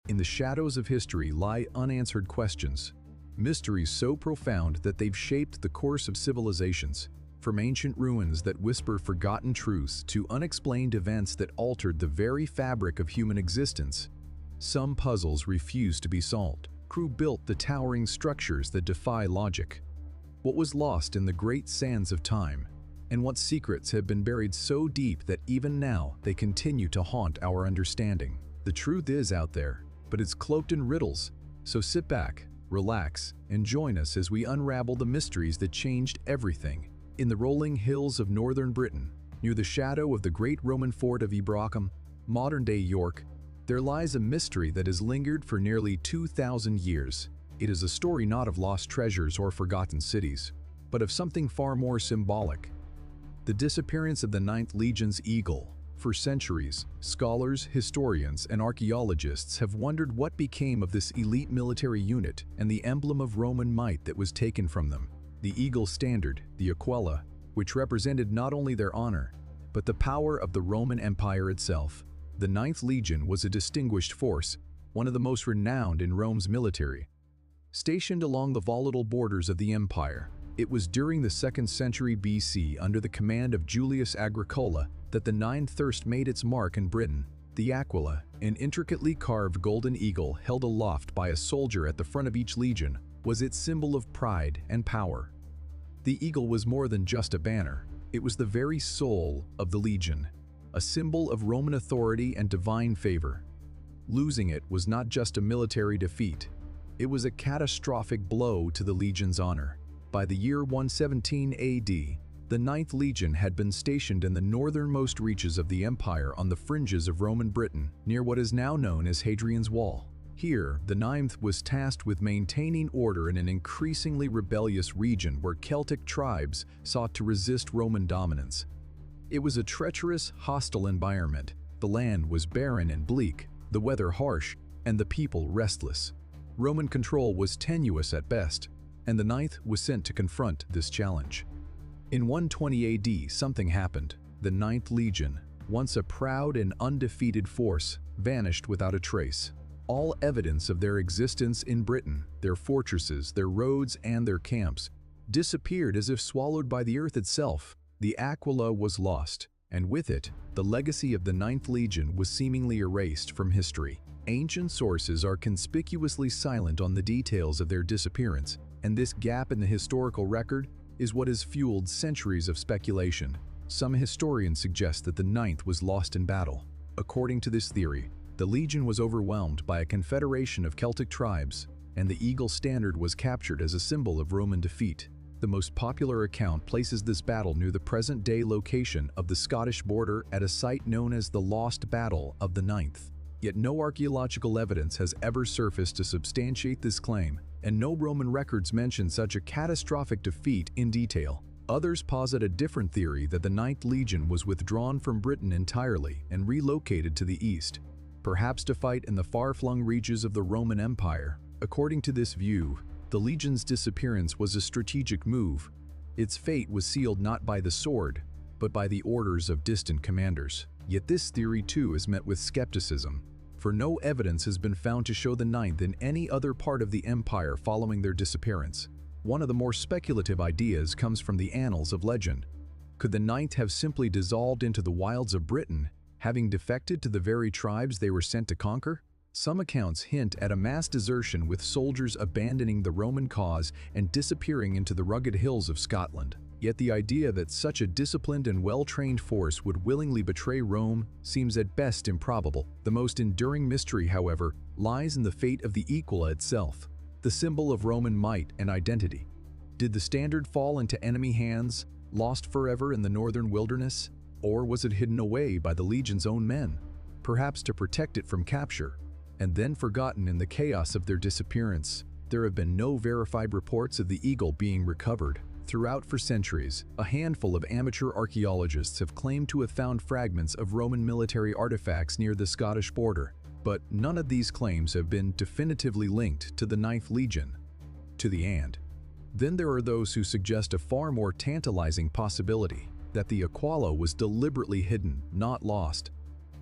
In the shadows of history lie unanswered questions, mysteries so profound that they've shaped the course of civilizations, from ancient ruins that whisper forgotten truths to unexplained events that altered the very fabric of human existence. Some puzzles refuse to be solved. Who built the towering structures that defy logic? What was lost in the great sands of time? And what secrets have been buried so deep that even now they continue to haunt our understanding? The truth is out there, but it's cloaked in riddles. So sit back, relax, and join us as we unravel the mysteries that changed everything. In the rolling hills of northern Britain, near the shadow of the great Roman fort of Ebrahim, modern-day York, there lies a mystery that has lingered for nearly 2,000 years. It is a story not of lost treasures or forgotten cities, but of something far more symbolic. The disappearance of the 9th Legion's eagle. For centuries, scholars, historians, and archaeologists have wondered what became of this elite military unit and the emblem of Roman might that was taken from them. The eagle standard, the aquila, which represented not only their honor, but the power of the Roman Empire itself. The 9th Legion was a distinguished force, one of the most renowned in Rome's military. Stationed along the volatile borders of the empire, it was during the 2nd century BC under the command of Julius Agricola that the 9th Thirst made its mark in Britain. The aquila, an intricately carved golden eagle held aloft by a soldier at the front of each legion, was its symbol of pride and power. The eagle was more than just a banner, it was the very soul of the legion, a symbol of Roman authority and divine favor. Losing it was not just a military defeat, it was a catastrophic blow to the legion's honor. By the year 117 AD, the 9th Legion had been stationed in the northernmost reaches of the empire on the fringes of Roman Britain, near what is now known as Hadrian's Wall. Here, the 9th was tasked with maintaining order in an increasingly rebellious region where Celtic tribes sought to resist Roman dominance. It was a treacherous, hostile environment. The land was barren and bleak, the weather harsh, and the people restless. Roman control was tenuous at best, and the 9th was sent to confront this challenge. In 120 AD, something happened. The 9th Legion, once a proud and undefeated force, vanished without a trace. All evidence of their existence in Britain, their fortresses, their roads, and their camps, disappeared as if swallowed by the earth itself. The aquila was lost, and with it, the legacy of the 9th Legion was seemingly erased from history. Ancient sources are conspicuously silent on the details of their disappearance, and this gap in the historical record is what has fueled centuries of speculation. Some historians suggest that the 9th was lost in battle. According to this theory, the Legion was overwhelmed by a confederation of Celtic tribes, and the eagle standard was captured as a symbol of Roman defeat. The most popular account places this battle near the present-day location of the Scottish border at a site known as the Lost Battle of the 9th. Yet no archaeological evidence has ever surfaced to substantiate this claim, and no Roman records mention such a catastrophic defeat in detail. Others posit a different theory that the 9th Legion was withdrawn from Britain entirely and relocated to the east, perhaps to fight in the far-flung reaches of the Roman Empire. According to this view, the Legion's disappearance was a strategic move. Its fate was sealed not by the sword, but by the orders of distant commanders. Yet this theory too is met with skepticism, for no evidence has been found to show the 9th in any other part of the empire following their disappearance. One of the more speculative ideas comes from the annals of legend. Could the 9th have simply dissolved into the wilds of Britain, having defected to the very tribes they were sent to conquer? Some accounts hint at a mass desertion, with soldiers abandoning the Roman cause and disappearing into the rugged hills of Scotland. Yet the idea that such a disciplined and well-trained force would willingly betray Rome seems at best improbable. The most enduring mystery, however, lies in the fate of the aquila itself, the symbol of Roman might and identity. Did the standard fall into enemy hands, lost forever in the northern wilderness, or was it hidden away by the Legion's own men, perhaps to protect it from capture, and then forgotten in the chaos of their disappearance? There have been no verified reports of the eagle being recovered. Throughout for centuries, a handful of amateur archaeologists have claimed to have found fragments of Roman military artifacts near the Scottish border, but none of these claims have been definitively linked to the 9th Legion. To the end. Then there are those who suggest a far more tantalizing possibility, that the aquila was deliberately hidden, not lost,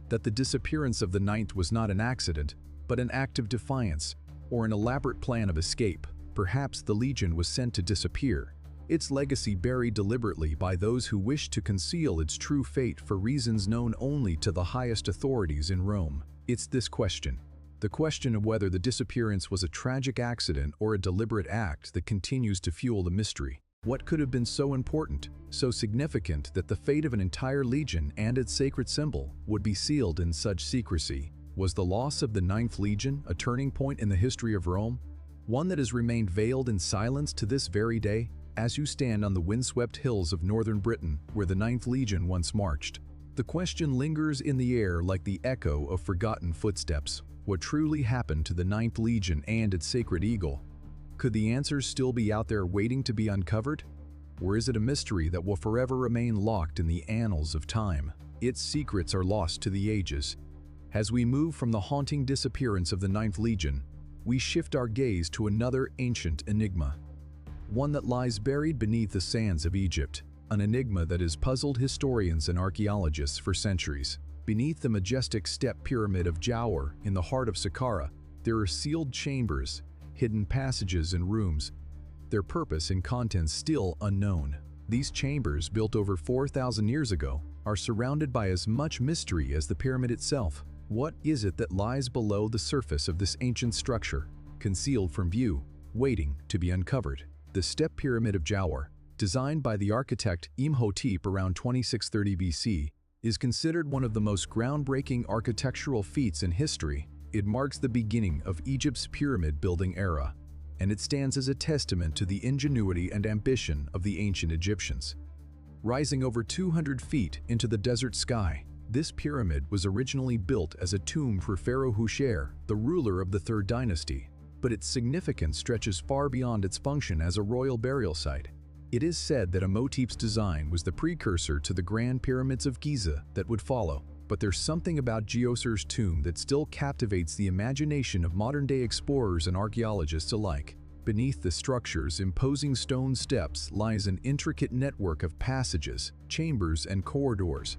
that the disappearance of the 9th was not an accident, but an act of defiance, or an elaborate plan of escape. Perhaps the legion was sent to disappear, its legacy buried deliberately by those who wished to conceal its true fate for reasons known only to the highest authorities in Rome. It's this question, the question of whether the disappearance was a tragic accident or a deliberate act, that continues to fuel the mystery. What could have been so important, so significant that the fate of an entire legion and its sacred symbol would be sealed in such secrecy? Was the loss of the Ninth Legion a turning point in the history of Rome? One that has remained veiled in silence to this very day? As you stand on the windswept hills of northern Britain, where the Ninth Legion once marched, the question lingers in the air like the echo of forgotten footsteps. What truly happened to the Ninth Legion and its sacred eagle? Could the answers still be out there waiting to be uncovered? Or is it a mystery that will forever remain locked in the annals of time? Its secrets are lost to the ages. As we move from the haunting disappearance of the Ninth Legion, we shift our gaze to another ancient enigma. One that lies buried beneath the sands of Egypt, an enigma that has puzzled historians and archaeologists for centuries. Beneath the majestic step pyramid of Jawar in the heart of Saqqara, there are sealed chambers, hidden passages and rooms, their purpose and contents still unknown. These chambers, built over 4,000 years ago, are surrounded by as much mystery as the pyramid itself. What is it that lies below the surface of this ancient structure, concealed from view, waiting to be uncovered? The Step Pyramid of Jawar, designed by the architect Imhotep around 2630 BC, is considered one of the most groundbreaking architectural feats in history. It marks the beginning of Egypt's pyramid-building era, and it stands as a testament to the ingenuity and ambition of the ancient Egyptians. Rising over 200 feet into the desert sky, this pyramid was originally built as a tomb for Pharaoh Husher, the ruler of the Third Dynasty, but its significance stretches far beyond its function as a royal burial site. It is said that Imhotep's design was the precursor to the Grand Pyramids of Giza that would follow, but there's something about Djoser's tomb that still captivates the imagination of modern-day explorers and archaeologists alike. Beneath the structure's imposing stone steps lies an intricate network of passages, chambers, and corridors,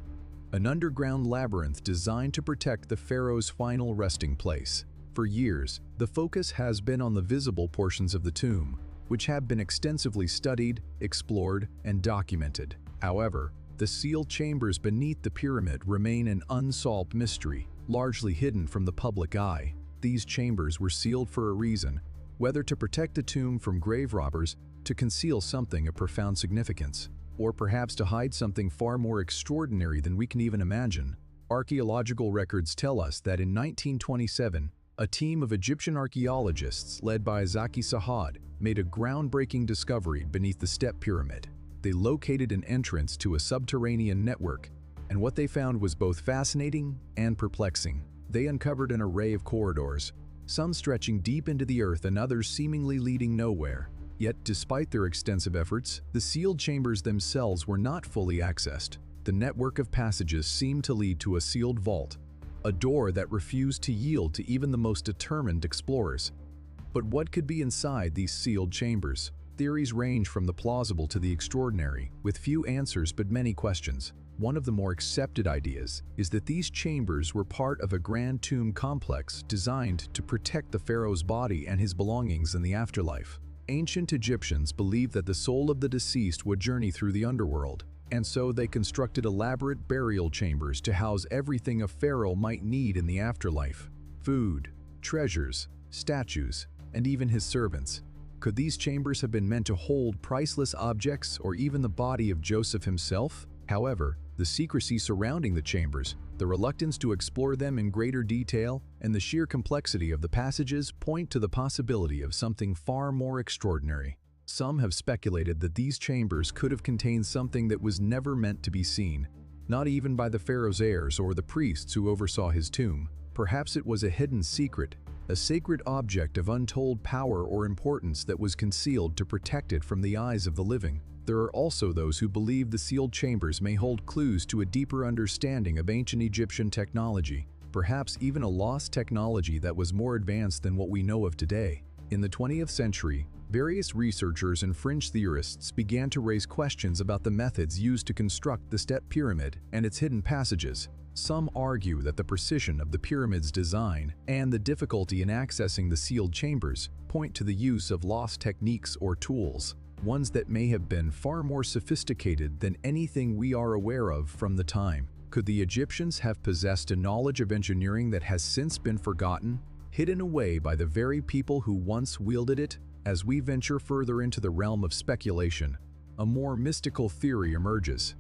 an underground labyrinth designed to protect the pharaoh's final resting place. For years, the focus has been on the visible portions of the tomb, which have been extensively studied, explored, and documented. However, the sealed chambers beneath the pyramid remain an unsolved mystery, largely hidden from the public eye. These chambers were sealed for a reason, whether to protect the tomb from grave robbers, to conceal something of profound significance, or perhaps to hide something far more extraordinary than we can even imagine. Archaeological records tell us that in 1927, a team of Egyptian archaeologists led by Zaki Sahad made a groundbreaking discovery beneath the Step Pyramid. They located an entrance to a subterranean network, and what they found was both fascinating and perplexing. They uncovered an array of corridors, some stretching deep into the earth and others seemingly leading nowhere. Yet, despite their extensive efforts, the sealed chambers themselves were not fully accessed. The network of passages seemed to lead to a sealed vault, a door that refused to yield to even the most determined explorers. But what could be inside these sealed chambers? Theories range from the plausible to the extraordinary, with few answers but many questions. One of the more accepted ideas is that these chambers were part of a grand tomb complex designed to protect the pharaoh's body and his belongings in the afterlife. Ancient Egyptians believed that the soul of the deceased would journey through the underworld, and so they constructed elaborate burial chambers to house everything a pharaoh might need in the afterlife: food, treasures, statues, and even his servants. Could these chambers have been meant to hold priceless objects or even the body of Joseph himself? However, the secrecy surrounding the chambers, the reluctance to explore them in greater detail, and the sheer complexity of the passages point to the possibility of something far more extraordinary. Some have speculated that these chambers could have contained something that was never meant to be seen, not even by the pharaoh's heirs or the priests who oversaw his tomb. Perhaps it was a hidden secret, a sacred object of untold power or importance that was concealed to protect it from the eyes of the living. There are also those who believe the sealed chambers may hold clues to a deeper understanding of ancient Egyptian technology, perhaps even a lost technology that was more advanced than what we know of today. In the 20th century, various researchers and fringe theorists began to raise questions about the methods used to construct the Step Pyramid and its hidden passages. Some argue that the precision of the pyramid's design and the difficulty in accessing the sealed chambers point to the use of lost techniques or tools, ones that may have been far more sophisticated than anything we are aware of from the time. Could the Egyptians have possessed a knowledge of engineering that has since been forgotten, hidden away by the very people who once wielded it? As we venture further into the realm of speculation, a more mystical theory emerges.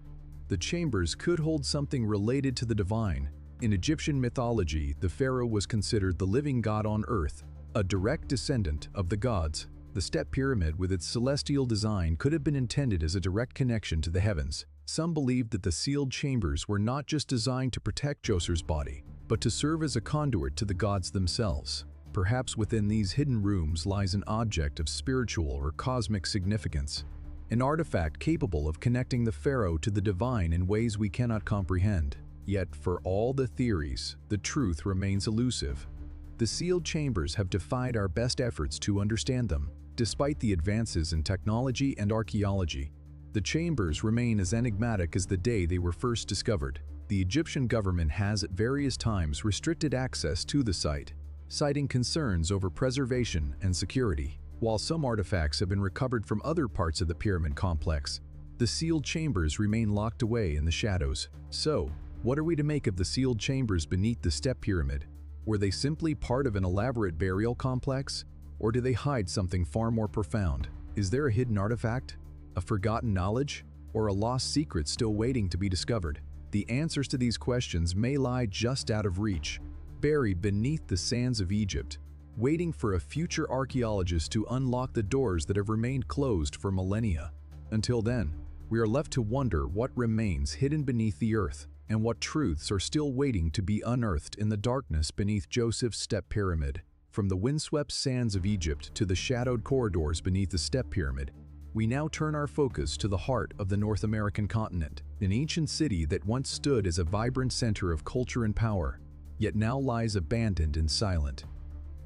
The chambers could hold something related to the divine. In Egyptian mythology, the pharaoh was considered the living god on earth, a direct descendant of the gods. The step pyramid with its celestial design could have been intended as a direct connection to the heavens. Some believed that the sealed chambers were not just designed to protect Djoser's body, but to serve as a conduit to the gods themselves. Perhaps within these hidden rooms lies an object of spiritual or cosmic significance, an artifact capable of connecting the pharaoh to the divine in ways we cannot comprehend. Yet, for all the theories, the truth remains elusive. The sealed chambers have defied our best efforts to understand them. Despite the advances in technology and archaeology, the chambers remain as enigmatic as the day they were first discovered. The Egyptian government has at various times restricted access to the site, citing concerns over preservation and security. While some artifacts have been recovered from other parts of the pyramid complex, the sealed chambers remain locked away in the shadows. So, what are we to make of the sealed chambers beneath the step pyramid? Were they simply part of an elaborate burial complex? Or do they hide something far more profound? Is there a hidden artifact, a forgotten knowledge, or a lost secret still waiting to be discovered? The answers to these questions may lie just out of reach, buried beneath the sands of Egypt, waiting for a future archaeologist to unlock the doors that have remained closed for millennia. Until then, we are left to wonder what remains hidden beneath the earth and what truths are still waiting to be unearthed in the darkness beneath Joseph's step pyramid. From the windswept sands of Egypt to the shadowed corridors beneath the step pyramid, we now turn our focus to the heart of the North American continent, an ancient city that once stood as a vibrant center of culture and power, yet now lies abandoned and silent.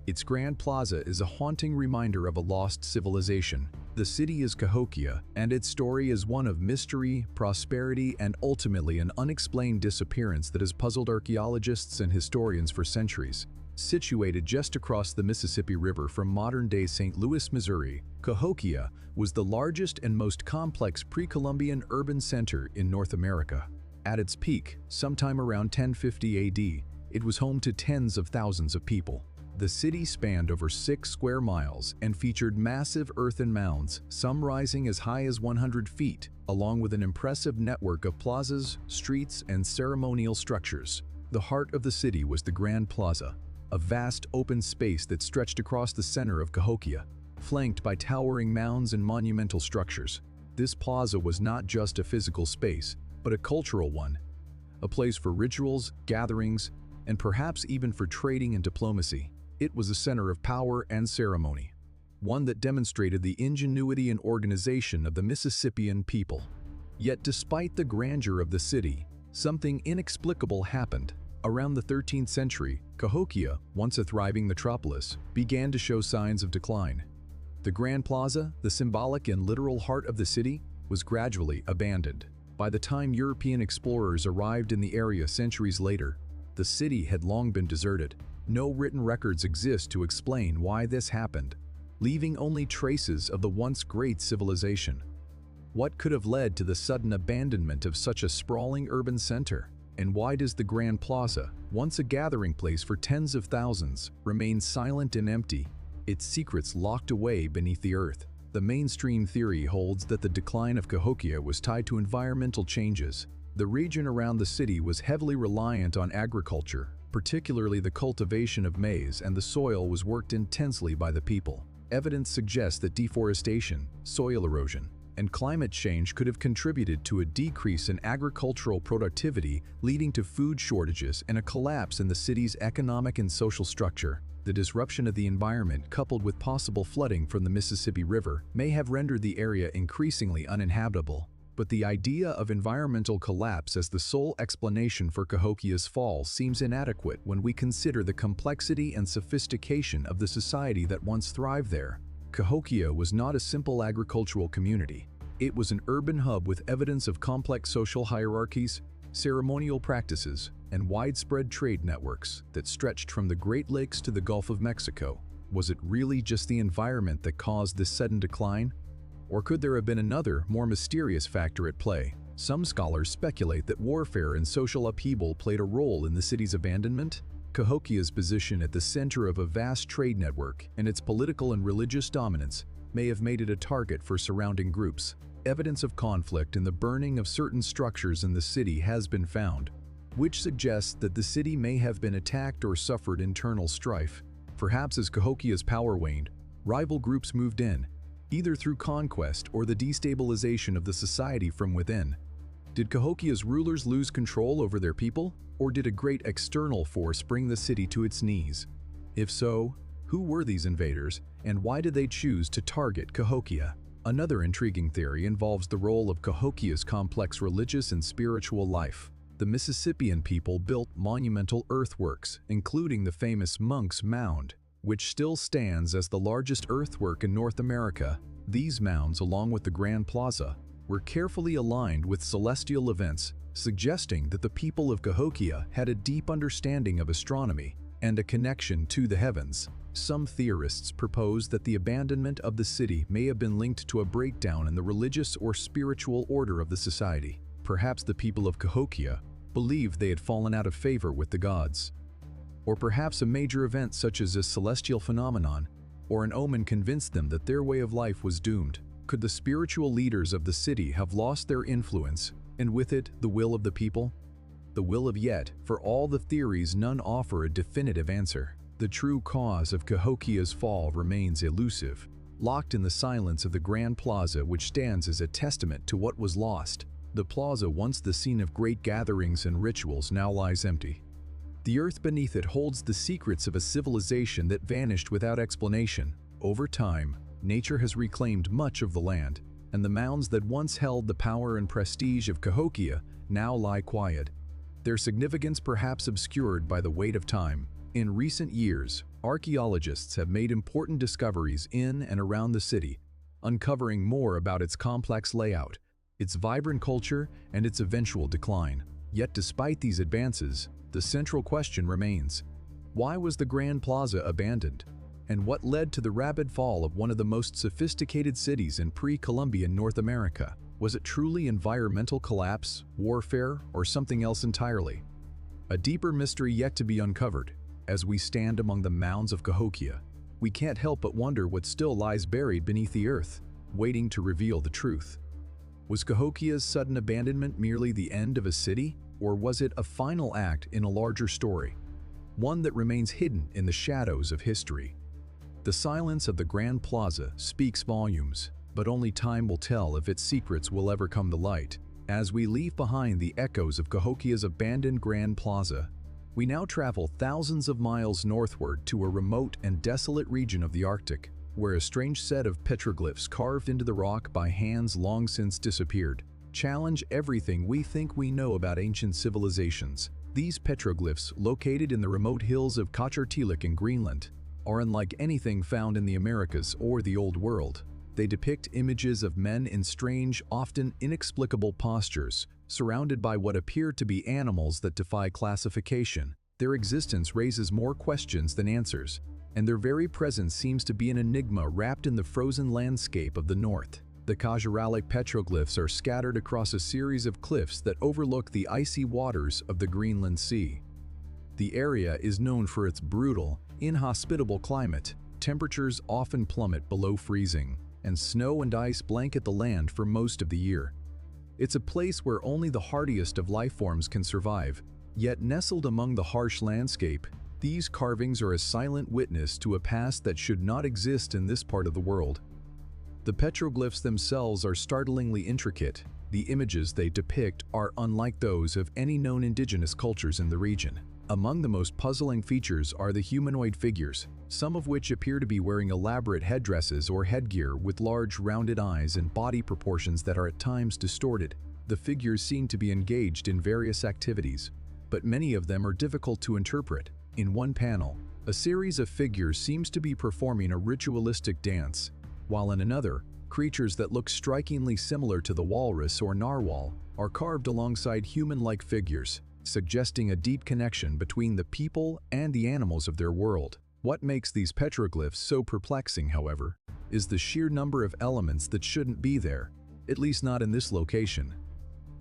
Its Grand Plaza is a haunting reminder of a lost civilization. The city is Cahokia, and its story is one of mystery, prosperity, and ultimately an unexplained disappearance that has puzzled archaeologists and historians for centuries. Situated just across the Mississippi River from modern-day St. Louis, Missouri, Cahokia was the largest and most complex pre-Columbian urban center in North America. At its peak, sometime around 1050 AD, it was home to tens of thousands of people. The city spanned over 6 square miles and featured massive earthen mounds, some rising as high as 100 feet, along with an impressive network of plazas, streets, and ceremonial structures. The heart of the city was the Grand Plaza, a vast open space that stretched across the center of Cahokia, flanked by towering mounds and monumental structures. This plaza was not just a physical space, but a cultural one, a place for rituals, gatherings, and perhaps even for trading and diplomacy. It was a center of power and ceremony, one that demonstrated the ingenuity and organization of the Mississippian people. Yet despite the grandeur of the city, something inexplicable happened. Around the 13th century, Cahokia, once a thriving metropolis, began to show signs of decline. The Grand Plaza, the symbolic and literal heart of the city, was gradually abandoned. By the time European explorers arrived in the area centuries later, the city had long been deserted. No written records exist to explain why this happened, leaving only traces of the once great civilization. What could have led to the sudden abandonment of such a sprawling urban center? And why does the Grand Plaza, once a gathering place for tens of thousands, remain silent and empty, its secrets locked away beneath the earth? The mainstream theory holds that the decline of Cahokia was tied to environmental changes. The region around the city was heavily reliant on agriculture, particularly the cultivation of maize, and the soil was worked intensely by the people. Evidence suggests that deforestation, soil erosion, and climate change could have contributed to a decrease in agricultural productivity, leading to food shortages and a collapse in the city's economic and social structure. The disruption of the environment, coupled with possible flooding from the Mississippi River, may have rendered the area increasingly uninhabitable. But the idea of environmental collapse as the sole explanation for Cahokia's fall seems inadequate when we consider the complexity and sophistication of the society that once thrived there. Cahokia was not a simple agricultural community. It was an urban hub with evidence of complex social hierarchies, ceremonial practices, and widespread trade networks that stretched from the Great Lakes to the Gulf of Mexico. Was it really just the environment that caused this sudden decline? Or could there have been another, more mysterious factor at play? Some scholars speculate that warfare and social upheaval played a role in the city's abandonment. Cahokia's position at the center of a vast trade network and its political and religious dominance may have made it a target for surrounding groups. Evidence of conflict and the burning of certain structures in the city has been found, which suggests that the city may have been attacked or suffered internal strife. Perhaps as Cahokia's power waned, rival groups moved in, either through conquest or the destabilization of the society from within. Did Cahokia's rulers lose control over their people, or did a great external force bring the city to its knees? If so, who were these invaders, and why did they choose to target Cahokia? Another intriguing theory involves the role of Cahokia's complex religious and spiritual life. The Mississippian people built monumental earthworks, including the famous Monk's Mound, which still stands as the largest earthwork in North America. These mounds, along with the Grand Plaza, were carefully aligned with celestial events, suggesting that the people of Cahokia had a deep understanding of astronomy and a connection to the heavens. Some theorists propose that the abandonment of the city may have been linked to a breakdown in the religious or spiritual order of the society. Perhaps the people of Cahokia believed they had fallen out of favor with the gods. Or perhaps a major event such as a celestial phenomenon or an omen convinced them that their way of life was doomed. Could the spiritual leaders of the city have lost their influence, and with it, the will of the people? The will of yet, for all the theories, none offer a definitive answer. The true cause of Cahokia's fall remains elusive, locked in the silence of the Grand Plaza, which stands as a testament to what was lost. The plaza, once the scene of great gatherings and rituals, now lies empty. The earth beneath it holds the secrets of a civilization that vanished without explanation. Over time, nature has reclaimed much of the land, and the mounds that once held the power and prestige of Cahokia now lie quiet, their significance perhaps obscured by the weight of time. In recent years, archaeologists have made important discoveries in and around the city, uncovering more about its complex layout, its vibrant culture, and its eventual decline. Yet despite these advances, the central question remains: why was the Grand Plaza abandoned? And what led to the rapid fall of one of the most sophisticated cities in pre-Columbian North America? Was it truly environmental collapse, warfare, or something else entirely? A deeper mystery yet to be uncovered. As we stand among the mounds of Cahokia, we can't help but wonder what still lies buried beneath the earth, waiting to reveal the truth. Was Cahokia's sudden abandonment merely the end of a city, or was it a final act in a larger story, one that remains hidden in the shadows of history? The silence of the Grand Plaza speaks volumes, but only time will tell if its secrets will ever come to light. As we leave behind the echoes of Cahokia's abandoned Grand Plaza, we now travel thousands of miles northward to a remote and desolate region of the Arctic, where a strange set of petroglyphs carved into the rock by hands long since disappeared challenge everything we think we know about ancient civilizations. These petroglyphs, located in the remote hills of Kachertilik in Greenland, are unlike anything found in the Americas or the Old World. They depict images of men in strange, often inexplicable postures, surrounded by what appear to be animals that defy classification. Their existence raises more questions than answers, and their very presence seems to be an enigma wrapped in the frozen landscape of the north. The Kachertilik petroglyphs are scattered across a series of cliffs that overlook the icy waters of the Greenland Sea. The area is known for its brutal, inhospitable climate. Temperatures often plummet below freezing, and snow and ice blanket the land for most of the year. It's a place where only the hardiest of life forms can survive. Yet nestled among the harsh landscape, these carvings are a silent witness to a past that should not exist in this part of the world. The petroglyphs themselves are startlingly intricate. The images they depict are unlike those of any known indigenous cultures in the region. Among the most puzzling features are the humanoid figures, some of which appear to be wearing elaborate headdresses or headgear with large rounded eyes and body proportions that are at times distorted. The figures seem to be engaged in various activities, but many of them are difficult to interpret. In one panel, a series of figures seems to be performing a ritualistic dance, while in another, creatures that look strikingly similar to the walrus or narwhal are carved alongside human-like figures, suggesting a deep connection between the people and the animals of their world. What makes these petroglyphs so perplexing, however, is the sheer number of elements that shouldn't be there, at least not in this location.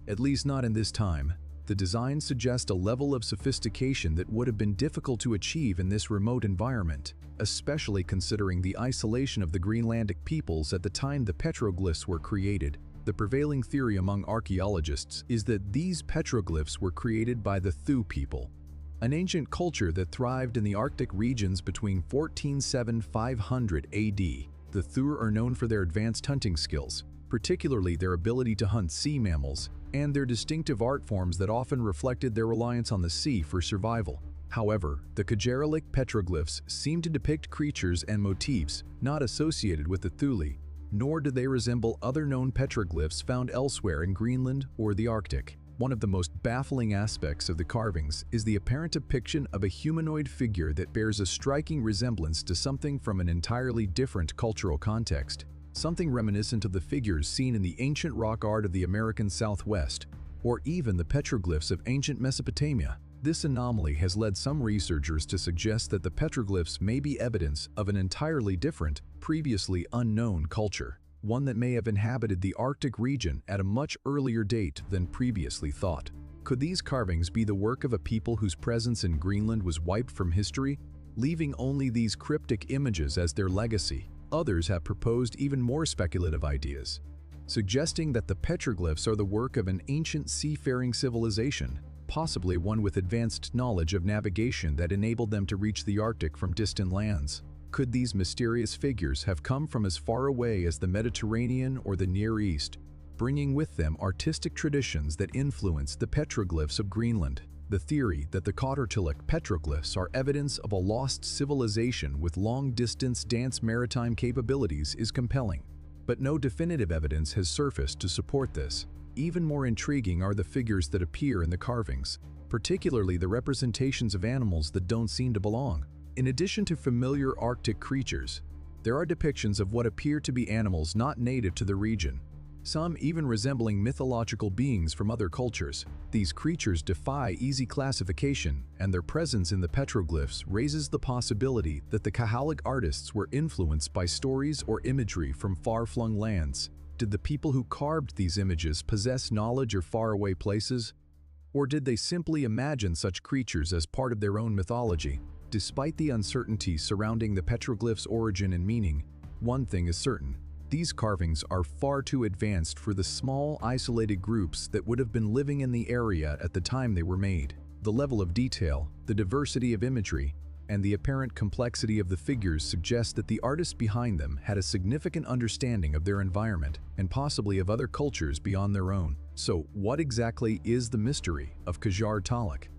At least not in this time. The designs suggest a level of sophistication that would have been difficult to achieve in this remote environment, especially considering the isolation of the Greenlandic peoples at the time the petroglyphs were created. The prevailing theory among archaeologists is that these petroglyphs were created by the Thu people, an ancient culture that thrived in the Arctic regions between 1475 AD. The Thu are known for their advanced hunting skills, particularly their ability to hunt sea mammals, and their distinctive art forms that often reflected their reliance on the sea for survival. However, the Kjarlik petroglyphs seem to depict creatures and motifs not associated with the Thule, nor do they resemble other known petroglyphs found elsewhere in Greenland or the Arctic. One of the most baffling aspects of the carvings is the apparent depiction of a humanoid figure that bears a striking resemblance to something from an entirely different cultural context, something reminiscent of the figures seen in the ancient rock art of the American Southwest, or even the petroglyphs of ancient Mesopotamia. This anomaly has led some researchers to suggest that the petroglyphs may be evidence of an entirely different, previously unknown culture, one that may have inhabited the Arctic region at a much earlier date than previously thought. Could these carvings be the work of a people whose presence in Greenland was wiped from history, leaving only these cryptic images as their legacy? Others have proposed even more speculative ideas, suggesting that the petroglyphs are the work of an ancient seafaring civilization, possibly one with advanced knowledge of navigation that enabled them to reach the Arctic from distant lands. Could these mysterious figures have come from as far away as the Mediterranean or the Near East, bringing with them artistic traditions that influence the petroglyphs of Greenland? The theory that the Kjarlik petroglyphs are evidence of a lost civilization with long-distance dance maritime capabilities is compelling, but no definitive evidence has surfaced to support this. Even more intriguing are the figures that appear in the carvings, particularly the representations of animals that don't seem to belong. In addition to familiar Arctic creatures, there are depictions of what appear to be animals not native to the region, some even resembling mythological beings from other cultures. These creatures defy easy classification, and their presence in the petroglyphs raises the possibility that the Kjarlik artists were influenced by stories or imagery from far-flung lands. Did the people who carved these images possess knowledge of faraway places? Or did they simply imagine such creatures as part of their own mythology? Despite the uncertainty surrounding the petroglyphs' origin and meaning, one thing is certain: these carvings are far too advanced for the small, isolated groups that would have been living in the area at the time they were made. The level of detail, the diversity of imagery, and the apparent complexity of the figures suggest that the artists behind them had a significant understanding of their environment and possibly of other cultures beyond their own. So, what exactly is the mystery of Kjarlik?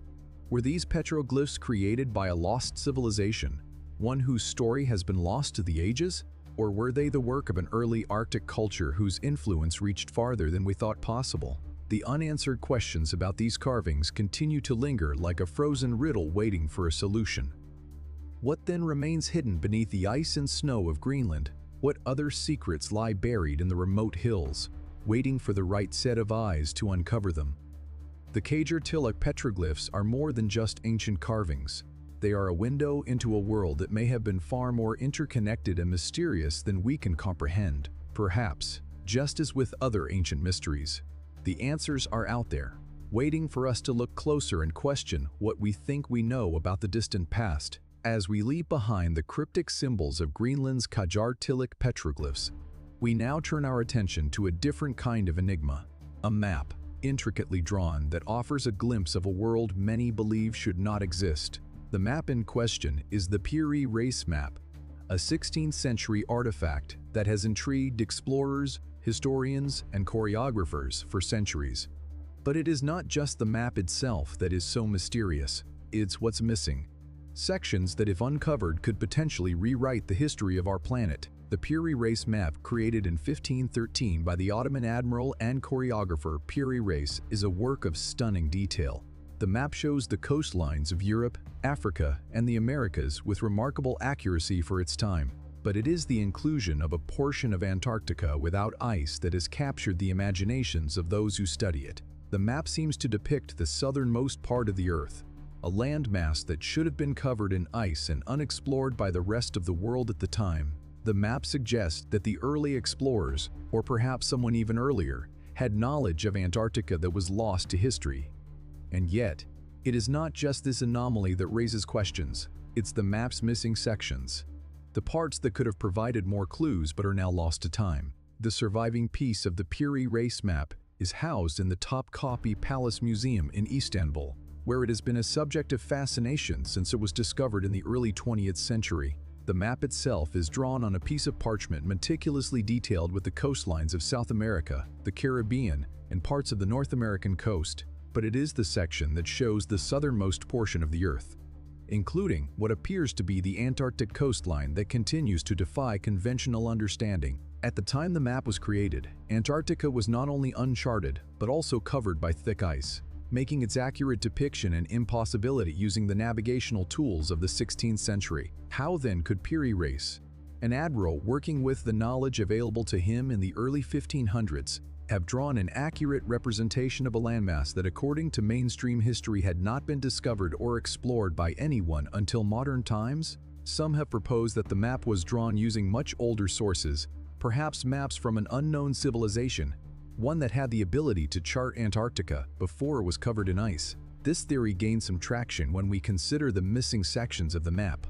Were these petroglyphs created by a lost civilization, one whose story has been lost to the ages? Or were they the work of an early Arctic culture whose influence reached farther than we thought possible? The unanswered questions about these carvings continue to linger like a frozen riddle waiting for a solution. What then remains hidden beneath the ice and snow of Greenland? What other secrets lie buried in the remote hills, waiting for the right set of eyes to uncover them? The Kjarlik petroglyphs are more than just ancient carvings. They are a window into a world that may have been far more interconnected and mysterious than we can comprehend. Perhaps, just as with other ancient mysteries, the answers are out there, waiting for us to look closer and question what we think we know about the distant past. As we leave behind the cryptic symbols of Greenland's Kjarlik petroglyphs, we now turn our attention to a different kind of enigma, a map, intricately drawn, that offers a glimpse of a world many believe should not exist. The map in question is the Piri Reis map, a 16th century artifact that has intrigued explorers, historians, and choreographers for centuries. But it is not just the map itself that is so mysterious, it's what's missing. Sections that, if uncovered, could potentially rewrite the history of our planet. The Piri Reis map, created in 1513 by the Ottoman admiral and choreographer Piri Reis, is a work of stunning detail. The map shows the coastlines of Europe, Africa, and the Americas with remarkable accuracy for its time. But it is the inclusion of a portion of Antarctica without ice that has captured the imaginations of those who study it. The map seems to depict the southernmost part of the Earth, a landmass that should have been covered in ice and unexplored by the rest of the world at the time. The map suggests that the early explorers, or perhaps someone even earlier, had knowledge of Antarctica that was lost to history. And yet, it is not just this anomaly that raises questions, it's the map's missing sections. The parts that could have provided more clues but are now lost to time. The surviving piece of the Piri race map is housed in the Topkapi Palace Museum in Istanbul, where it has been a subject of fascination since it was discovered in the early 20th century. The map itself is drawn on a piece of parchment meticulously detailed with the coastlines of South America, the Caribbean, and parts of the North American coast, but it is the section that shows the southernmost portion of the Earth, including what appears to be the Antarctic coastline that continues to defy conventional understanding. At the time the map was created, Antarctica was not only uncharted, but also covered by thick ice, making its accurate depiction an impossibility using the navigational tools of the 16th century. How then could Piri Reis, an admiral working with the knowledge available to him in the early 1500s, have drawn an accurate representation of a landmass that according to mainstream history had not been discovered or explored by anyone until modern times? Some have proposed that the map was drawn using much older sources, perhaps maps from an unknown civilization, one that had the ability to chart Antarctica before it was covered in ice. This theory gained some traction when we consider the missing sections of the map.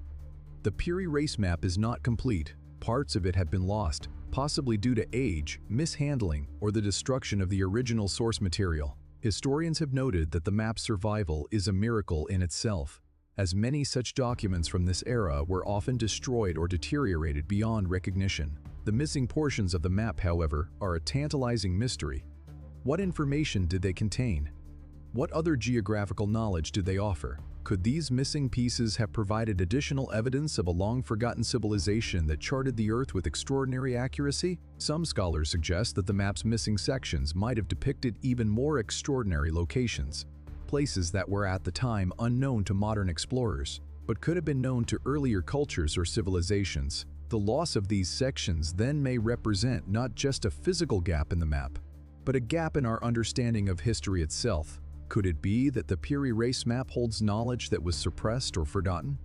The Piri race map is not complete. Parts of it have been lost, possibly due to age, mishandling, or the destruction of the original source material. Historians have noted that the map's survival is a miracle in itself, as many such documents from this era were often destroyed or deteriorated beyond recognition. The missing portions of the map, however, are a tantalizing mystery. What information did they contain? What other geographical knowledge did they offer? Could these missing pieces have provided additional evidence of a long-forgotten civilization that charted the Earth with extraordinary accuracy? Some scholars suggest that the map's missing sections might have depicted even more extraordinary locations, places that were at the time unknown to modern explorers, but could have been known to earlier cultures or civilizations. The loss of these sections then may represent not just a physical gap in the map, but a gap in our understanding of history itself. Could it be that the Piri race map holds knowledge that was suppressed or forgotten?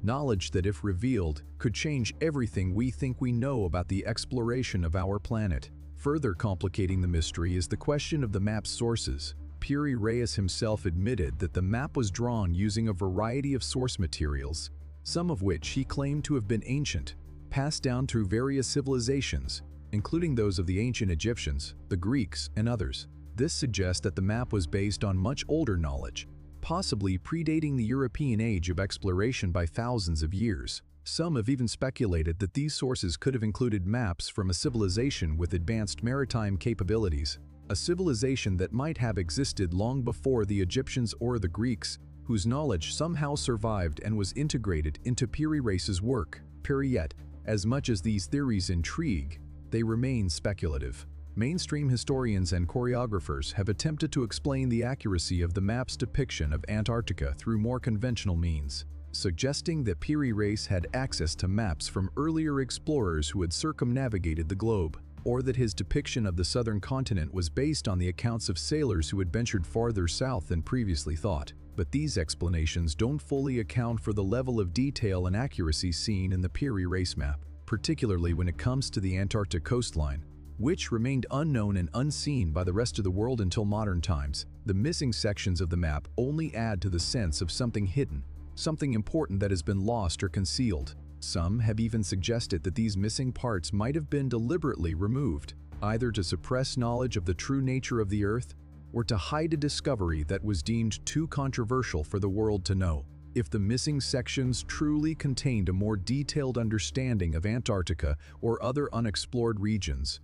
Knowledge that, if revealed, could change everything we think we know about the exploration of our planet. Further complicating the mystery is the question of the map's sources. Piri Reis himself admitted that the map was drawn using a variety of source materials, some of which he claimed to have been ancient, passed down through various civilizations, including those of the ancient Egyptians, the Greeks, and others. This suggests that the map was based on much older knowledge, possibly predating the European age of exploration by thousands of years. Some have even speculated that these sources could have included maps from a civilization with advanced maritime capabilities, a civilization that might have existed long before the Egyptians or the Greeks, whose knowledge somehow survived and was integrated into Piri Reis's work. Yet, as much as these theories intrigue, they remain speculative. Mainstream historians and choreographers have attempted to explain the accuracy of the map's depiction of Antarctica through more conventional means, suggesting that Piri Reis had access to maps from earlier explorers who had circumnavigated the globe, or that his depiction of the southern continent was based on the accounts of sailors who had ventured farther south than previously thought. But these explanations don't fully account for the level of detail and accuracy seen in the Piri race map, particularly when it comes to the Antarctic coastline, which remained unknown and unseen by the rest of the world until modern times. The missing sections of the map only add to the sense of something hidden, something important that has been lost or concealed. Some have even suggested that these missing parts might have been deliberately removed, either to suppress knowledge of the true nature of the Earth, or to hide a discovery that was deemed too controversial for the world to know. If the missing sections truly contained a more detailed understanding of Antarctica or other unexplored regions,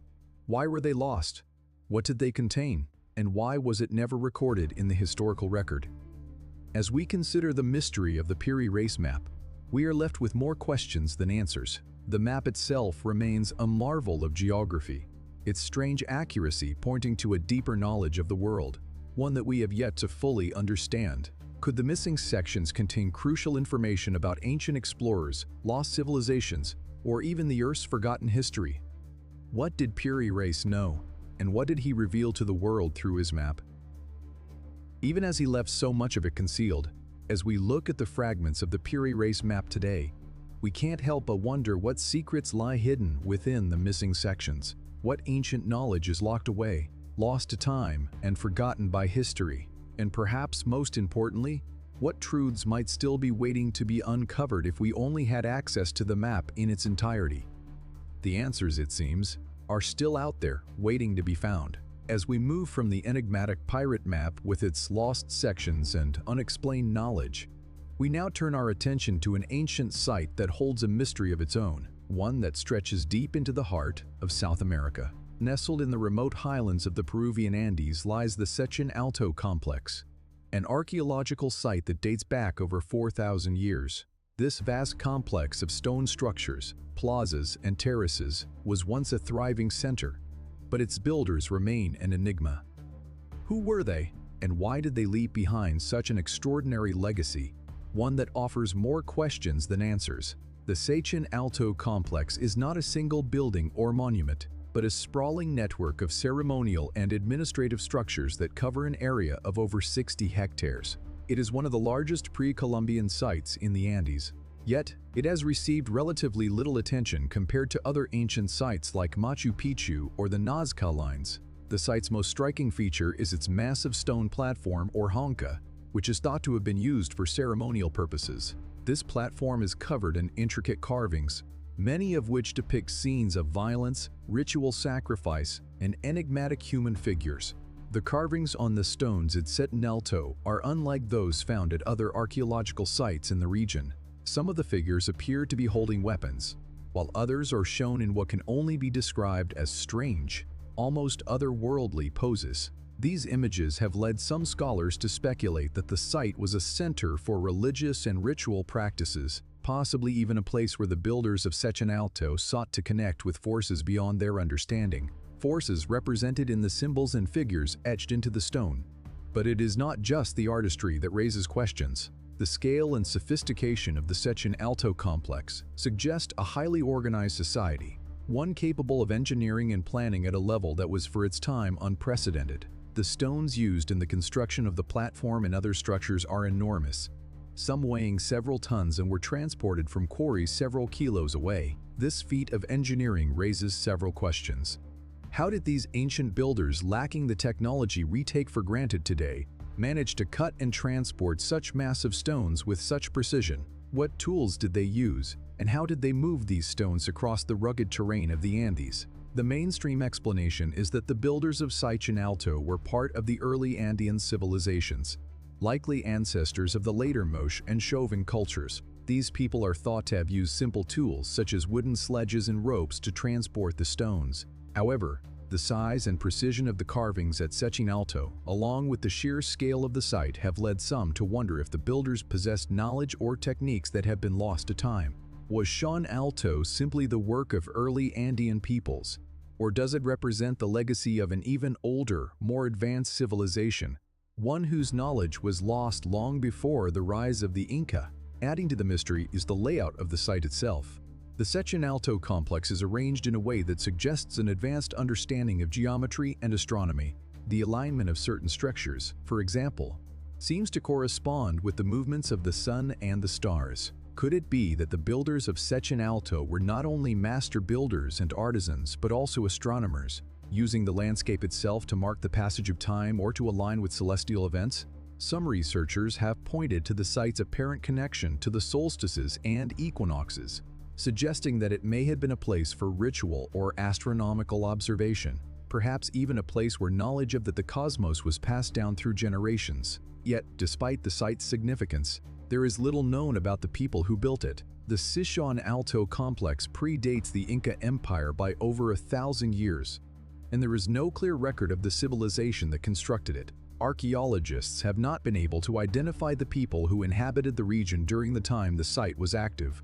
why were they lost? What did they contain? And why was it never recorded in the historical record? As we consider the mystery of the Piri race map, we are left with more questions than answers. The map itself remains a marvel of geography, its strange accuracy pointing to a deeper knowledge of the world, one that we have yet to fully understand. Could the missing sections contain crucial information about ancient explorers, lost civilizations, or even the Earth's forgotten history? What did Piri Reis know, and what did he reveal to the world through his map? Even as he left so much of it concealed, as we look at the fragments of the Piri Reis map today, we can't help but wonder what secrets lie hidden within the missing sections. What ancient knowledge is locked away, lost to time, and forgotten by history? And perhaps most importantly, what truths might still be waiting to be uncovered if we only had access to the map in its entirety? The answers, it seems, are still out there, waiting to be found. As we move from the enigmatic pirate map with its lost sections and unexplained knowledge, we now turn our attention to an ancient site that holds a mystery of its own, one that stretches deep into the heart of South America. Nestled in the remote highlands of the Peruvian Andes lies the Sechin Alto complex, an archaeological site that dates back over 4,000 years. This vast complex of stone structures, plazas, and terraces was once a thriving center, but its builders remain an enigma. Who were they, and why did they leave behind such an extraordinary legacy, one that offers more questions than answers? The Sechin Alto complex is not a single building or monument, but a sprawling network of ceremonial and administrative structures that cover an area of over 60 hectares. It is one of the largest pre-Columbian sites in the Andes. Yet, it has received relatively little attention compared to other ancient sites like Machu Picchu or the Nazca Lines. The site's most striking feature is its massive stone platform, or honka, which is thought to have been used for ceremonial purposes. This platform is covered in intricate carvings, many of which depict scenes of violence, ritual sacrifice, and enigmatic human figures. The carvings on the stones at Sechin Alto are unlike those found at other archaeological sites in the region. Some of the figures appear to be holding weapons, while others are shown in what can only be described as strange, almost otherworldly poses. These images have led some scholars to speculate that the site was a center for religious and ritual practices, possibly even a place where the builders of Sechin Alto sought to connect with forces beyond their understanding, forces represented in the symbols and figures etched into the stone. But it is not just the artistry that raises questions. The scale and sophistication of the Sechin Alto complex suggest a highly organized society, one capable of engineering and planning at a level that was for its time unprecedented. The stones used in the construction of the platform and other structures are enormous, some weighing several tons, and were transported from quarries several kilos away. This feat of engineering raises several questions. How did these ancient builders, lacking the technology we take for granted today, manage to cut and transport such massive stones with such precision? What tools did they use, and how did they move these stones across the rugged terrain of the Andes? The mainstream explanation is that the builders of Sechin Alto were part of the early Andean civilizations, likely ancestors of the later Moche and Chauvin cultures. These people are thought to have used simple tools such as wooden sledges and ropes to transport the stones. However, the size and precision of the carvings at Sechin Alto, along with the sheer scale of the site, have led some to wonder if the builders possessed knowledge or techniques that have been lost to time. Was Sechin Alto simply the work of early Andean peoples, or does it represent the legacy of an even older, more advanced civilization, one whose knowledge was lost long before the rise of the Inca? Adding to the mystery is the layout of the site itself. The Sechin Alto complex is arranged in a way that suggests an advanced understanding of geometry and astronomy. The alignment of certain structures, for example, seems to correspond with the movements of the sun and the stars. Could it be that the builders of Sechin Alto were not only master builders and artisans, but also astronomers, using the landscape itself to mark the passage of time or to align with celestial events? Some researchers have pointed to the site's apparent connection to the solstices and equinoxes, suggesting that it may have been a place for ritual or astronomical observation, perhaps even a place where knowledge of the cosmos was passed down through generations. Yet, despite the site's significance, there is little known about the people who built it. The Sechin Alto complex predates the Inca Empire by over 1,000 years, and there is no clear record of the civilization that constructed it. Archaeologists have not been able to identify the people who inhabited the region during the time the site was active.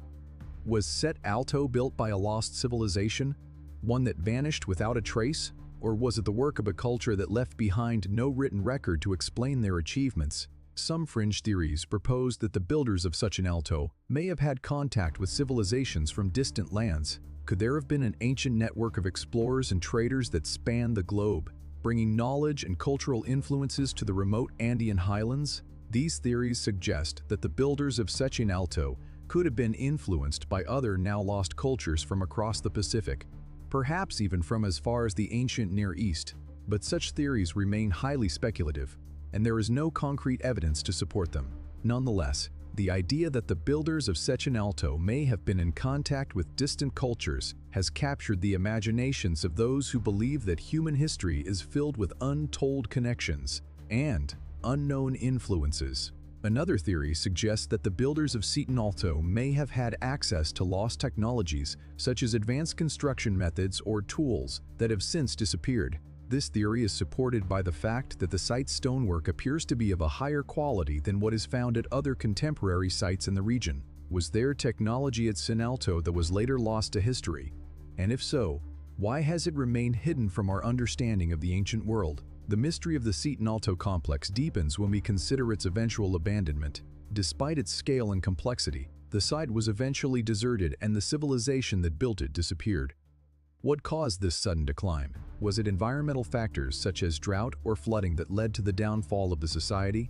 Was Sechin Alto built by a lost civilization, one that vanished without a trace? Or was it the work of a culture that left behind no written record to explain their achievements? Some fringe theories propose that the builders of Alto may have had contact with civilizations from distant lands. Could there have been an ancient network of explorers and traders that spanned the globe, bringing knowledge and cultural influences to the remote Andean highlands? These theories suggest that the builders of Alto could have been influenced by other now-lost cultures from across the Pacific, perhaps even from as far as the ancient Near East. But such theories remain highly speculative, and there is no concrete evidence to support them. Nonetheless, the idea that the builders of Alto may have been in contact with distant cultures has captured the imaginations of those who believe that human history is filled with untold connections and unknown influences. Another theory suggests that the builders of Alto may have had access to lost technologies, such as advanced construction methods or tools that have since disappeared. This theory is supported by the fact that the site's stonework appears to be of a higher quality than what is found at other contemporary sites in the region. Was there technology at Alto that was later lost to history? And if so, why has it remained hidden from our understanding of the ancient world? The mystery of the Alto complex deepens when we consider its eventual abandonment. Despite its scale and complexity, the site was eventually deserted and the civilization that built it disappeared. What caused this sudden decline? Was it environmental factors such as drought or flooding that led to the downfall of the society?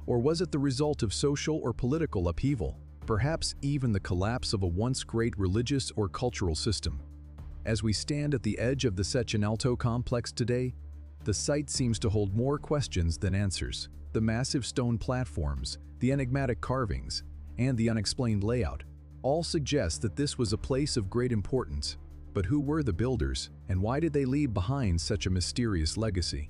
Or was it the result of social or political upheaval, perhaps even the collapse of a once great religious or cultural system? As we stand at the edge of the Alto complex today, the site seems to hold more questions than answers. The massive stone platforms, the enigmatic carvings, and the unexplained layout all suggest that this was a place of great importance. But who were the builders, and why did they leave behind such a mysterious legacy?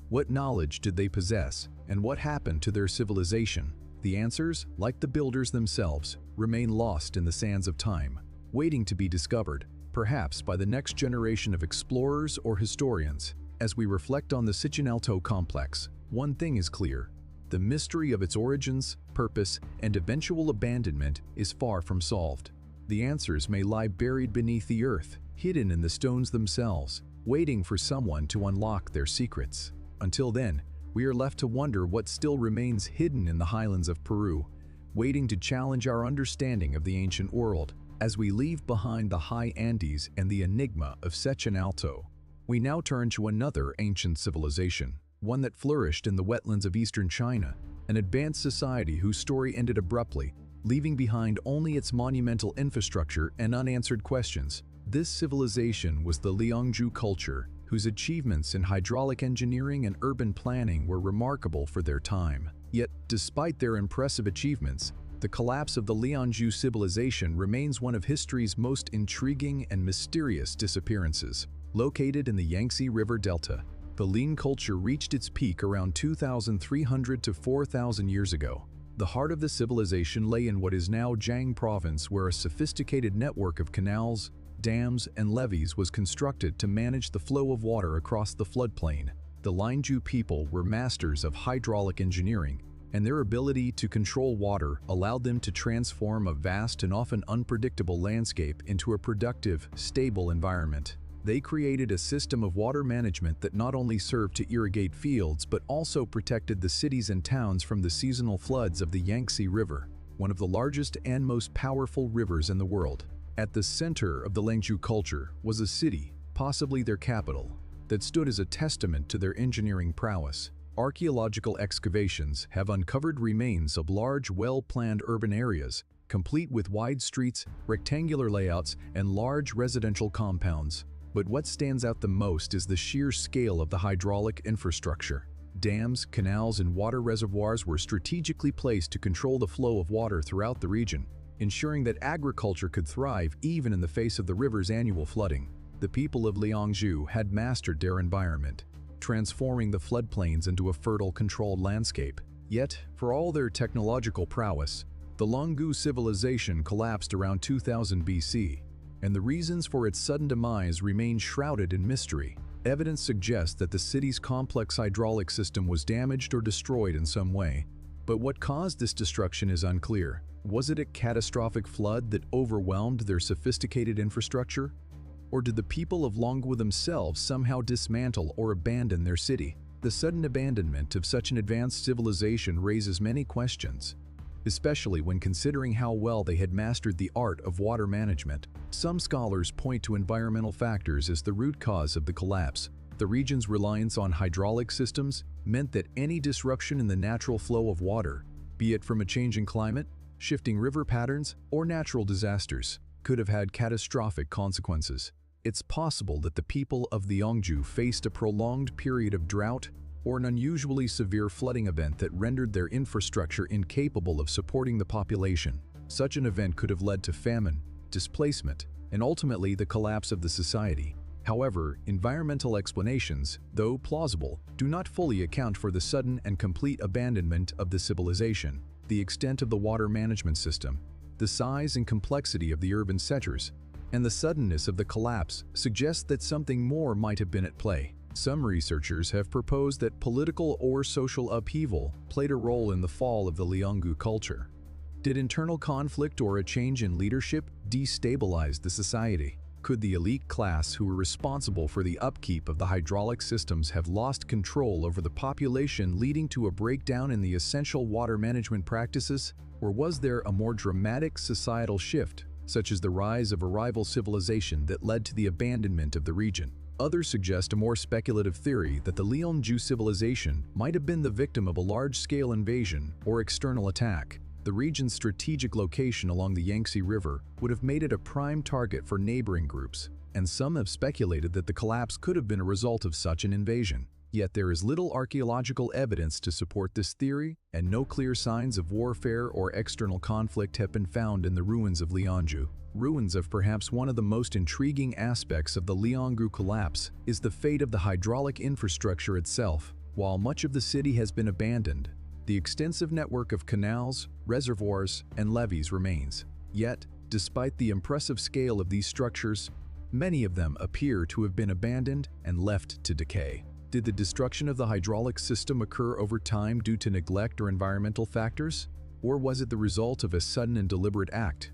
What knowledge did they possess, and what happened to their civilization? The answers, like the builders themselves, remain lost in the sands of time, waiting to be discovered, perhaps by the next generation of explorers or historians. As we reflect on the Alto complex, one thing is clear: the mystery of its origins, purpose, and eventual abandonment is far from solved. The answers may lie buried beneath the earth, hidden in the stones themselves, waiting for someone to unlock their secrets. Until then, we are left to wonder what still remains hidden in the highlands of Peru, waiting to challenge our understanding of the ancient world. As we leave behind the high Andes and the enigma of Alto, we now turn to another ancient civilization, one that flourished in the wetlands of eastern China, an advanced society whose story ended abruptly, leaving behind only its monumental infrastructure and unanswered questions. This civilization was the Liangzhu culture, whose achievements in hydraulic engineering and urban planning were remarkable for their time. Yet, despite their impressive achievements, the collapse of the Liangzhu civilization remains one of history's most intriguing and mysterious disappearances. Located in the Yangtze River Delta, the Lin culture reached its peak around 2,300 to 4,000 years ago. The heart of the civilization lay in what is now Jiang province, where a sophisticated network of canals, dams, and levees was constructed to manage the flow of water across the floodplain. The Liangzhu people were masters of hydraulic engineering, and their ability to control water allowed them to transform a vast and often unpredictable landscape into a productive, stable environment. They created a system of water management that not only served to irrigate fields but also protected the cities and towns from the seasonal floods of the Yangtze River, one of the largest and most powerful rivers in the world. At the center of the Liangzhu culture was a city, possibly their capital, that stood as a testament to their engineering prowess. Archaeological excavations have uncovered remains of large, well-planned urban areas, complete with wide streets, rectangular layouts, and large residential compounds. But what stands out the most is the sheer scale of the hydraulic infrastructure. Dams, canals, and water reservoirs were strategically placed to control the flow of water throughout the region, ensuring that agriculture could thrive even in the face of the river's annual flooding. The people of Liangzhu had mastered their environment, transforming the floodplains into a fertile, controlled landscape. Yet, for all their technological prowess, the Liangzhu civilization collapsed around 2000 BC. And the reasons for its sudden demise remain shrouded in mystery. Evidence suggests that the city's complex hydraulic system was damaged or destroyed in some way, but what caused this destruction is unclear. Was it a catastrophic flood that overwhelmed their sophisticated infrastructure? Or did the people of Liangzhu themselves somehow dismantle or abandon their city? The sudden abandonment of such an advanced civilization raises many questions, especially when considering how well they had mastered the art of water management. Some scholars point to environmental factors as the root cause of the collapse. The region's reliance on hydraulic systems meant that any disruption in the natural flow of water, be it from a changing climate, shifting river patterns, or natural disasters, could have had catastrophic consequences. It's possible that the people of Liangju faced a prolonged period of drought or an unusually severe flooding event that rendered their infrastructure incapable of supporting the population. Such an event could have led to famine, displacement, and ultimately the collapse of the society. However, environmental explanations, though plausible, do not fully account for the sudden and complete abandonment of the civilization. The extent of the water management system, the size and complexity of the urban centers, and the suddenness of the collapse suggest that something more might have been at play. Some researchers have proposed that political or social upheaval played a role in the fall of the Liangju culture. Did internal conflict or a change in leadership destabilize the society? Could the elite class who were responsible for the upkeep of the hydraulic systems have lost control over the population, leading to a breakdown in the essential water management practices? Or was there a more dramatic societal shift, such as the rise of a rival civilization that led to the abandonment of the region? Others suggest a more speculative theory that the Liangju civilization might have been the victim of a large-scale invasion or external attack. The region's strategic location along the Yangtze River would have made it a prime target for neighboring groups, and some have speculated that the collapse could have been a result of such an invasion. Yet there is little archaeological evidence to support this theory, and no clear signs of warfare or external conflict have been found in the ruins of Liangju. Ruins of perhaps one of the most intriguing aspects of the Liangju collapse is the fate of the hydraulic infrastructure itself. While much of the city has been abandoned, the extensive network of canals, reservoirs, and levees remains. Yet, despite the impressive scale of these structures, many of them appear to have been abandoned and left to decay. Did the destruction of the hydraulic system occur over time due to neglect or environmental factors? Or was it the result of a sudden and deliberate act,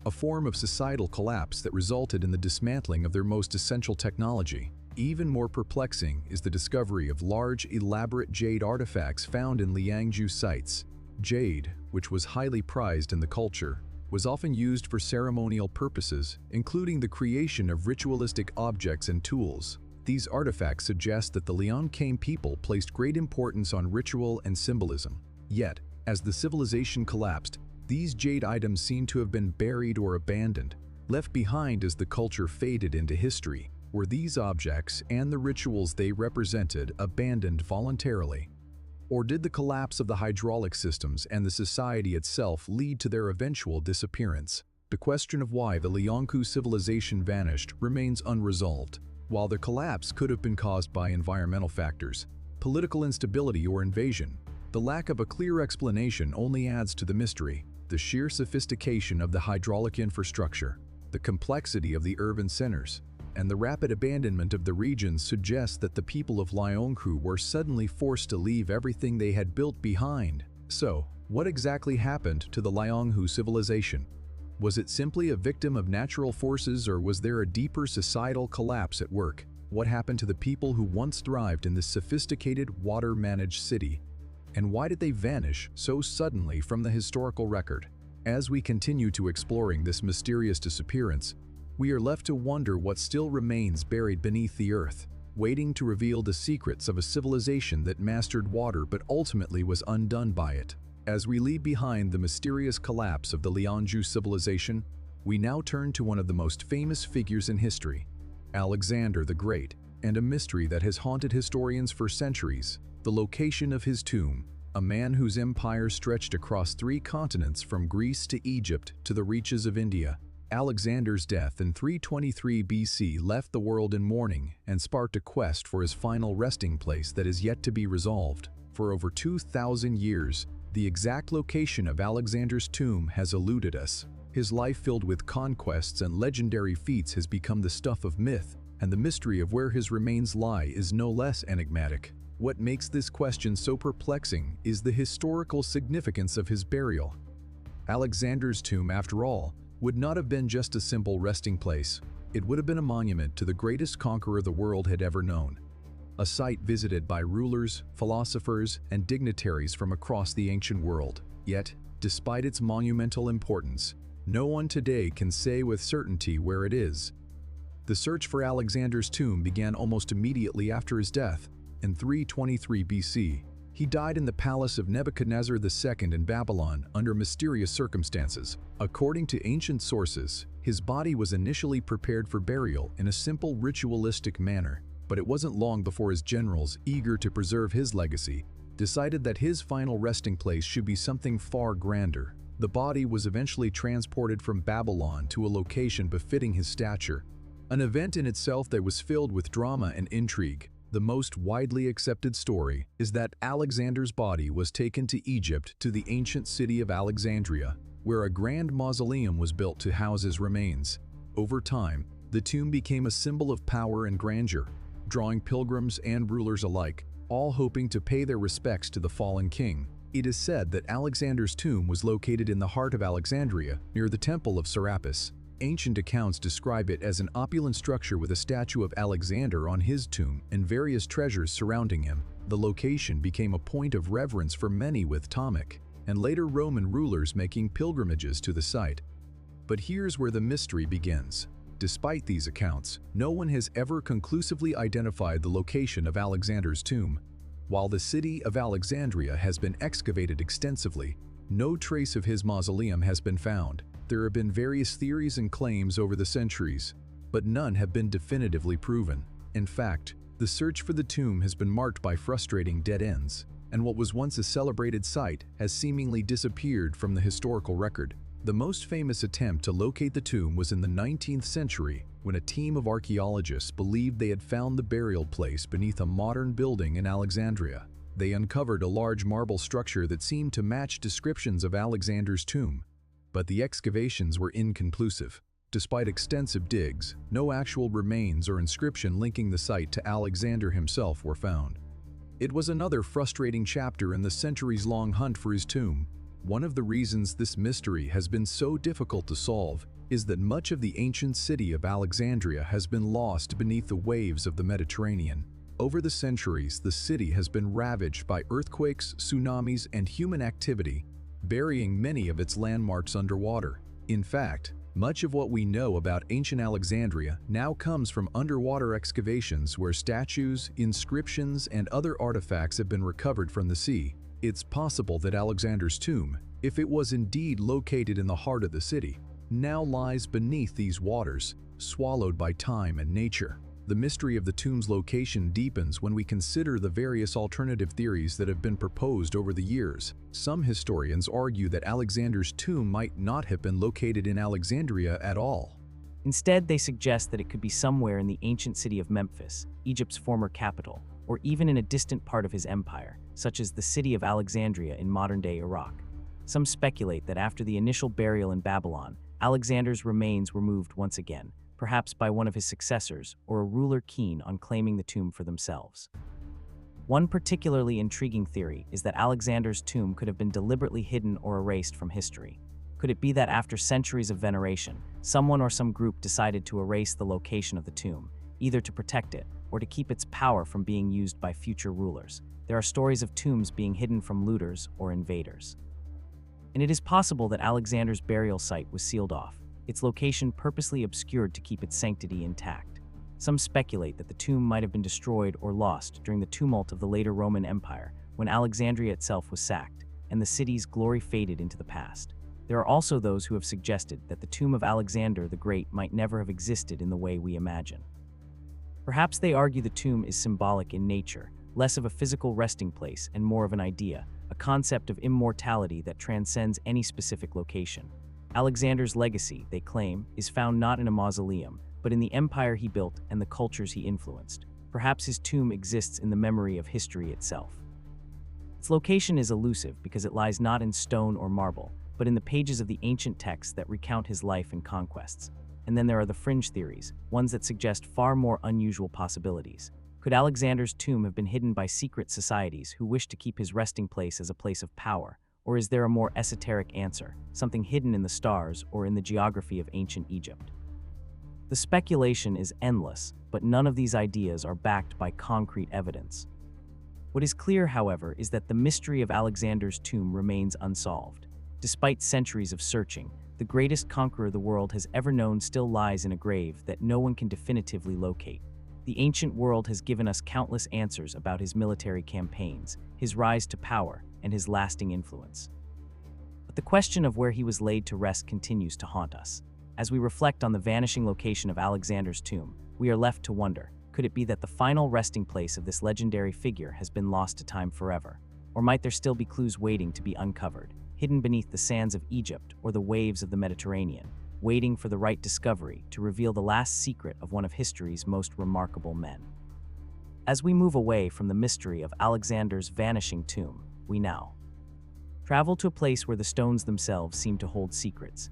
a form of societal collapse that resulted in the dismantling of their most essential technology? Even more perplexing is the discovery of large, elaborate jade artifacts found in Liangju sites. Jade, which was highly prized in the culture, was often used for ceremonial purposes, including the creation of ritualistic objects and tools. These artifacts suggest that the Liangkame people placed great importance on ritual and symbolism. Yet, as the civilization collapsed, these jade items seem to have been buried or abandoned, left behind as the culture faded into history. Were these objects and the rituals they represented abandoned voluntarily? Or did the collapse of the hydraulic systems and the society itself lead to their eventual disappearance? The question of why the Liangju civilization vanished remains unresolved. While the collapse could have been caused by environmental factors, political instability, or invasion, the lack of a clear explanation only adds to the mystery. The sheer sophistication of the hydraulic infrastructure, the complexity of the urban centers, and the rapid abandonment of the region suggest that the people of Liangju were suddenly forced to leave everything they had built behind. So, what exactly happened to the Liangju civilization? Was it simply a victim of natural forces, or was there a deeper societal collapse at work? What happened to the people who once thrived in this sophisticated, water-managed city? And why did they vanish so suddenly from the historical record? As we continue to exploring this mysterious disappearance, we are left to wonder what still remains buried beneath the earth, waiting to reveal the secrets of a civilization that mastered water but ultimately was undone by it. As we leave behind the mysterious collapse of the Liangju civilization, we now turn to one of the most famous figures in history, Alexander the Great, and a mystery that has haunted historians for centuries: the location of his tomb. A man whose empire stretched across 3 continents from Greece to Egypt to the reaches of India. Alexander's death in 323 BC left the world in mourning and sparked a quest for his final resting place that is yet to be resolved. For over 2,000 years, the exact location of Alexander's tomb has eluded us. His life, filled with conquests and legendary feats, has become the stuff of myth, and the mystery of where his remains lie is no less enigmatic. What makes this question so perplexing is the historical significance of his burial. Alexander's tomb, after all, would not have been just a simple resting place. It would have been a monument to the greatest conqueror the world had ever known. a site visited by rulers, philosophers, and dignitaries from across the ancient world. Yet, despite its monumental importance, no one today can say with certainty where it is. The search for Alexander's tomb began almost immediately after his death, in 323 BC. He died in the palace of Nebuchadnezzar II in Babylon under mysterious circumstances. According to ancient sources, his body was initially prepared for burial in a simple ritualistic manner, but it wasn't long before his generals, eager to preserve his legacy, decided that his final resting place should be something far grander. The body was eventually transported from Babylon to a location befitting his stature, an event in itself that was filled with drama and intrigue. The most widely accepted story is that Alexander's body was taken to Egypt, to the ancient city of Alexandria, where a grand mausoleum was built to house his remains. Over time, the tomb became a symbol of power and grandeur, drawing pilgrims and rulers alike, all hoping to pay their respects to the fallen king. It is said that Alexander's tomb was located in the heart of Alexandria, near the Temple of Serapis. Ancient accounts describe it as an opulent structure with a statue of Alexander on his tomb and various treasures surrounding him. The location became a point of reverence for many with Ptolemaic and later Roman rulers making pilgrimages to the site. But here's where the mystery begins. Despite these accounts, no one has ever conclusively identified the location of Alexander's tomb. While the city of Alexandria has been excavated extensively, no trace of his mausoleum has been found. There have been various theories and claims over the centuries, but none have been definitively proven. In fact, the search for the tomb has been marked by frustrating dead ends, and what was once a celebrated site has seemingly disappeared from the historical record. The most famous attempt to locate the tomb was in the 19th century, when a team of archaeologists believed they had found the burial place beneath a modern building in Alexandria. They uncovered a large marble structure that seemed to match descriptions of Alexander's tomb. But the excavations were inconclusive. Despite extensive digs, no actual remains or inscription linking the site to Alexander himself were found. It was another frustrating chapter in the centuries-long hunt for his tomb. One of the reasons this mystery has been so difficult to solve is that much of the ancient city of Alexandria has been lost beneath the waves of the Mediterranean. Over the centuries, the city has been ravaged by earthquakes, tsunamis, and human activity, burying many of its landmarks underwater. In fact, much of what we know about ancient Alexandria now comes from underwater excavations where statues, inscriptions, and other artifacts have been recovered from the sea. It's possible that Alexander's tomb, if it was indeed located in the heart of the city, now lies beneath these waters, swallowed by time and nature. The mystery of the tomb's location deepens when we consider the various alternative theories that have been proposed over the years. Some historians argue that Alexander's tomb might not have been located in Alexandria at all. Instead, they suggest that it could be somewhere in the ancient city of Memphis, Egypt's former capital, or even in a distant part of his empire, such as the city of Alexandria in modern-day Iraq. Some speculate that after the initial burial in Babylon, Alexander's remains were moved once again, perhaps by one of his successors or a ruler keen on claiming the tomb for themselves. One particularly intriguing theory is that Alexander's tomb could have been deliberately hidden or erased from history. Could it be that after centuries of veneration, someone or some group decided to erase the location of the tomb, either to protect it or to keep its power from being used by future rulers? There are stories of tombs being hidden from looters or invaders. And it is possible that Alexander's burial site was sealed off, its location purposely obscured to keep its sanctity intact. Some speculate that the tomb might have been destroyed or lost during the tumult of the later Roman Empire, when Alexandria itself was sacked, and the city's glory faded into the past. There are also those who have suggested that the tomb of Alexander the Great might never have existed in the way we imagine. Perhaps they argue the tomb is symbolic in nature, less of a physical resting place and more of an idea, a concept of immortality that transcends any specific location. Alexander's legacy, they claim, is found not in a mausoleum, but in the empire he built and the cultures he influenced. Perhaps his tomb exists in the memory of history itself. Its location is elusive because it lies not in stone or marble, but in the pages of the ancient texts that recount his life and conquests. And then there are the fringe theories, ones that suggest far more unusual possibilities. Could Alexander's tomb have been hidden by secret societies who wished to keep his resting place as a place of power? Or is there a more esoteric answer, something hidden in the stars or in the geography of ancient Egypt? The speculation is endless, but none of these ideas are backed by concrete evidence. What is clear, however, is that the mystery of Alexander's tomb remains unsolved. Despite centuries of searching, the greatest conqueror the world has ever known still lies in a grave that no one can definitively locate. The ancient world has given us countless answers about his military campaigns, his rise to power, and his lasting influence. But the question of where he was laid to rest continues to haunt us. As we reflect on the vanishing location of Alexander's tomb, we are left to wonder, could it be that the final resting place of this legendary figure has been lost to time forever? Or might there still be clues waiting to be uncovered, hidden beneath the sands of Egypt or the waves of the Mediterranean, waiting for the right discovery to reveal the last secret of one of history's most remarkable men? As we move away from the mystery of Alexander's vanishing tomb, we now travel to a place where the stones themselves seem to hold secrets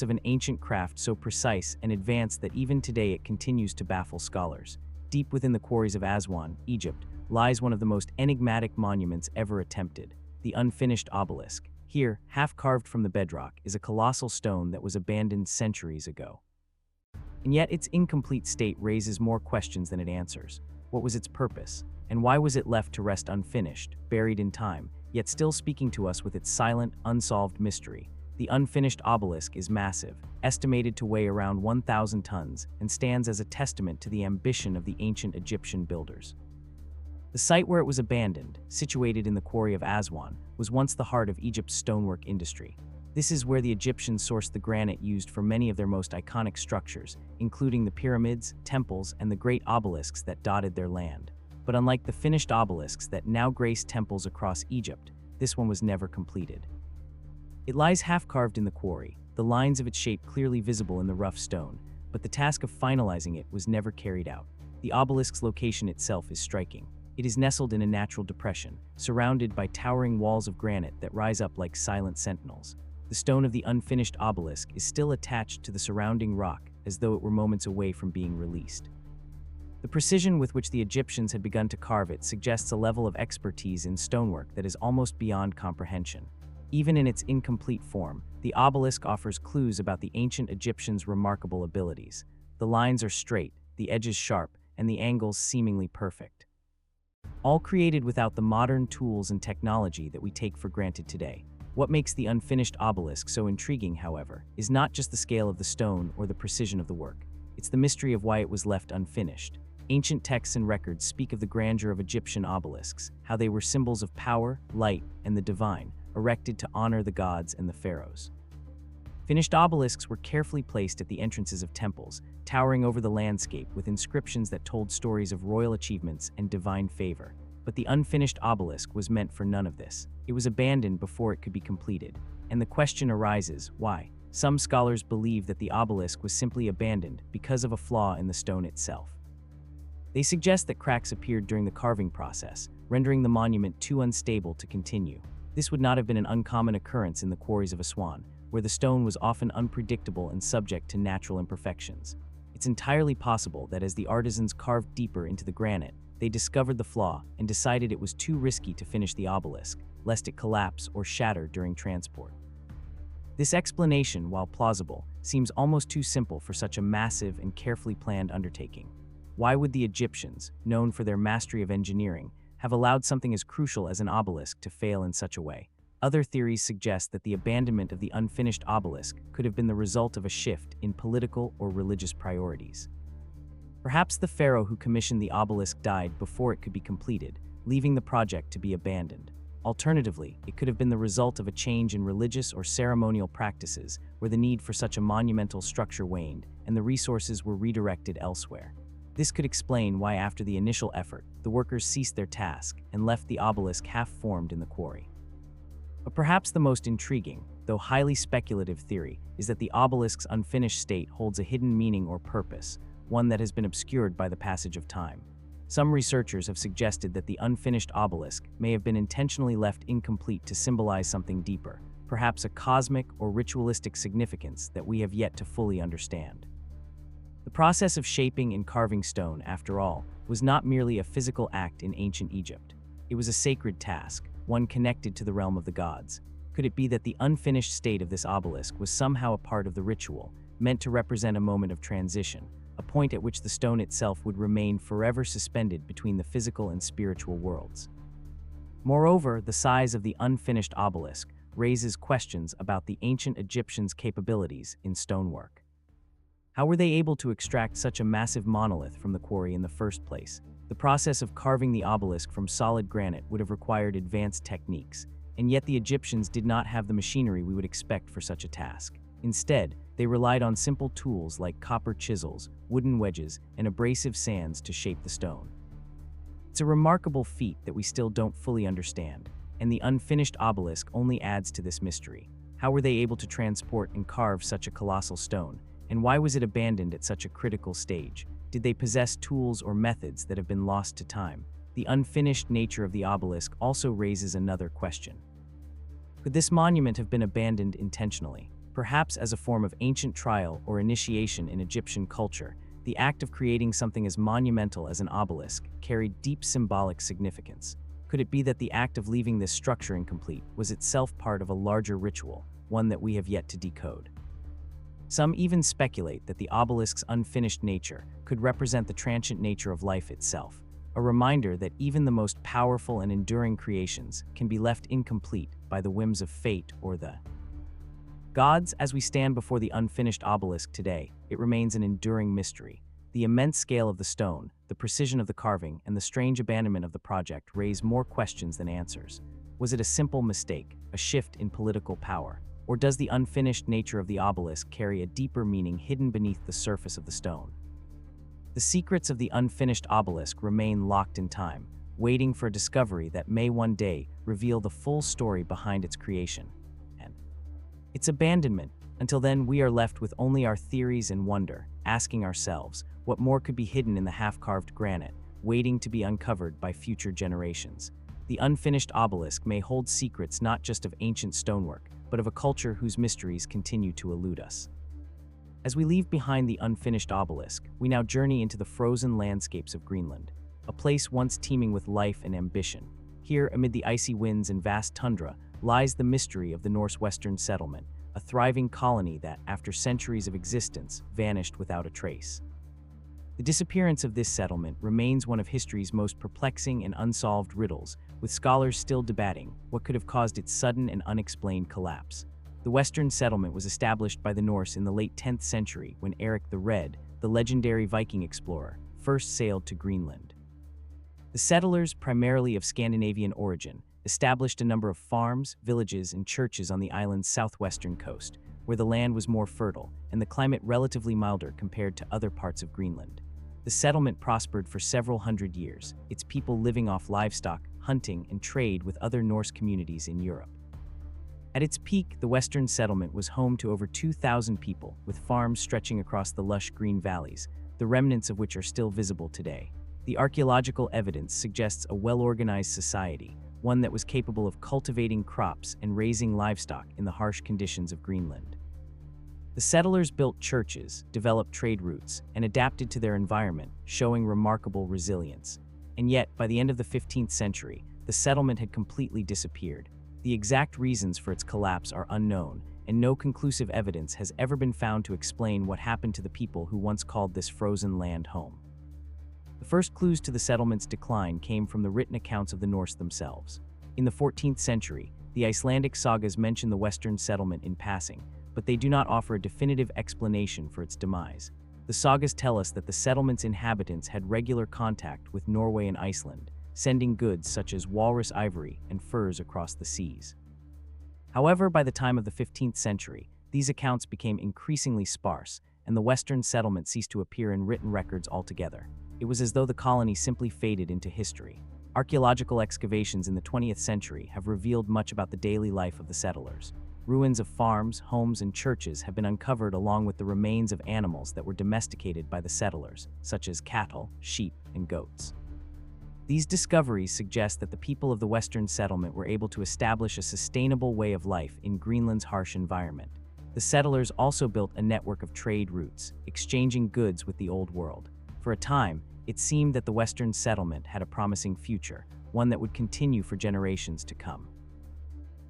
of an ancient craft so precise and advanced that even today it continues to baffle scholars. Deep within the quarries of Aswan, Egypt, lies one of the most enigmatic monuments ever attempted, the unfinished obelisk. Here, half carved from the bedrock, is a colossal stone that was abandoned centuries ago. And yet its incomplete state raises more questions than it answers. What was its purpose? And why was it left to rest unfinished, buried in time, yet still speaking to us with its silent, unsolved mystery? The unfinished obelisk is massive, estimated to weigh around 1,000 tons, and stands as a testament to the ambition of the ancient Egyptian builders. The site where it was abandoned, situated in the quarry of Aswan, was once the heart of Egypt's stonework industry. This is where the Egyptians sourced the granite used for many of their most iconic structures, including the pyramids, temples, and the great obelisks that dotted their land. But unlike the finished obelisks that now grace temples across Egypt, this one was never completed. It lies half-carved in the quarry, the lines of its shape clearly visible in the rough stone, but the task of finalizing it was never carried out. The obelisk's location itself is striking. It is nestled in a natural depression, surrounded by towering walls of granite that rise up like silent sentinels. The stone of the unfinished obelisk is still attached to the surrounding rock, as though it were moments away from being released. The precision with which the Egyptians had begun to carve it suggests a level of expertise in stonework that is almost beyond comprehension. Even in its incomplete form, the obelisk offers clues about the ancient Egyptians' remarkable abilities. The lines are straight, the edges sharp, and the angles seemingly perfect. All created without the modern tools and technology that we take for granted today. What makes the unfinished obelisk so intriguing, however, is not just the scale of the stone or the precision of the work. It's the mystery of why it was left unfinished. Ancient texts and records speak of the grandeur of Egyptian obelisks, how they were symbols of power, light, and the divine, erected to honor the gods and the pharaohs. Finished obelisks were carefully placed at the entrances of temples, towering over the landscape with inscriptions that told stories of royal achievements and divine favor. But the unfinished obelisk was meant for none of this. It was abandoned before it could be completed. And the question arises, why? Some scholars believe that the obelisk was simply abandoned because of a flaw in the stone itself. They suggest that cracks appeared during the carving process, rendering the monument too unstable to continue. This would not have been an uncommon occurrence in the quarries of Aswan, where the stone was often unpredictable and subject to natural imperfections. It's entirely possible that as the artisans carved deeper into the granite, they discovered the flaw and decided it was too risky to finish the obelisk, lest it collapse or shatter during transport. This explanation, while plausible, seems almost too simple for such a massive and carefully planned undertaking. Why would the Egyptians, known for their mastery of engineering, have allowed something as crucial as an obelisk to fail in such a way? Other theories suggest that the abandonment of the unfinished obelisk could have been the result of a shift in political or religious priorities. Perhaps the pharaoh who commissioned the obelisk died before it could be completed, leaving the project to be abandoned. Alternatively, it could have been the result of a change in religious or ceremonial practices where the need for such a monumental structure waned and the resources were redirected elsewhere. This could explain why after the initial effort, the workers ceased their task and left the obelisk half-formed in the quarry. But perhaps the most intriguing, though highly speculative theory, is that the obelisk's unfinished state holds a hidden meaning or purpose, one that has been obscured by the passage of time. Some researchers have suggested that the unfinished obelisk may have been intentionally left incomplete to symbolize something deeper, perhaps a cosmic or ritualistic significance that we have yet to fully understand. The process of shaping and carving stone, after all, was not merely a physical act in ancient Egypt. It was a sacred task, one connected to the realm of the gods. Could it be that the unfinished state of this obelisk was somehow a part of the ritual, meant to represent a moment of transition, a point at which the stone itself would remain forever suspended between the physical and spiritual worlds. Moreover, the size of the unfinished obelisk raises questions about the ancient Egyptians' capabilities in stonework. How were they able to extract such a massive monolith from the quarry in the first place? The process of carving the obelisk from solid granite would have required advanced techniques, and yet the Egyptians did not have the machinery we would expect for such a task. Instead, they relied on simple tools like copper chisels, wooden wedges, and abrasive sands to shape the stone. It's a remarkable feat that we still don't fully understand, and the unfinished obelisk only adds to this mystery. How were they able to transport and carve such a colossal stone, and why was it abandoned at such a critical stage? Did they possess tools or methods that have been lost to time? The unfinished nature of the obelisk also raises another question. Could this monument have been abandoned intentionally? Perhaps as a form of ancient trial or initiation in Egyptian culture, the act of creating something as monumental as an obelisk carried deep symbolic significance. Could it be that the act of leaving this structure incomplete was itself part of a larger ritual, one that we have yet to decode? Some even speculate that the obelisk's unfinished nature could represent the transient nature of life itself, a reminder that even the most powerful and enduring creations can be left incomplete by the whims of fate or the gods. As we stand before the unfinished obelisk today, it remains an enduring mystery. The immense scale of the stone, the precision of the carving, and the strange abandonment of the project raise more questions than answers. Was it a simple mistake, a shift in political power? Or does the unfinished nature of the obelisk carry a deeper meaning hidden beneath the surface of the stone? The secrets of the unfinished obelisk remain locked in time, waiting for a discovery that may one day reveal the full story behind its creation and its abandonment. Until then, we are left with only our theories and wonder, asking ourselves what more could be hidden in the half-carved granite, waiting to be uncovered by future generations. The unfinished obelisk may hold secrets not just of ancient stonework, but of a culture whose mysteries continue to elude us. As we leave behind the unfinished obelisk, we now journey into the frozen landscapes of Greenland, a place once teeming with life and ambition. Here, amid the icy winds and vast tundra, lies the mystery of the Northwestern settlement, a thriving colony that, after centuries of existence, vanished without a trace. The disappearance of this settlement remains one of history's most perplexing and unsolved riddles, with scholars still debating what could have caused its sudden and unexplained collapse. The Western settlement was established by the Norse in the late 10th century when Eric the Red, the legendary Viking explorer, first sailed to Greenland. The settlers, primarily of Scandinavian origin, established a number of farms, villages, and churches on the island's southwestern coast, where the land was more fertile and the climate relatively milder compared to other parts of Greenland. The settlement prospered for several hundred years, its people living off livestock, hunting, and trade with other Norse communities in Europe. At its peak, the Western settlement was home to over 2,000 people, with farms stretching across the lush green valleys, the remnants of which are still visible today. The archaeological evidence suggests a well-organized society, one that was capable of cultivating crops and raising livestock in the harsh conditions of Greenland. The settlers built churches, developed trade routes, and adapted to their environment, showing remarkable resilience. And yet, by the end of the 15th century, the settlement had completely disappeared. The exact reasons for its collapse are unknown, and no conclusive evidence has ever been found to explain what happened to the people who once called this frozen land home. The first clues to the settlement's decline came from the written accounts of the Norse themselves. In the 14th century, the Icelandic sagas mention the Western settlement in passing, but they do not offer a definitive explanation for its demise. The sagas tell us that the settlement's inhabitants had regular contact with Norway and Iceland, sending goods such as walrus ivory and furs across the seas. However, by the time of the 15th century, these accounts became increasingly sparse, and the Western settlement ceased to appear in written records altogether. It was as though the colony simply faded into history. Archaeological excavations in the 20th century have revealed much about the daily life of the settlers. Ruins of farms, homes, and churches have been uncovered along with the remains of animals that were domesticated by the settlers, such as cattle, sheep, and goats. These discoveries suggest that the people of the Western settlement were able to establish a sustainable way of life in Greenland's harsh environment. The settlers also built a network of trade routes, exchanging goods with the Old World. For a time, it seemed that the Western settlement had a promising future, one that would continue for generations to come.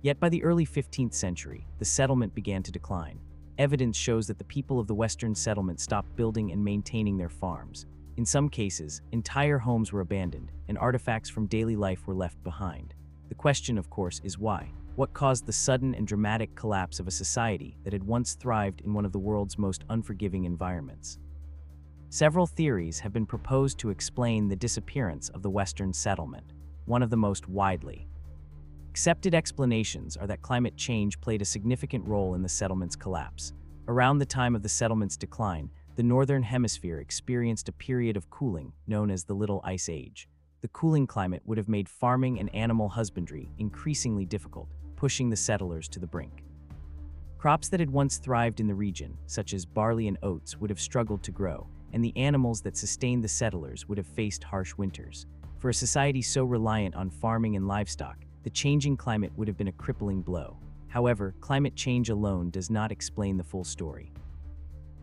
Yet by the early 15th century, the settlement began to decline. evidence shows that the people of the Western settlement stopped building and maintaining their farms. In some cases, entire homes were abandoned, and artifacts from daily life were left behind. The question, of course, is why? What caused the sudden and dramatic collapse of a society that had once thrived in one of the world's most unforgiving environments? Several theories have been proposed to explain the disappearance of the Western settlement. One of the most widely accepted explanations are that climate change played a significant role in the settlement's collapse. Around the time of the settlement's decline, the Northern Hemisphere experienced a period of cooling known as the Little Ice Age. The cooling climate would have made farming and animal husbandry increasingly difficult, pushing the settlers to the brink. Crops that had once thrived in the region, such as barley and oats, would have struggled to grow, and the animals that sustained the settlers would have faced harsh winters. For a society so reliant on farming and livestock, the changing climate would have been a crippling blow. However, climate change alone does not explain the full story.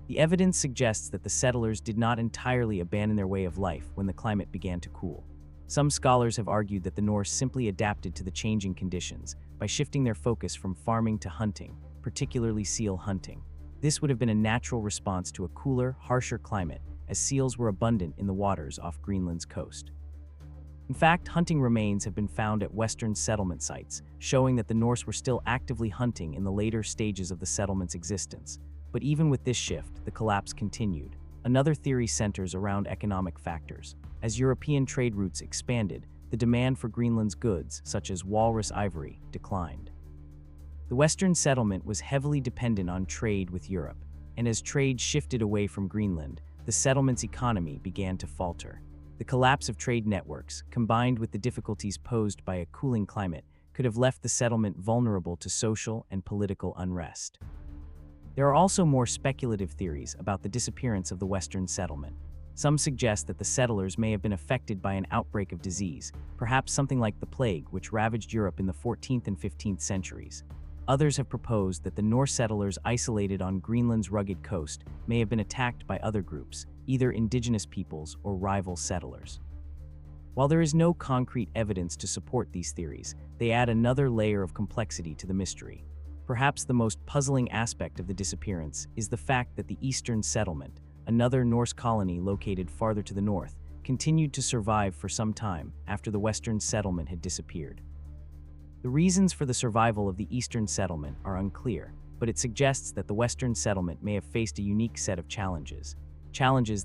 The evidence suggests that the settlers did not entirely abandon their way of life when the climate began to cool. Some scholars have argued that the Norse simply adapted to the changing conditions by shifting their focus from farming to hunting, particularly seal hunting. This would have been a natural response to a cooler, harsher climate, as seals were abundant in the waters off Greenland's coast. In fact, hunting remains have been found at Western settlement sites, showing that the Norse were still actively hunting in the later stages of the settlement's existence. But even with this shift, the collapse continued. Another theory centers around economic factors. As European trade routes expanded, the demand for Greenland's goods, such as walrus ivory, declined. The Western settlement was heavily dependent on trade with Europe, and as trade shifted away from Greenland, the settlement's economy began to falter. The collapse of trade networks, combined with the difficulties posed by a cooling climate, could have left the settlement vulnerable to social and political unrest. There are also more speculative theories about the disappearance of the Western settlement. Some suggest that the settlers may have been affected by an outbreak of disease, perhaps something like the plague which ravaged Europe in the 14th and 15th centuries. Others have proposed that the Norse settlers isolated on Greenland's rugged coast may have been attacked by other groups, either indigenous peoples or rival settlers. While there is no concrete evidence to support these theories, they add another layer of complexity to the mystery. Perhaps the most puzzling aspect of the disappearance is the fact that the Eastern Settlement, another Norse colony located farther to the north, continued to survive for some time after the Western settlement had disappeared. The reasons for the survival of the Eastern Settlement are unclear, but it suggests that the Western settlement may have faced a unique set of challenges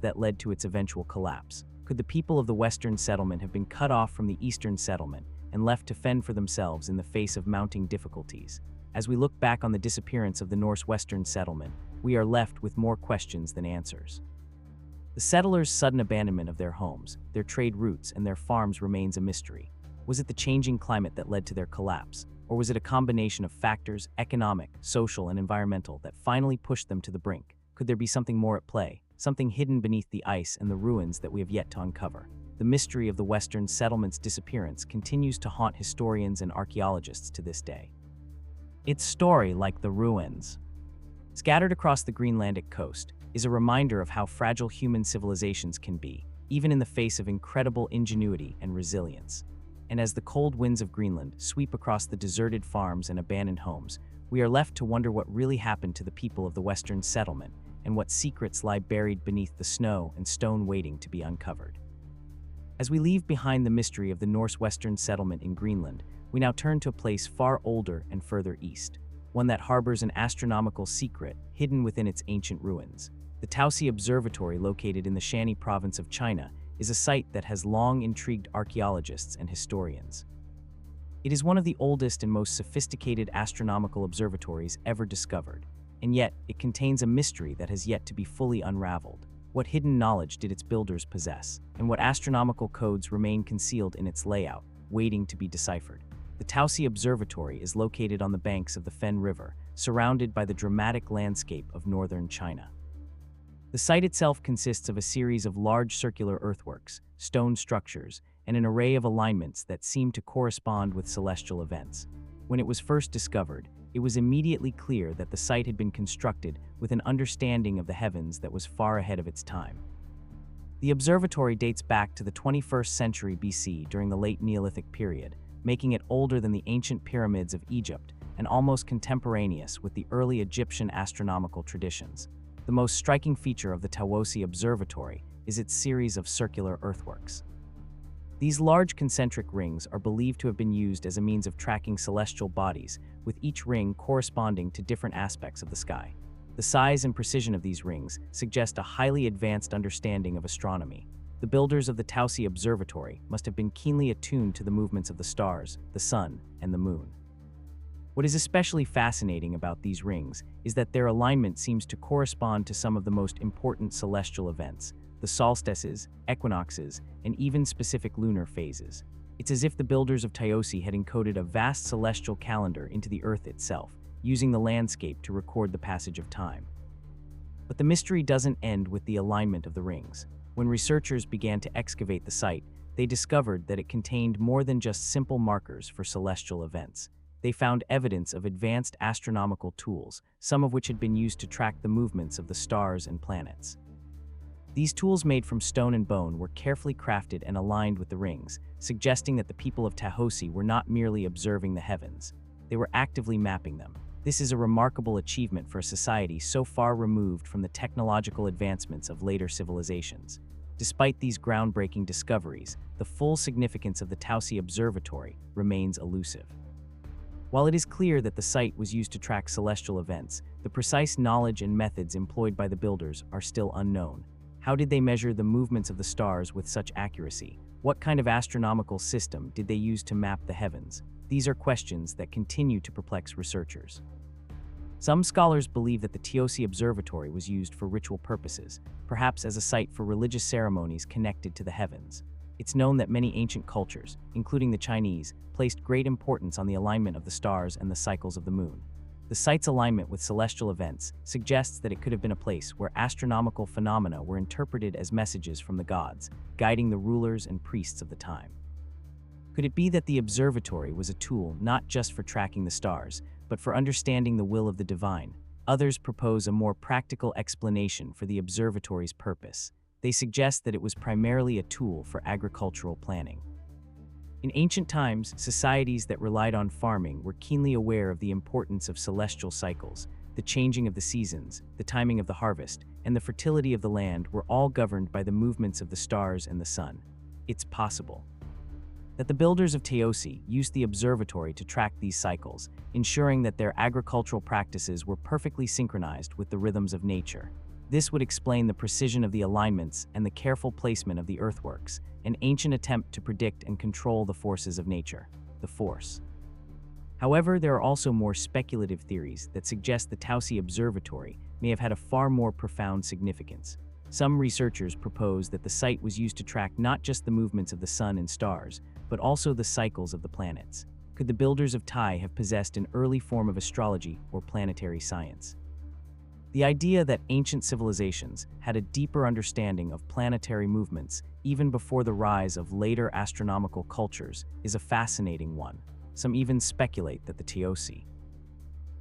that led to its eventual collapse. Could the people of the Western settlement have been cut off from the Eastern settlement and left to fend for themselves in the face of mounting difficulties? As we look back on the disappearance of the Norse Western settlement, we are left with more questions than answers. The settlers' sudden abandonment of their homes, their trade routes, and their farms remains a mystery. Was it the changing climate that led to their collapse, or was it a combination of factors, economic, social, and environmental, that finally pushed them to the brink? Could there be something more at play, something hidden beneath the ice and the ruins that we have yet to uncover? The mystery of the Western settlement's disappearance continues to haunt historians and archaeologists to this day. Its story, like the ruins scattered across the Greenlandic coast, is a reminder of how fragile human civilizations can be, even in the face of incredible ingenuity and resilience. And as the cold winds of Greenland sweep across the deserted farms and abandoned homes, we are left to wonder what really happened to the people of the Western settlement and what secrets lie buried beneath the snow and stone waiting to be uncovered. As we leave behind the mystery of the Norse Western settlement in Greenland, we now turn to a place far older and further east, one that harbors an astronomical secret hidden within its ancient ruins. The Taosi Observatory, located in the Shanxi province of China, is a site that has long intrigued archaeologists and historians. It is one of the oldest and most sophisticated astronomical observatories ever discovered, and yet it contains a mystery that has yet to be fully unraveled. What hidden knowledge did its builders possess, and what astronomical codes remain concealed in its layout, waiting to be deciphered? The Taosi Observatory is located on the banks of the Fen River, surrounded by the dramatic landscape of northern China. The site itself consists of a series of large circular earthworks, stone structures, and an array of alignments that seem to correspond with celestial events. When it was first discovered, it was immediately clear that the site had been constructed with an understanding of the heavens that was far ahead of its time. The observatory dates back to the 21st century BC during the late Neolithic period, making it older than the ancient pyramids of Egypt and almost contemporaneous with the early Egyptian astronomical traditions. The most striking feature of the Tawosi Observatory is its series of circular earthworks. These large concentric rings are believed to have been used as a means of tracking celestial bodies, with each ring corresponding to different aspects of the sky. The size and precision of these rings suggest a highly advanced understanding of astronomy. The builders of the Taosi Observatory must have been keenly attuned to the movements of the stars, the sun, and the moon. What is especially fascinating about these rings is that their alignment seems to correspond to some of the most important celestial events, the solstices, equinoxes, and even specific lunar phases. It's as if the builders of Taosi had encoded a vast celestial calendar into the Earth itself, using the landscape to record the passage of time. But the mystery doesn't end with the alignment of the rings. When researchers began to excavate the site, they discovered that it contained more than just simple markers for celestial events. They found evidence of advanced astronomical tools, some of which had been used to track the movements of the stars and planets. These tools, made from stone and bone, were carefully crafted and aligned with the rings, suggesting that the people of Tahosi were not merely observing the heavens. They were actively mapping them. This is a remarkable achievement for a society so far removed from the technological advancements of later civilizations. Despite these groundbreaking discoveries, the full significance of the Taosi Observatory remains elusive. While it is clear that the site was used to track celestial events, the precise knowledge and methods employed by the builders are still unknown. How did they measure the movements of the stars with such accuracy? What kind of astronomical system did they use to map the heavens? These are questions that continue to perplex researchers. Some scholars believe that the Taosi Observatory was used for ritual purposes, perhaps as a site for religious ceremonies connected to the heavens. It's known that many ancient cultures, including the Chinese, placed great importance on the alignment of the stars and the cycles of the moon. The site's alignment with celestial events suggests that it could have been a place where astronomical phenomena were interpreted as messages from the gods, guiding the rulers and priests of the time. Could it be that the observatory was a tool not just for tracking the stars, but for understanding the will of the divine? Others propose a more practical explanation for the observatory's purpose. They suggest that it was primarily a tool for agricultural planning. In ancient times, societies that relied on farming were keenly aware of the importance of celestial cycles. The changing of the seasons, the timing of the harvest, and the fertility of the land were all governed by the movements of the stars and the sun. It's possible that the builders of Taosi used the observatory to track these cycles, ensuring that their agricultural practices were perfectly synchronized with the rhythms of nature. This would explain the precision of the alignments and the careful placement of the earthworks, an ancient attempt to predict and control the forces of nature, the force. However, there are also more speculative theories that suggest the Taosi Observatory may have had a far more profound significance. Some researchers propose that the site was used to track not just the movements of the sun and stars, but also the cycles of the planets. Could the builders of Tai have possessed an early form of astrology or planetary science? The idea that ancient civilizations had a deeper understanding of planetary movements even before the rise of later astronomical cultures is a fascinating one. Some even speculate that the Taosi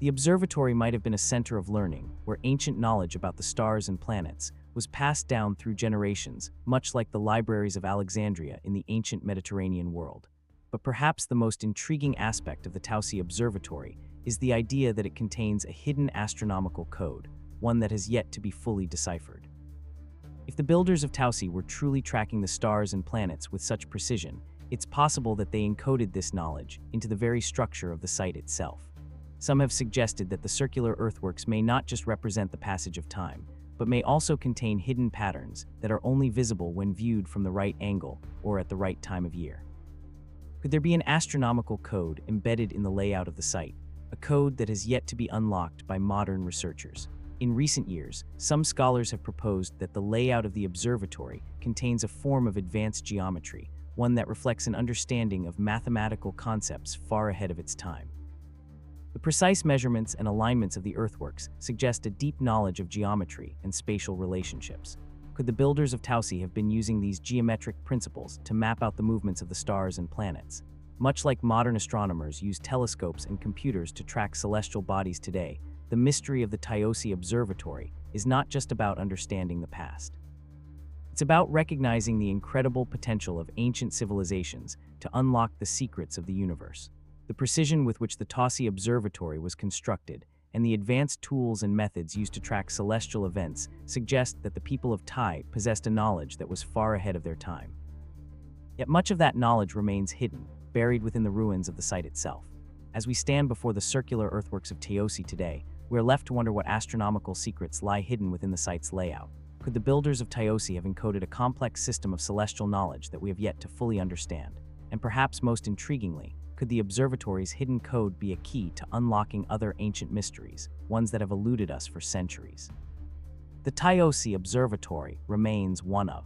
observatory might have been a center of learning, where ancient knowledge about the stars and planets was passed down through generations, much like the libraries of Alexandria in the ancient Mediterranean world. But perhaps the most intriguing aspect of the Taosi Observatory is the idea that it contains a hidden astronomical code, one that has yet to be fully deciphered. If the builders of Taosi were truly tracking the stars and planets with such precision, it's possible that they encoded this knowledge into the very structure of the site itself. Some have suggested that the circular earthworks may not just represent the passage of time, but may also contain hidden patterns that are only visible when viewed from the right angle or at the right time of year. Could there be an astronomical code embedded in the layout of the site, a code that has yet to be unlocked by modern researchers? In recent years, some scholars have proposed that the layout of the observatory contains a form of advanced geometry, one that reflects an understanding of mathematical concepts far ahead of its time. The precise measurements and alignments of the earthworks suggest a deep knowledge of geometry and spatial relationships. Could the builders of Taosi have been using these geometric principles to map out the movements of the stars and planets? Much like modern astronomers use telescopes and computers to track celestial bodies today, the mystery of the Taosi Observatory is not just about understanding the past. It's about recognizing the incredible potential of ancient civilizations to unlock the secrets of the universe. The precision with which the Tossi Observatory was constructed and the advanced tools and methods used to track celestial events suggest that the people of Tai possessed a knowledge that was far ahead of their time. Yet much of that knowledge remains hidden, buried within the ruins of the site itself. As we stand before the circular earthworks of Taosi today, we are left to wonder what astronomical secrets lie hidden within the site's layout. Could the builders of Taosi have encoded a complex system of celestial knowledge that we have yet to fully understand? And perhaps most intriguingly, could the observatory's hidden code be a key to unlocking other ancient mysteries, ones that have eluded us for centuries? The Taosi Observatory remains one of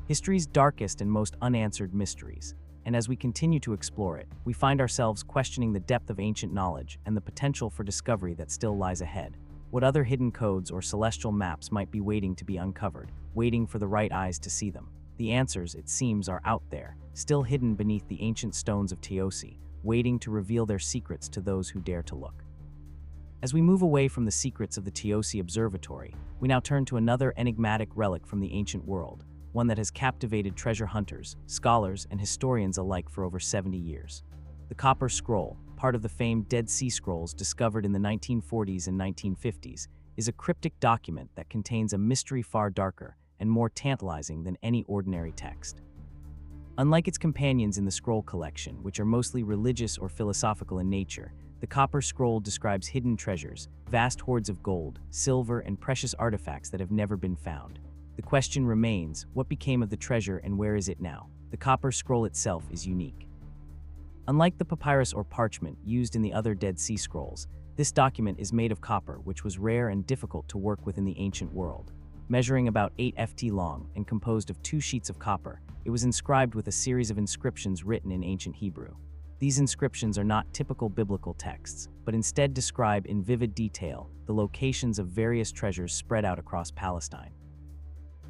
history's darkest and most unanswered mysteries, and as we continue to explore it, we find ourselves questioning the depth of ancient knowledge and the potential for discovery that still lies ahead. What other hidden codes or celestial maps might be waiting to be uncovered, waiting for the right eyes to see them? The answers, it seems, are out there, still hidden beneath the ancient stones of Taosi, waiting to reveal their secrets to those who dare to look. As we move away from the secrets of the Taosi Observatory, we now turn to another enigmatic relic from the ancient world, one that has captivated treasure hunters, scholars, and historians alike for over 70 years. The Copper Scroll, part of the famed Dead Sea Scrolls discovered in the 1940s and 1950s, is a cryptic document that contains a mystery far darker and more tantalizing than any ordinary text. Unlike its companions in the scroll collection, which are mostly religious or philosophical in nature, the Copper Scroll describes hidden treasures, vast hoards of gold, silver, and precious artifacts that have never been found. The question remains, what became of the treasure and where is it now? The Copper Scroll itself is unique. Unlike the papyrus or parchment used in the other Dead Sea Scrolls, this document is made of copper, which was rare and difficult to work with in the ancient world. Measuring about 8 ft long and composed of 2 sheets of copper, it was inscribed with a series of inscriptions written in ancient Hebrew. These inscriptions are not typical biblical texts, but instead describe in vivid detail the locations of various treasures spread out across Palestine.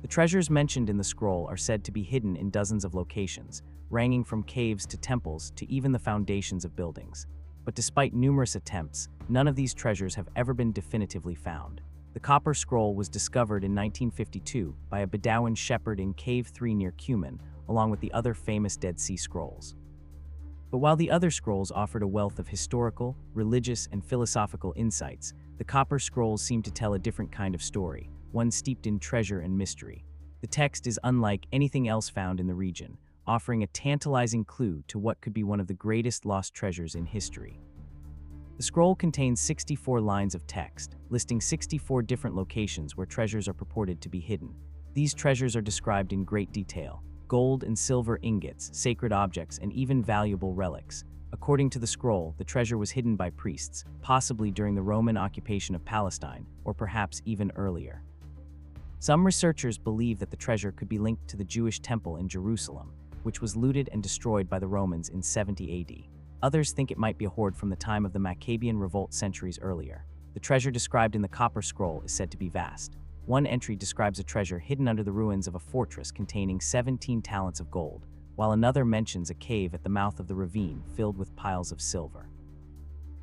The treasures mentioned in the scroll are said to be hidden in dozens of locations, ranging from caves to temples to even the foundations of buildings. But despite numerous attempts, none of these treasures have ever been definitively found. The Copper Scroll was discovered in 1952 by a Bedouin shepherd in Cave 3 near Cumin, along with the other famous Dead Sea Scrolls. But while the other scrolls offered a wealth of historical, religious, and philosophical insights, the Copper Scrolls seem to tell a different kind of story, one steeped in treasure and mystery. The text is unlike anything else found in the region, offering a tantalizing clue to what could be one of the greatest lost treasures in history. The scroll contains 64 lines of text, listing 64 different locations where treasures are purported to be hidden. These treasures are described in great detail: gold and silver ingots, sacred objects, and even valuable relics. According to the scroll, the treasure was hidden by priests, possibly during the Roman occupation of Palestine, or perhaps even earlier. Some researchers believe that the treasure could be linked to the Jewish temple in Jerusalem, which was looted and destroyed by the Romans in 70 AD. Others think it might be a hoard from the time of the Maccabean revolt centuries earlier. The treasure described in the Copper Scroll is said to be vast. One entry describes a treasure hidden under the ruins of a fortress containing 17 talents of gold, while another mentions a cave at the mouth of the ravine filled with piles of silver.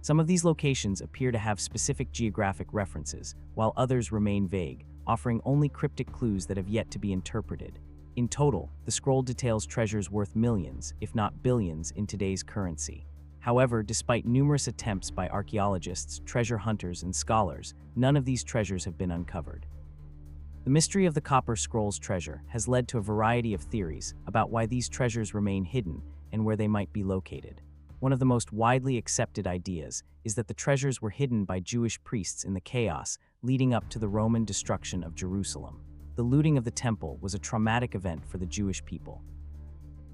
Some of these locations appear to have specific geographic references, while others remain vague, offering only cryptic clues that have yet to be interpreted. In total, the scroll details treasures worth millions, if not billions, in today's currency. However, despite numerous attempts by archaeologists, treasure hunters, and scholars, none of these treasures have been uncovered. The mystery of the Copper Scroll's treasure has led to a variety of theories about why these treasures remain hidden and where they might be located. One of the most widely accepted ideas is that the treasures were hidden by Jewish priests in the chaos leading up to the Roman destruction of Jerusalem. The looting of the temple was a traumatic event for the Jewish people,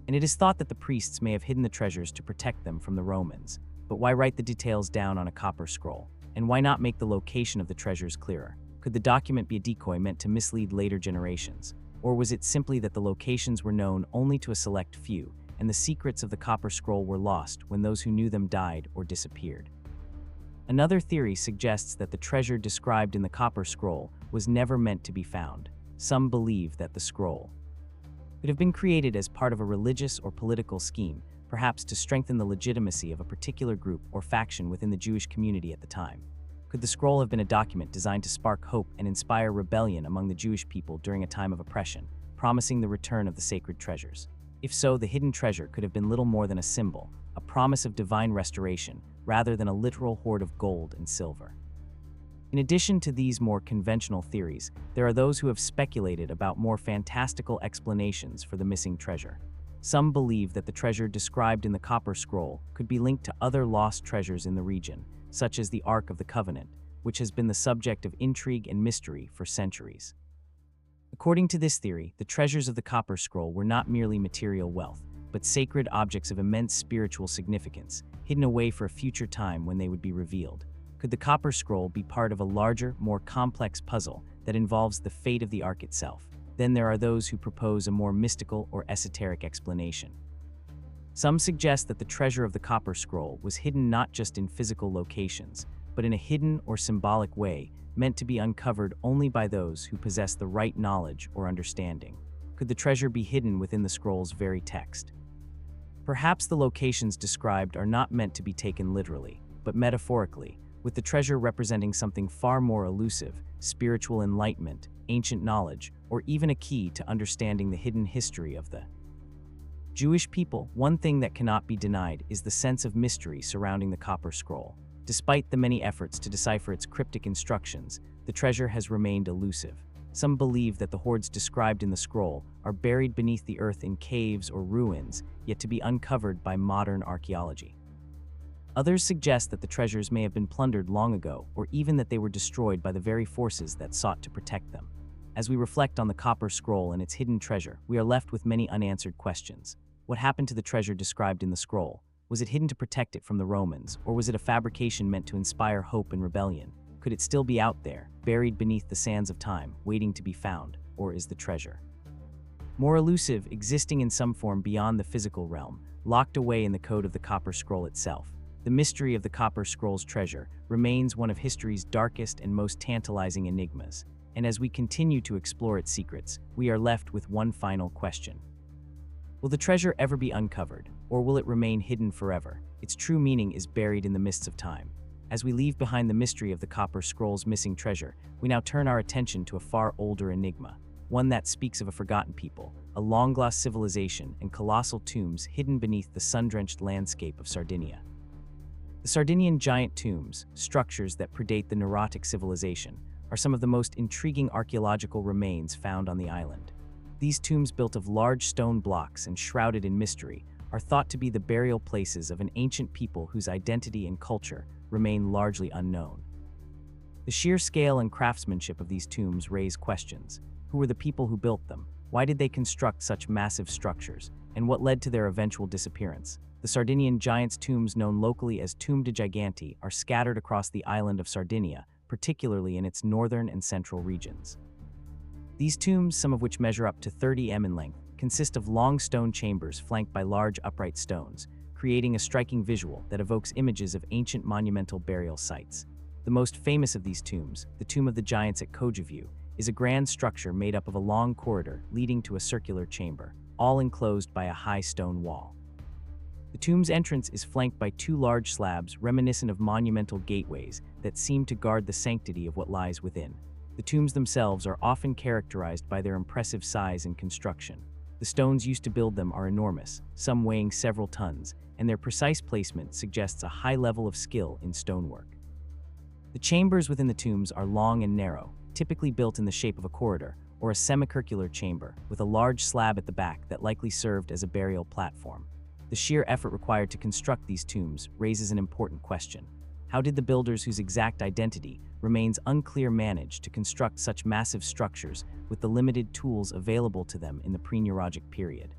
and it is thought that the priests may have hidden the treasures to protect them from the Romans. But why write the details down on a copper scroll? And why not make the location of the treasures clearer? Could the document be a decoy meant to mislead later generations? Or was it simply that the locations were known only to a select few, and the secrets of the Copper Scroll were lost when those who knew them died or disappeared? Another theory suggests that the treasure described in the Copper Scroll was never meant to be found. Some believe that the scroll could have been created as part of a religious or political scheme, perhaps to strengthen the legitimacy of a particular group or faction within the Jewish community at the time. Could the scroll have been a document designed to spark hope and inspire rebellion among the Jewish people during a time of oppression, promising the return of the sacred treasures? If so, the hidden treasure could have been little more than a symbol, a promise of divine restoration, rather than a literal hoard of gold and silver. In addition to these more conventional theories, there are those who have speculated about more fantastical explanations for the missing treasure. Some believe that the treasure described in the Copper Scroll could be linked to other lost treasures in the region, such as the Ark of the Covenant, which has been the subject of intrigue and mystery for centuries. According to this theory, the treasures of the Copper Scroll were not merely material wealth, but sacred objects of immense spiritual significance, hidden away for a future time when they would be revealed. Could the Copper Scroll be part of a larger, more complex puzzle that involves the fate of the Ark itself? Then there are those who propose a more mystical or esoteric explanation. Some suggest that the treasure of the Copper Scroll was hidden not just in physical locations, but in a hidden or symbolic way meant to be uncovered only by those who possess the right knowledge or understanding. Could the treasure be hidden within the scroll's very text? Perhaps the locations described are not meant to be taken literally, but metaphorically, with the treasure representing something far more elusive, spiritual enlightenment, ancient knowledge, or even a key to understanding the hidden history of the Jewish people. One thing that cannot be denied is the sense of mystery surrounding the Copper Scroll. Despite the many efforts to decipher its cryptic instructions, the treasure has remained elusive. Some believe that the hoards described in the scroll are buried beneath the earth in caves or ruins, yet to be uncovered by modern archaeology. Others suggest that the treasures may have been plundered long ago, or even that they were destroyed by the very forces that sought to protect them. As we reflect on the Copper Scroll and its hidden treasure, we are left with many unanswered questions. What happened to the treasure described in the scroll? Was it hidden to protect it from the Romans, or was it a fabrication meant to inspire hope and rebellion? Could it still be out there, buried beneath the sands of time, waiting to be found, or is the treasure more elusive, existing in some form beyond the physical realm, locked away in the code of the Copper Scroll itself? The mystery of the Copper Scroll's treasure remains one of history's darkest and most tantalizing enigmas, and as we continue to explore its secrets, we are left with one final question. Will the treasure ever be uncovered, or will it remain hidden forever? Its true meaning is buried in the mists of time. As we leave behind the mystery of the Copper Scroll's missing treasure, we now turn our attention to a far older enigma, one that speaks of a forgotten people, a long-lost civilization, and colossal tombs hidden beneath the sun-drenched landscape of Sardinia. The Sardinian giant tombs, structures that predate the neurotic civilization, are some of the most intriguing archaeological remains found on the island. These tombs, built of large stone blocks and shrouded in mystery, are thought to be the burial places of an ancient people whose identity and culture remain largely unknown. The sheer scale and craftsmanship of these tombs raise questions. Who were the people who built them? Why did they construct such massive structures? And what led to their eventual disappearance? The Sardinian giants' tombs, known locally as Tomb de Giganti, are scattered across the island of Sardinia, particularly in its northern and central regions. These tombs, some of which measure up to 30 m in length, consist of long stone chambers flanked by large upright stones, creating a striking visual that evokes images of ancient monumental burial sites. The most famous of these tombs, the Tomb of the Giants at Kojavu, is a grand structure made up of a long corridor leading to a circular chamber, all enclosed by a high stone wall. The tomb's entrance is flanked by two large slabs reminiscent of monumental gateways that seem to guard the sanctity of what lies within. The tombs themselves are often characterized by their impressive size and construction. The stones used to build them are enormous, some weighing several tons, and their precise placement suggests a high level of skill in stonework. The chambers within the tombs are long and narrow, typically built in the shape of a corridor or a semicircular chamber, with a large slab at the back that likely served as a burial platform. The sheer effort required to construct these tombs raises an important question. How did the builders, whose exact identity remains unclear, manage to construct such massive structures with the limited tools available to them in the pre-Neurologic period?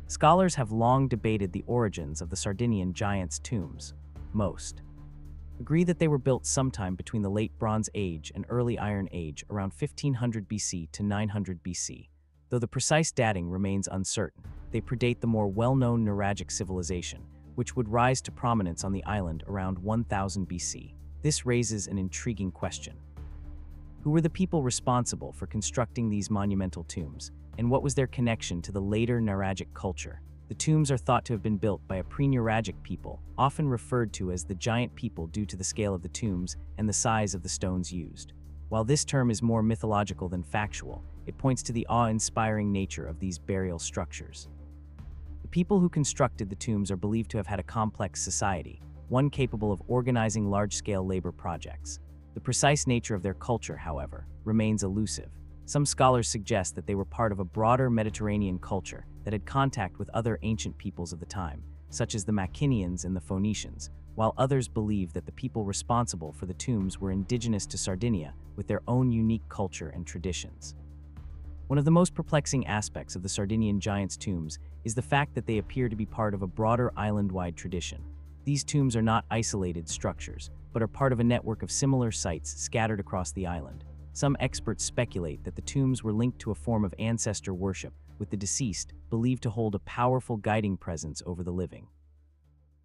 Scholars have long debated the origins of the Sardinian giants' tombs. Most agree that they were built sometime between the Late Bronze Age and Early Iron Age, around 1500 BC to 900 BC. Though the precise dating remains uncertain, they predate the more well-known Nuragic civilization, which would rise to prominence on the island around 1000 BC. This raises an intriguing question. Who were the people responsible for constructing these monumental tombs, and what was their connection to the later Nuragic culture? The tombs are thought to have been built by a pre-Nuragic people, often referred to as the giant people due to the scale of the tombs and the size of the stones used. While this term is more mythological than factual, it points to the awe-inspiring nature of these burial structures. The The people who constructed the tombs are believed to have had a complex society, one capable of organizing large-scale labor projects. The precise nature of their culture, however, remains elusive. Some scholars suggest that they were part of a broader Mediterranean culture that had contact with other ancient peoples of the time, such as the Mycenaeans and the Phoenicians, while others believe that the people responsible for the tombs were indigenous to Sardinia with their own unique culture and traditions. One of the most perplexing aspects of the Sardinian giants' tombs is the fact that they appear to be part of a broader island-wide tradition. These tombs are not isolated structures, but are part of a network of similar sites scattered across the island. Some experts speculate that the tombs were linked to a form of ancestor worship, with the deceased believed to hold a powerful guiding presence over the living.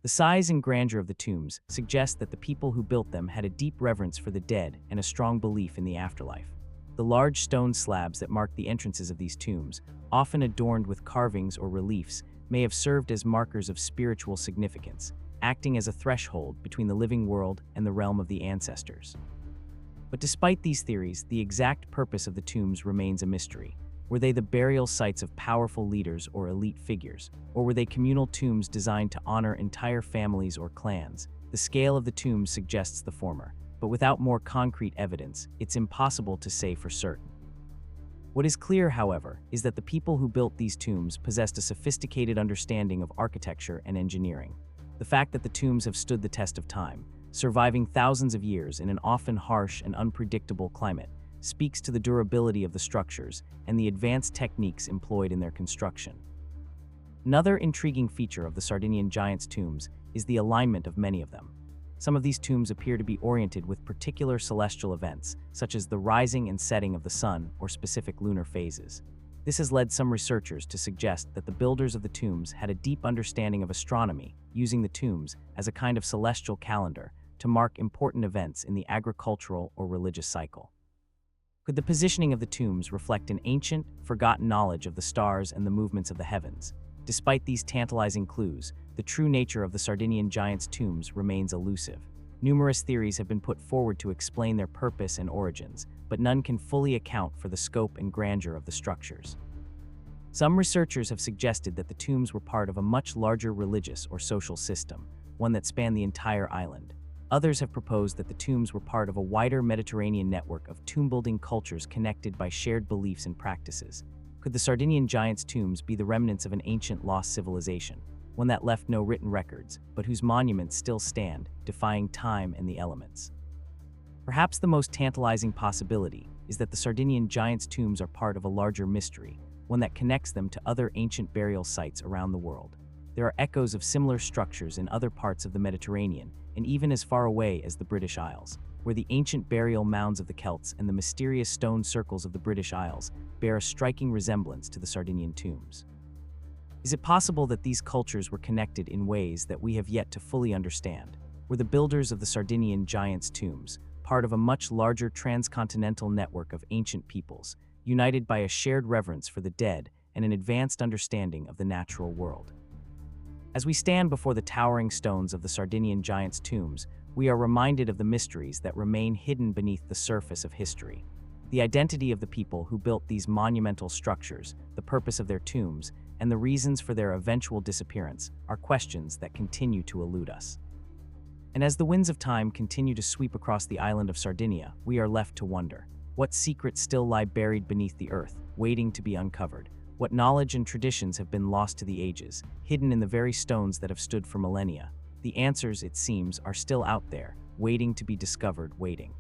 The size and grandeur of the tombs suggest that the people who built them had a deep reverence for the dead and a strong belief in the afterlife. The large stone slabs that mark the entrances of these tombs, often adorned with carvings or reliefs, may have served as markers of spiritual significance, acting as a threshold between the living world and the realm of the ancestors. But despite these theories, the exact purpose of the tombs remains a mystery. Were they the burial sites of powerful leaders or elite figures, or were they communal tombs designed to honor entire families or clans? The scale of the tombs suggests the former, but without more concrete evidence, it's impossible to say for certain. What is clear, however, is that the people who built these tombs possessed a sophisticated understanding of architecture and engineering. The fact that the tombs have stood the test of time, surviving thousands of years in an often harsh and unpredictable climate, speaks to the durability of the structures and the advanced techniques employed in their construction. Another intriguing feature of the Sardinian giants' tombs is the alignment of many of them. Some of these tombs appear to be oriented with particular celestial events, such as the rising and setting of the sun or specific lunar phases. This has led some researchers to suggest that the builders of the tombs had a deep understanding of astronomy, using the tombs as a kind of celestial calendar to mark important events in the agricultural or religious cycle. Could the positioning of the tombs reflect an ancient, forgotten knowledge of the stars and the movements of the heavens? Despite these tantalizing clues, the true nature of the Sardinian giants' tombs remains elusive. Numerous theories have been put forward to explain their purpose and origins, but none can fully account for the scope and grandeur of the structures. Some researchers have suggested that the tombs were part of a much larger religious or social system, one that spanned the entire island. Others have proposed that the tombs were part of a wider Mediterranean network of tomb-building cultures connected by shared beliefs and practices. Could the Sardinian giants' tombs be the remnants of an ancient lost civilization, one that left no written records, but whose monuments still stand, defying time and the elements? Perhaps the most tantalizing possibility is that the Sardinian giants' tombs are part of a larger mystery, one that connects them to other ancient burial sites around the world. There are echoes of similar structures in other parts of the Mediterranean, and even as far away as the British Isles, where the ancient burial mounds of the Celts and the mysterious stone circles of the British Isles bear a striking resemblance to the Sardinian tombs. Is it possible that these cultures were connected in ways that we have yet to fully understand? Were the builders of the Sardinian giants' tombs part of a much larger transcontinental network of ancient peoples, united by a shared reverence for the dead and an advanced understanding of the natural world? As we stand before the towering stones of the Sardinian giants' tombs, we are reminded of the mysteries that remain hidden beneath the surface of history. The identity of the people who built these monumental structures, the purpose of their tombs, and the reasons for their eventual disappearance are questions that continue to elude us. And as the winds of time continue to sweep across the island of Sardinia, we are left to wonder, what secrets still lie buried beneath the earth, waiting to be uncovered? What knowledge and traditions have been lost to the ages, hidden in the very stones that have stood for millennia? The answers, it seems, are still out there, waiting to be discovered, waiting.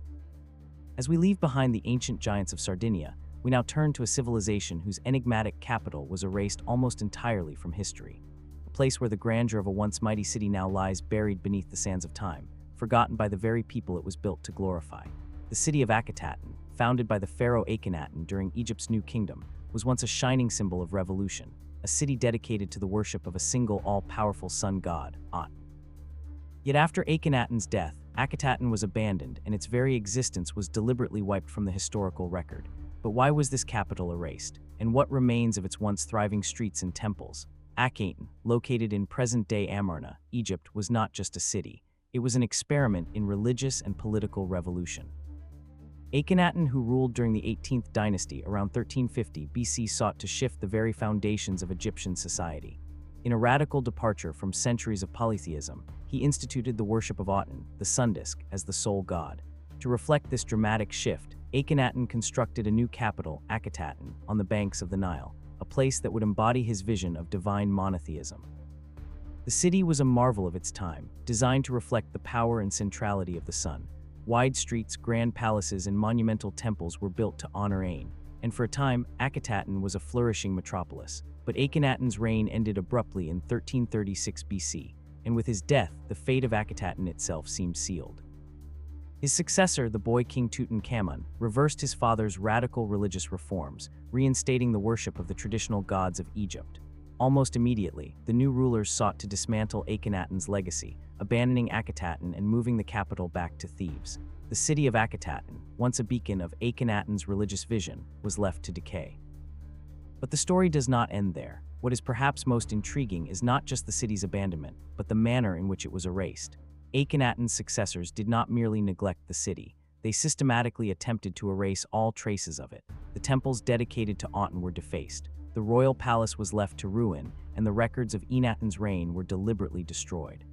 As we leave behind the ancient giants of Sardinia, we now turn to a civilization whose enigmatic capital was erased almost entirely from history. A place where the grandeur of a once mighty city now lies buried beneath the sands of time, forgotten by the very people it was built to glorify. The city of Akhetaten, founded by the pharaoh Akhenaten during Egypt's New Kingdom, was once a shining symbol of revolution, a city dedicated to the worship of a single all-powerful sun god, At. Yet after Akhenaten's death, Akhetaten was abandoned and its very existence was deliberately wiped from the historical record. But why was this capital erased? And what remains of its once thriving streets and temples? Akhetaten, located in present-day Amarna, Egypt, was not just a city. It was an experiment in religious and political revolution. Akhenaten, who ruled during the 18th dynasty around 1350 BC, sought to shift the very foundations of Egyptian society. In a radical departure from centuries of polytheism, he instituted the worship of Aten, the sun disk, as the sole god. To reflect this dramatic shift, Akhenaten constructed a new capital, Akhetaten, on the banks of the Nile, a place that would embody his vision of divine monotheism. The city was a marvel of its time, designed to reflect the power and centrality of the sun. Wide streets, grand palaces, and monumental temples were built to honor Ain, and for a time, Akhetaten was a flourishing metropolis. But Akhenaten's reign ended abruptly in 1336 BC, and with his death, the fate of Akhetaten itself seemed sealed. His successor, the boy king Tutankhamun, reversed his father's radical religious reforms, reinstating the worship of the traditional gods of Egypt. Almost immediately, the new rulers sought to dismantle Akhenaten's legacy, abandoning Akhetaten and moving the capital back to Thebes. The city of Akhetaten, once a beacon of Akhenaten's religious vision, was left to decay. But the story does not end there. What is perhaps most intriguing is not just the city's abandonment, but the manner in which it was erased. Akhenaten's successors did not merely neglect the city, they systematically attempted to erase all traces of it. The temples dedicated to Aten were defaced, the royal palace was left to ruin, and the records of Akhenaten's reign were deliberately destroyed.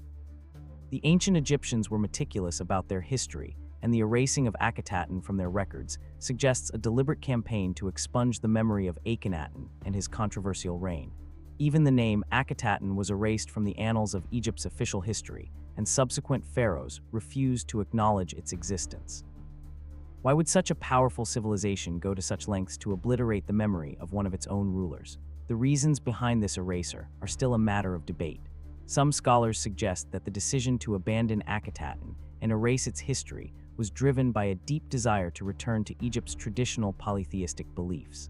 The ancient Egyptians were meticulous about their history, and the erasing of Akhetaten from their records suggests a deliberate campaign to expunge the memory of Akhenaten and his controversial reign. Even the name Akhetaten was erased from the annals of Egypt's official history, and subsequent pharaohs refused to acknowledge its existence. Why would such a powerful civilization go to such lengths to obliterate the memory of one of its own rulers? The reasons behind this erasure are still a matter of debate. Some scholars suggest that the decision to abandon Akhetaten and erase its history was driven by a deep desire to return to Egypt's traditional polytheistic beliefs.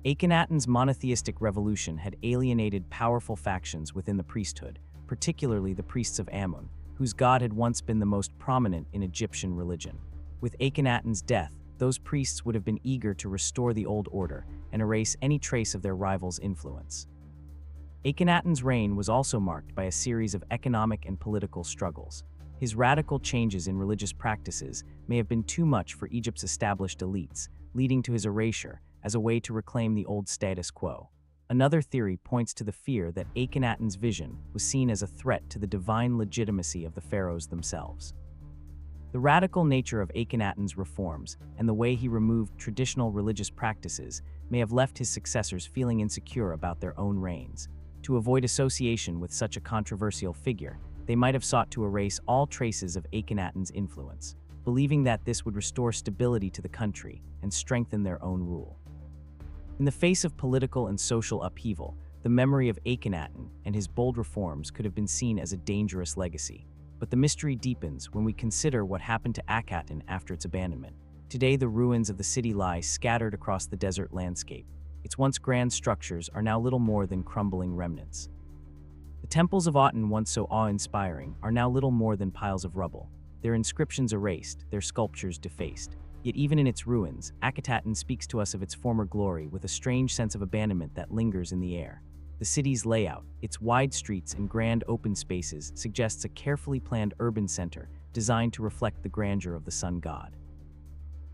Akhenaten's monotheistic revolution had alienated powerful factions within the priesthood, particularly the priests of Amun, whose god had once been the most prominent in Egyptian religion. With Akhenaten's death, those priests would have been eager to restore the old order and erase any trace of their rivals' influence. Akhenaten's reign was also marked by a series of economic and political struggles. His radical changes in religious practices may have been too much for Egypt's established elites, leading to his erasure as a way to reclaim the old status quo. Another theory points to the fear that Akhenaten's vision was seen as a threat to the divine legitimacy of the pharaohs themselves. The radical nature of Akhenaten's reforms and the way he removed traditional religious practices may have left his successors feeling insecure about their own reigns. To avoid association with such a controversial figure, they might have sought to erase all traces of Akhenaten's influence, believing that this would restore stability to the country and strengthen their own rule. In the face of political and social upheaval, the memory of Akhenaten and his bold reforms could have been seen as a dangerous legacy. But the mystery deepens when we consider what happened to Akhetaten after its abandonment. Today, the ruins of the city lie scattered across the desert landscape. Its once grand structures are now little more than crumbling remnants. The temples of Aten, once so awe-inspiring, are now little more than piles of rubble, their inscriptions erased, their sculptures defaced. Yet even in its ruins, Akhetaten speaks to us of its former glory with a strange sense of abandonment that lingers in the air. The city's layout, its wide streets and grand open spaces, suggests a carefully planned urban center designed to reflect the grandeur of the sun god.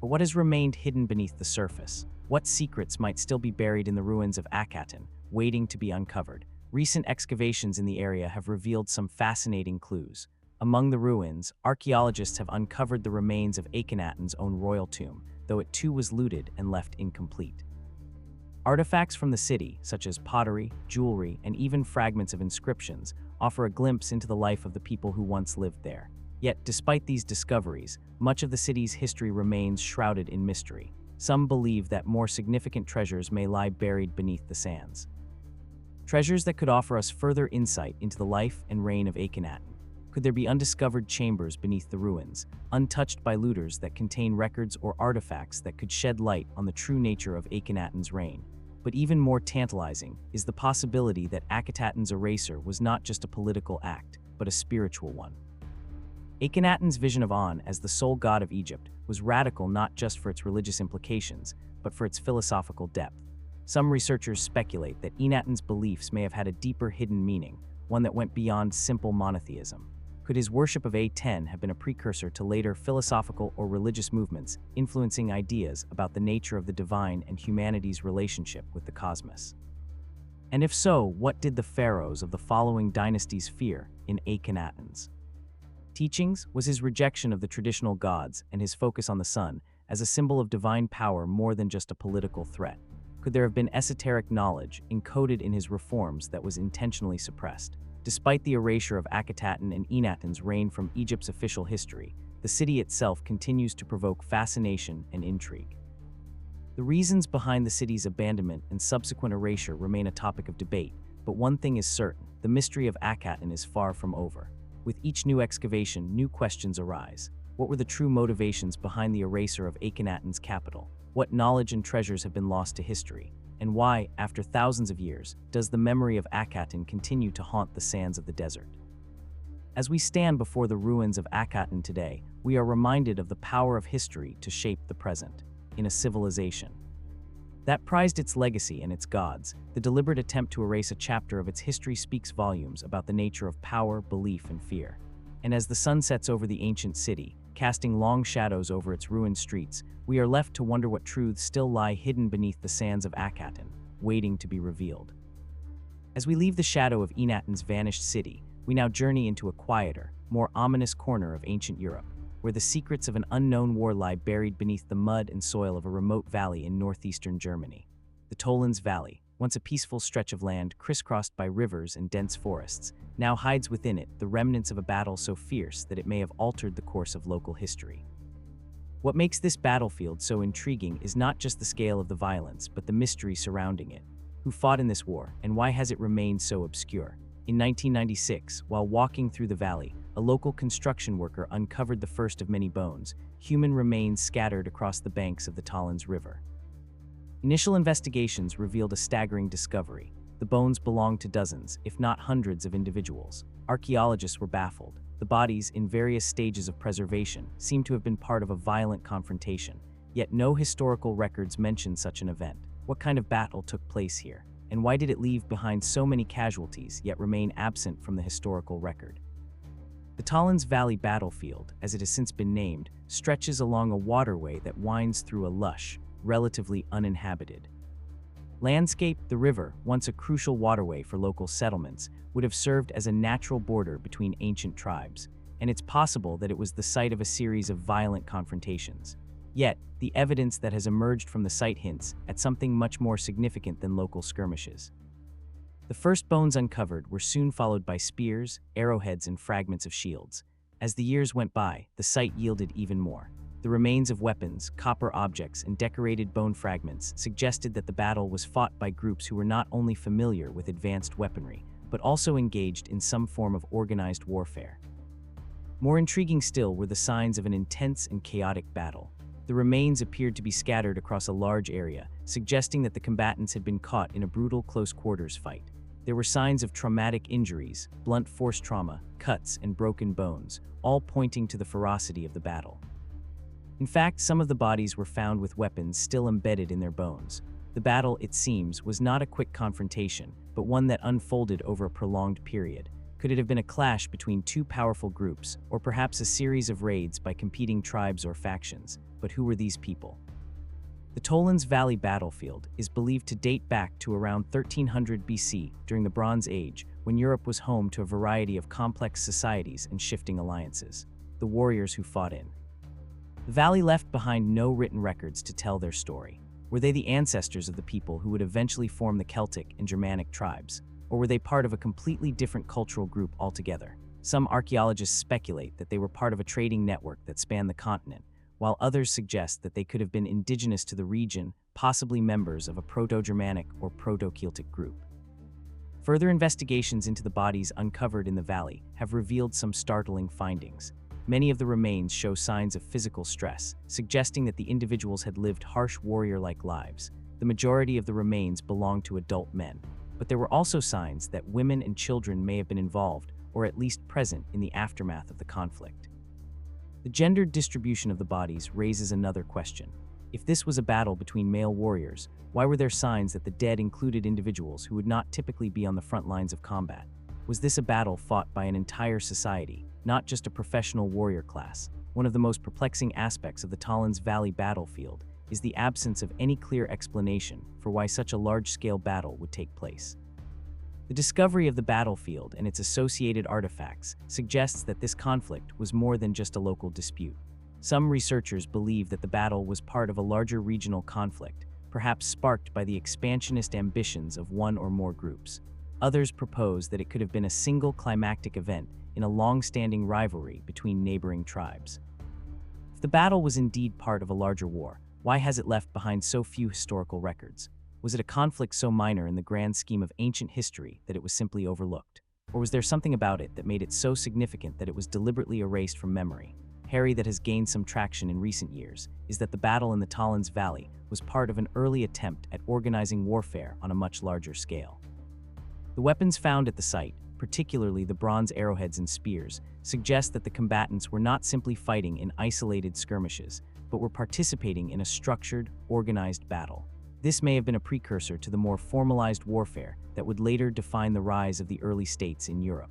But what has remained hidden beneath the surface? What secrets might still be buried in the ruins of Akhetaten, waiting to be uncovered? Recent excavations in the area have revealed some fascinating clues. Among the ruins, archaeologists have uncovered the remains of Akhenaten's own royal tomb, though it too was looted and left incomplete. Artifacts from the city, such as pottery, jewelry, and even fragments of inscriptions, offer a glimpse into the life of the people who once lived there. Yet, despite these discoveries, much of the city's history remains shrouded in mystery. Some believe that more significant treasures may lie buried beneath the sands. Treasures that could offer us further insight into the life and reign of Akhenaten. Could there be undiscovered chambers beneath the ruins, untouched by looters, that contain records or artifacts that could shed light on the true nature of Akhenaten's reign? But even more tantalizing is the possibility that Akhetaten's erasure was not just a political act, but a spiritual one. Akhenaten's vision of An as the sole god of Egypt was radical not just for its religious implications, but for its philosophical depth. Some researchers speculate that Akhenaten's beliefs may have had a deeper hidden meaning, one that went beyond simple monotheism. Could his worship of Aten have been a precursor to later philosophical or religious movements influencing ideas about the nature of the divine and humanity's relationship with the cosmos? And if so, what did the pharaohs of the following dynasties fear in Akhenaten's teachings? Was his rejection of the traditional gods and his focus on the sun as a symbol of divine power more than just a political threat? Could there have been esoteric knowledge encoded in his reforms that was intentionally suppressed? Despite the erasure of Akhetaten and Enaten's reign from Egypt's official history, the city itself continues to provoke fascination and intrigue. The reasons behind the city's abandonment and subsequent erasure remain a topic of debate, but one thing is certain: the mystery of Akhenaten is far from over. With each new excavation, new questions arise. What were the true motivations behind the erasure of Akhenaten's capital? What knowledge and treasures have been lost to history? And why, after thousands of years, does the memory of Akhenaten continue to haunt the sands of the desert? As we stand before the ruins of Akhenaten today, we are reminded of the power of history to shape the present. In a civilization that prized its legacy and its gods, the deliberate attempt to erase a chapter of its history speaks volumes about the nature of power, belief, and fear. And as the sun sets over the ancient city, casting long shadows over its ruined streets, we are left to wonder what truths still lie hidden beneath the sands of Akhenaten, waiting to be revealed. As we leave the shadow of Enaten's vanished city, we now journey into a quieter, more ominous corner of ancient Europe, where the secrets of an unknown war lie buried beneath the mud and soil of a remote valley in northeastern Germany. The Tollens Valley, once a peaceful stretch of land crisscrossed by rivers and dense forests, now hides within it the remnants of a battle so fierce that it may have altered the course of local history. What makes this battlefield so intriguing is not just the scale of the violence, but the mystery surrounding it. Who fought in this war, and why has it remained so obscure? In 1996, while walking through the valley, a local construction worker uncovered the first of many bones, human remains scattered across the banks of the Tollens River. Initial investigations revealed a staggering discovery. The bones belonged to dozens, if not hundreds, of individuals. Archaeologists were baffled. The bodies, in various stages of preservation, seemed to have been part of a violent confrontation, yet no historical records mention such an event. What kind of battle took place here? And why did it leave behind so many casualties yet remain absent from the historical record? The Tollens Valley battlefield, as it has since been named, stretches along a waterway that winds through a lush, relatively uninhabited landscape. The river, once a crucial waterway for local settlements, would have served as a natural border between ancient tribes, and it's possible that it was the site of a series of violent confrontations. Yet, the evidence that has emerged from the site hints at something much more significant than local skirmishes. The first bones uncovered were soon followed by spears, arrowheads, and fragments of shields. As the years went by, the site yielded even more. The remains of weapons, copper objects, and decorated bone fragments suggested that the battle was fought by groups who were not only familiar with advanced weaponry, but also engaged in some form of organized warfare. More intriguing still were the signs of an intense and chaotic battle. The remains appeared to be scattered across a large area, suggesting that the combatants had been caught in a brutal close-quarters fight. There were signs of traumatic injuries, blunt force trauma, cuts, and broken bones, all pointing to the ferocity of the battle. In fact, some of the bodies were found with weapons still embedded in their bones. The battle, it seems, was not a quick confrontation, but one that unfolded over a prolonged period. Could it have been a clash between two powerful groups, or perhaps a series of raids by competing tribes or factions? But who were these people? The Tollens Valley battlefield is believed to date back to around 1300 BC, during the Bronze Age, when Europe was home to a variety of complex societies and shifting alliances. The warriors who fought in the valley left behind no written records to tell their story. Were they the ancestors of the people who would eventually form the Celtic and Germanic tribes? Or were they part of a completely different cultural group altogether? Some archaeologists speculate that they were part of a trading network that spanned the continent, while others suggest that they could have been indigenous to the region, possibly members of a Proto-Germanic or Proto-Celtic group. Further investigations into the bodies uncovered in the valley have revealed some startling findings. Many of the remains show signs of physical stress, suggesting that the individuals had lived harsh warrior-like lives. The majority of the remains belonged to adult men, but there were also signs that women and children may have been involved, or at least present, in the aftermath of the conflict. The gendered distribution of the bodies raises another question. If this was a battle between male warriors, why were there signs that the dead included individuals who would not typically be on the front lines of combat? Was this a battle fought by an entire society, not just a professional warrior class? One of the most perplexing aspects of the Tollens Valley battlefield is the absence of any clear explanation for why such a large-scale battle would take place. The discovery of the battlefield and its associated artifacts suggests that this conflict was more than just a local dispute. Some researchers believe that the battle was part of a larger regional conflict, perhaps sparked by the expansionist ambitions of one or more groups. Others propose that it could have been a single climactic event in a long-standing rivalry between neighboring tribes. If the battle was indeed part of a larger war, why has it left behind so few historical records? Was it a conflict so minor in the grand scheme of ancient history that it was simply overlooked? Or was there something about it that made it so significant that it was deliberately erased from memory? Theory that has gained some traction in recent years is that the battle in the Talens Valley was part of an early attempt at organizing warfare on a much larger scale. The weapons found at the site, particularly the bronze arrowheads and spears, suggest that the combatants were not simply fighting in isolated skirmishes, but were participating in a structured, organized battle. This may have been a precursor to the more formalized warfare that would later define the rise of the early states in Europe.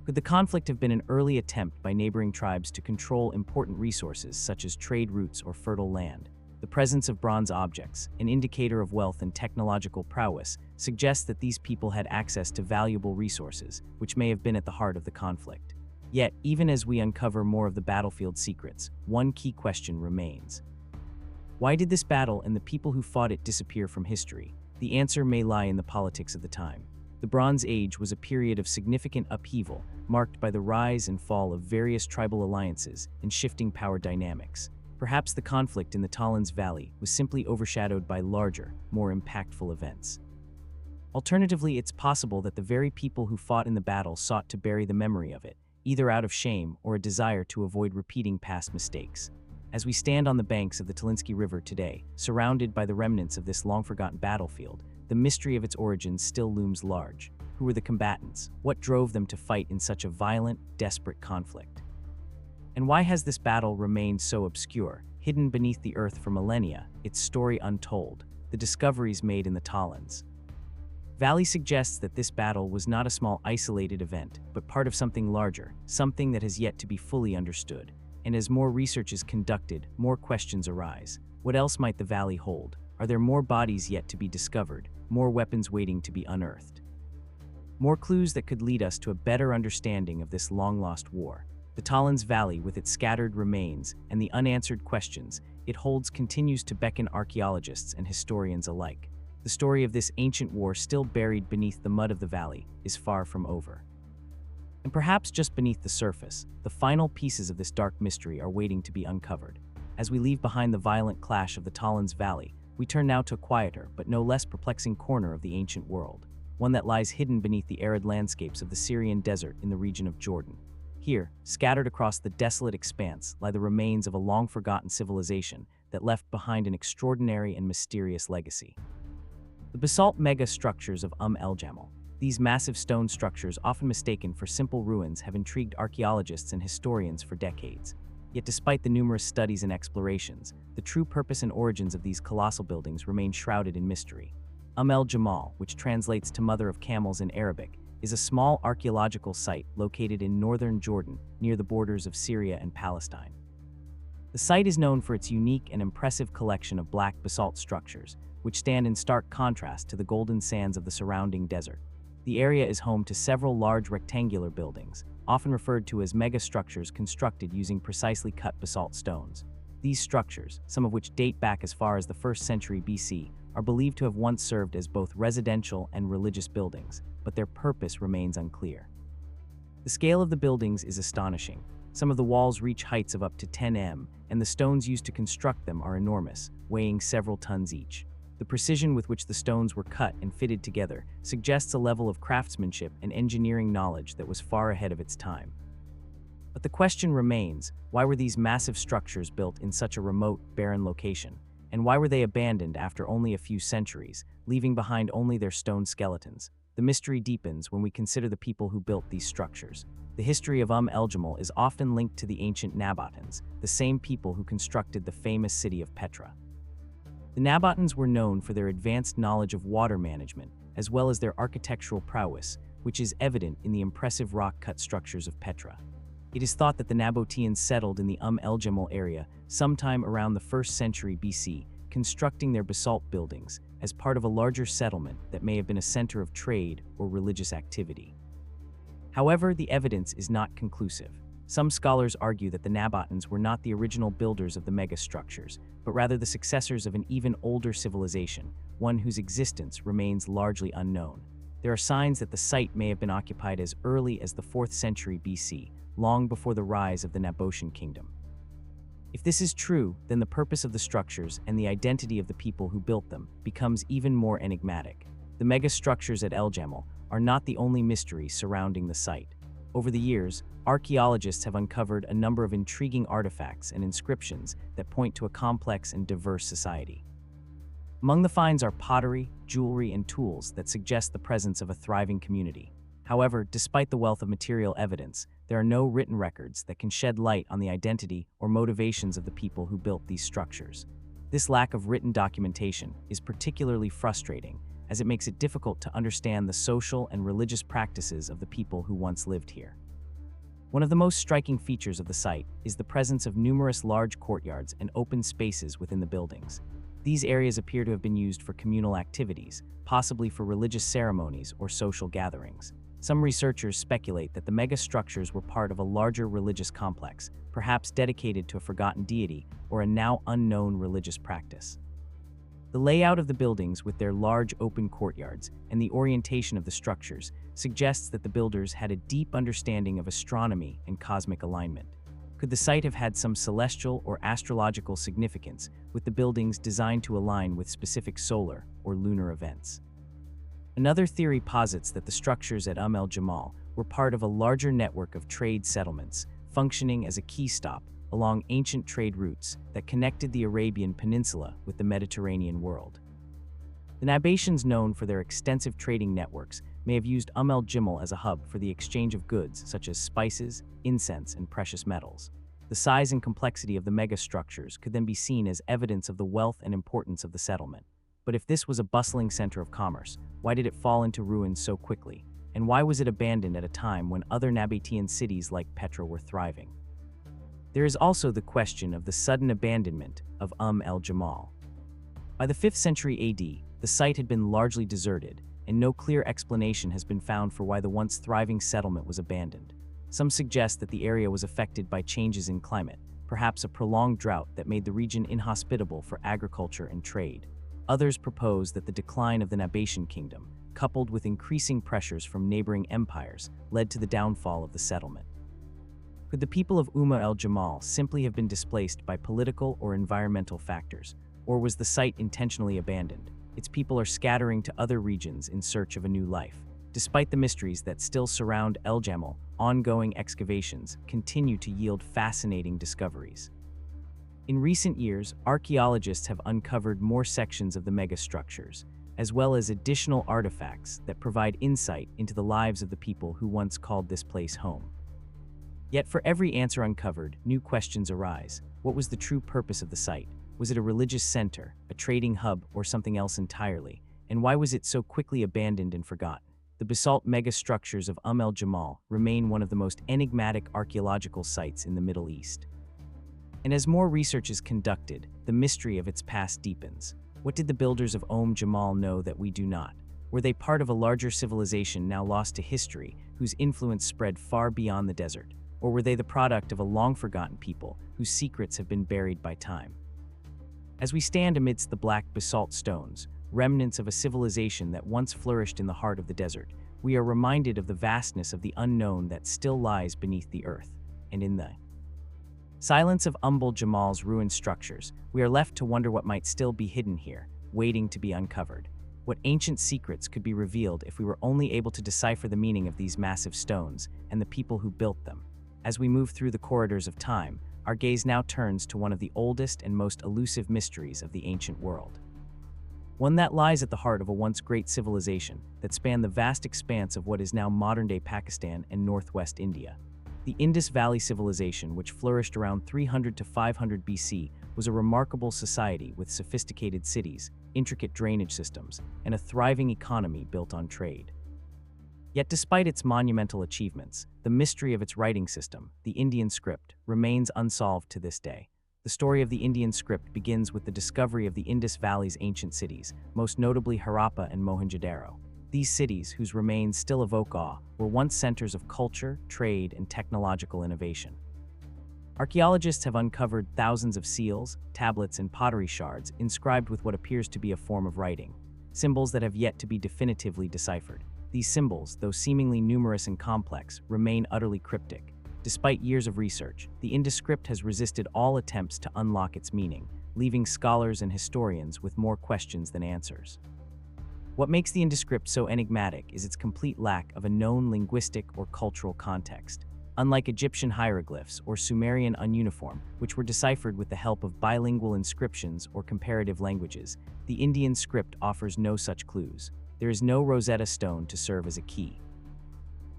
Could the conflict have been an early attempt by neighboring tribes to control important resources such as trade routes or fertile land? The presence of bronze objects, an indicator of wealth and technological prowess, suggests that these people had access to valuable resources, which may have been at the heart of the conflict. Yet, even as we uncover more of the battlefield secrets, one key question remains. Why did this battle and the people who fought it disappear from history? The answer may lie in the politics of the time. The Bronze Age was a period of significant upheaval, marked by the rise and fall of various tribal alliances and shifting power dynamics. Perhaps the conflict in the Talens Valley was simply overshadowed by larger, more impactful events. Alternatively, it's possible that the very people who fought in the battle sought to bury the memory of it, either out of shame or a desire to avoid repeating past mistakes. As we stand on the banks of the Talinsky River today, surrounded by the remnants of this long-forgotten battlefield, the mystery of its origins still looms large. Who were the combatants? What drove them to fight in such a violent, desperate conflict? And why has this battle remained so obscure, hidden beneath the earth for millennia, its story untold, the discoveries made in the Talens Valley suggests that this battle was not a small isolated event, but part of something larger, something that has yet to be fully understood. And as more research is conducted, more questions arise. What else might the valley hold? Are there more bodies yet to be discovered? More weapons waiting to be unearthed? More clues that could lead us to a better understanding of this long-lost war. The Talens Valley, with its scattered remains and the unanswered questions it holds, continues to beckon archaeologists and historians alike. The story of this ancient war, still buried beneath the mud of the valley, is far from over. And perhaps just beneath the surface, the final pieces of this dark mystery are waiting to be uncovered. As we leave behind the violent clash of the Talens Valley, we turn now to a quieter but no less perplexing corner of the ancient world, one that lies hidden beneath the arid landscapes of the Syrian desert in the region of Jordan. Here, scattered across the desolate expanse, lie the remains of a long-forgotten civilization that left behind an extraordinary and mysterious legacy. The basalt mega-structures of el-Jamal. These massive stone structures, often mistaken for simple ruins, have intrigued archaeologists and historians for decades. Yet despite the numerous studies and explorations, the true purpose and origins of these colossal buildings remain shrouded in mystery. El-Jamal, which translates to Mother of Camels in Arabic, is a small archaeological site located in northern Jordan, near the borders of Syria and Palestine. The site is known for its unique and impressive collection of black basalt structures, which stand in stark contrast to the golden sands of the surrounding desert. The area is home to several large rectangular buildings, often referred to as megastructures, constructed using precisely cut basalt stones. These structures, some of which date back as far as the 1st century BC, are believed to have once served as both residential and religious buildings, but their purpose remains unclear. The scale of the buildings is astonishing. Some of the walls reach heights of up to 10 m, and the stones used to construct them are enormous, weighing several tons each. The precision with which the stones were cut and fitted together suggests a level of craftsmanship and engineering knowledge that was far ahead of its time. But the question remains, why were these massive structures built in such a remote, barren location? And why were they abandoned after only a few centuries, leaving behind only their stone skeletons? The mystery deepens when we consider the people who built these structures. The history of el-Jamal is often linked to the ancient Nabateans, the same people who constructed the famous city of Petra. The Nabateans were known for their advanced knowledge of water management, as well as their architectural prowess, which is evident in the impressive rock-cut structures of Petra. It is thought that the Nabateans settled in the el-Jamal area sometime around the 1st century BC, constructing their basalt buildings, as part of a larger settlement that may have been a center of trade or religious activity. However, the evidence is not conclusive. Some scholars argue that the Nabateans were not the original builders of the megastructures, but rather the successors of an even older civilization, one whose existence remains largely unknown. There are signs that the site may have been occupied as early as the 4th century BC, long before the rise of the Nabatean kingdom. If this is true, then the purpose of the structures and the identity of the people who built them becomes even more enigmatic. The megastructures at El Jamal are not the only mystery surrounding the site. Over the years, archaeologists have uncovered a number of intriguing artifacts and inscriptions that point to a complex and diverse society. Among the finds are pottery, jewelry, and tools that suggest the presence of a thriving community. However, despite the wealth of material evidence, there are no written records that can shed light on the identity or motivations of the people who built these structures. This lack of written documentation is particularly frustrating, as it makes it difficult to understand the social and religious practices of the people who once lived here. One of the most striking features of the site is the presence of numerous large courtyards and open spaces within the buildings. These areas appear to have been used for communal activities, possibly for religious ceremonies or social gatherings. Some researchers speculate that the megastructures were part of a larger religious complex, perhaps dedicated to a forgotten deity or a now unknown religious practice. The layout of the buildings, with their large open courtyards, and the orientation of the structures suggests that the builders had a deep understanding of astronomy and cosmic alignment. Could the site have had some celestial or astrological significance, with the buildings designed to align with specific solar or lunar events? Another theory posits that the structures at El Jamal were part of a larger network of trade settlements, functioning as a key stop along ancient trade routes that connected the Arabian Peninsula with the Mediterranean world. The Nabateans, known for their extensive trading networks, may have used El Jamal as a hub for the exchange of goods such as spices, incense, and precious metals. The size and complexity of the megastructures could then be seen as evidence of the wealth and importance of the settlement. But if this was a bustling center of commerce, why did it fall into ruins so quickly? And why was it abandoned at a time when other Nabatean cities like Petra were thriving? There is also the question of the sudden abandonment of Jamal. By the 5th century AD, the site had been largely deserted, and no clear explanation has been found for why the once thriving settlement was abandoned. Some suggest that the area was affected by changes in climate, perhaps a prolonged drought that made the region inhospitable for agriculture and trade. Others propose that the decline of the Nabatean kingdom, coupled with increasing pressures from neighboring empires, led to the downfall of the settlement. Could the people of El Jamal simply have been displaced by political or environmental factors, or was the site intentionally abandoned? Its people are scattering to other regions in search of a new life. Despite the mysteries that still surround El Jamal, ongoing excavations continue to yield fascinating discoveries. In recent years, archaeologists have uncovered more sections of the megastructures, as well as additional artifacts that provide insight into the lives of the people who once called this place home. Yet for every answer uncovered, new questions arise. What was the true purpose of the site? Was it a religious center, a trading hub, or something else entirely? And why was it so quickly abandoned and forgotten? The basalt megastructures of El Jamal remain one of the most enigmatic archaeological sites in the Middle East. And as more research is conducted, the mystery of its past deepens. What did the builders of Jamal know that we do not? Were they part of a larger civilization now lost to history, whose influence spread far beyond the desert? Or were they the product of a long-forgotten people whose secrets have been buried by time? As we stand amidst the black basalt stones, remnants of a civilization that once flourished in the heart of the desert, we are reminded of the vastness of the unknown that still lies beneath the earth. And in the silence of Jamal's ruined structures, we are left to wonder what might still be hidden here, waiting to be uncovered. What ancient secrets could be revealed if we were only able to decipher the meaning of these massive stones and the people who built them? As we move through the corridors of time, our gaze now turns to one of the oldest and most elusive mysteries of the ancient world. One that lies at the heart of a once great civilization that spanned the vast expanse of what is now modern-day Pakistan and northwest India. The Indus Valley Civilization, which flourished around 300 to 500 BC, was a remarkable society with sophisticated cities, intricate drainage systems, and a thriving economy built on trade. Yet despite its monumental achievements, the mystery of its writing system, the Indian script, remains unsolved to this day. The story of the Indian script begins with the discovery of the Indus Valley's ancient cities, most notably Harappa and Mohenjo-daro. These cities, whose remains still evoke awe, were once centers of culture, trade, and technological innovation. Archaeologists have uncovered thousands of seals, tablets, and pottery shards inscribed with what appears to be a form of writing, symbols that have yet to be definitively deciphered. These symbols, though seemingly numerous and complex, remain utterly cryptic. Despite years of research, the Indus script has resisted all attempts to unlock its meaning, leaving scholars and historians with more questions than answers. What makes the Indus script so enigmatic is its complete lack of a known linguistic or cultural context. Unlike Egyptian hieroglyphs or Sumerian ununiform, which were deciphered with the help of bilingual inscriptions or comparative languages, the Indian script offers no such clues. There is no Rosetta Stone to serve as a key.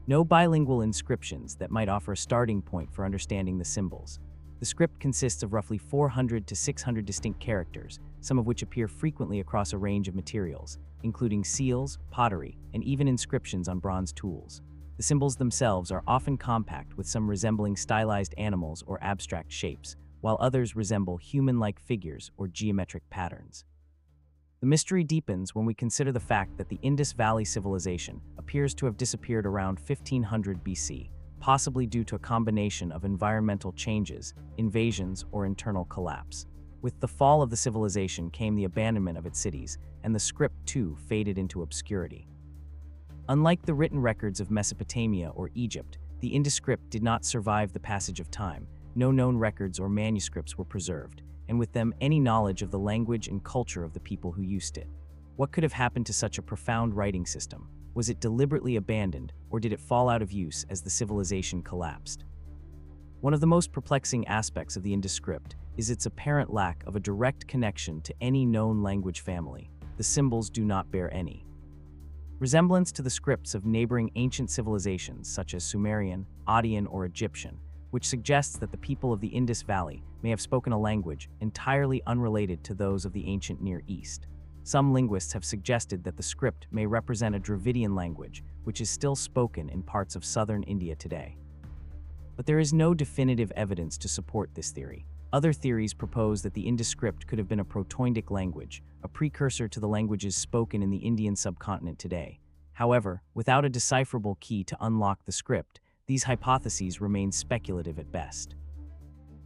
No bilingual inscriptions that might offer a starting point for understanding the symbols. The script consists of roughly 400 to 600 distinct characters, some of which appear frequently across a range of materials, including seals, pottery, and even inscriptions on bronze tools. The symbols themselves are often compact, with some resembling stylized animals or abstract shapes, while others resemble human-like figures or geometric patterns. The mystery deepens when we consider the fact that the Indus Valley civilization appears to have disappeared around 1500 BC, possibly due to a combination of environmental changes, invasions, or internal collapse. With the fall of the civilization came the abandonment of its cities, and the script too faded into obscurity. Unlike the written records of Mesopotamia or Egypt, the Indus script did not survive the passage of time. No known records or manuscripts were preserved, and with them any knowledge of the language and culture of the people who used it. What could have happened to such a profound writing system? Was it deliberately abandoned, or did it fall out of use as the civilization collapsed? One of the most perplexing aspects of the Indus script is its apparent lack of a direct connection to any known language family. The symbols do not bear any resemblance to the scripts of neighboring ancient civilizations such as Sumerian, Akkadian, or Egyptian, which suggests that the people of the Indus Valley may have spoken a language entirely unrelated to those of the ancient Near East. Some linguists have suggested that the script may represent a Dravidian language, which is still spoken in parts of southern India today. But there is no definitive evidence to support this theory. Other theories propose that the Indus script could have been a Proto-Indic language, a precursor to the languages spoken in the Indian subcontinent today. However, without a decipherable key to unlock the script, these hypotheses remain speculative at best.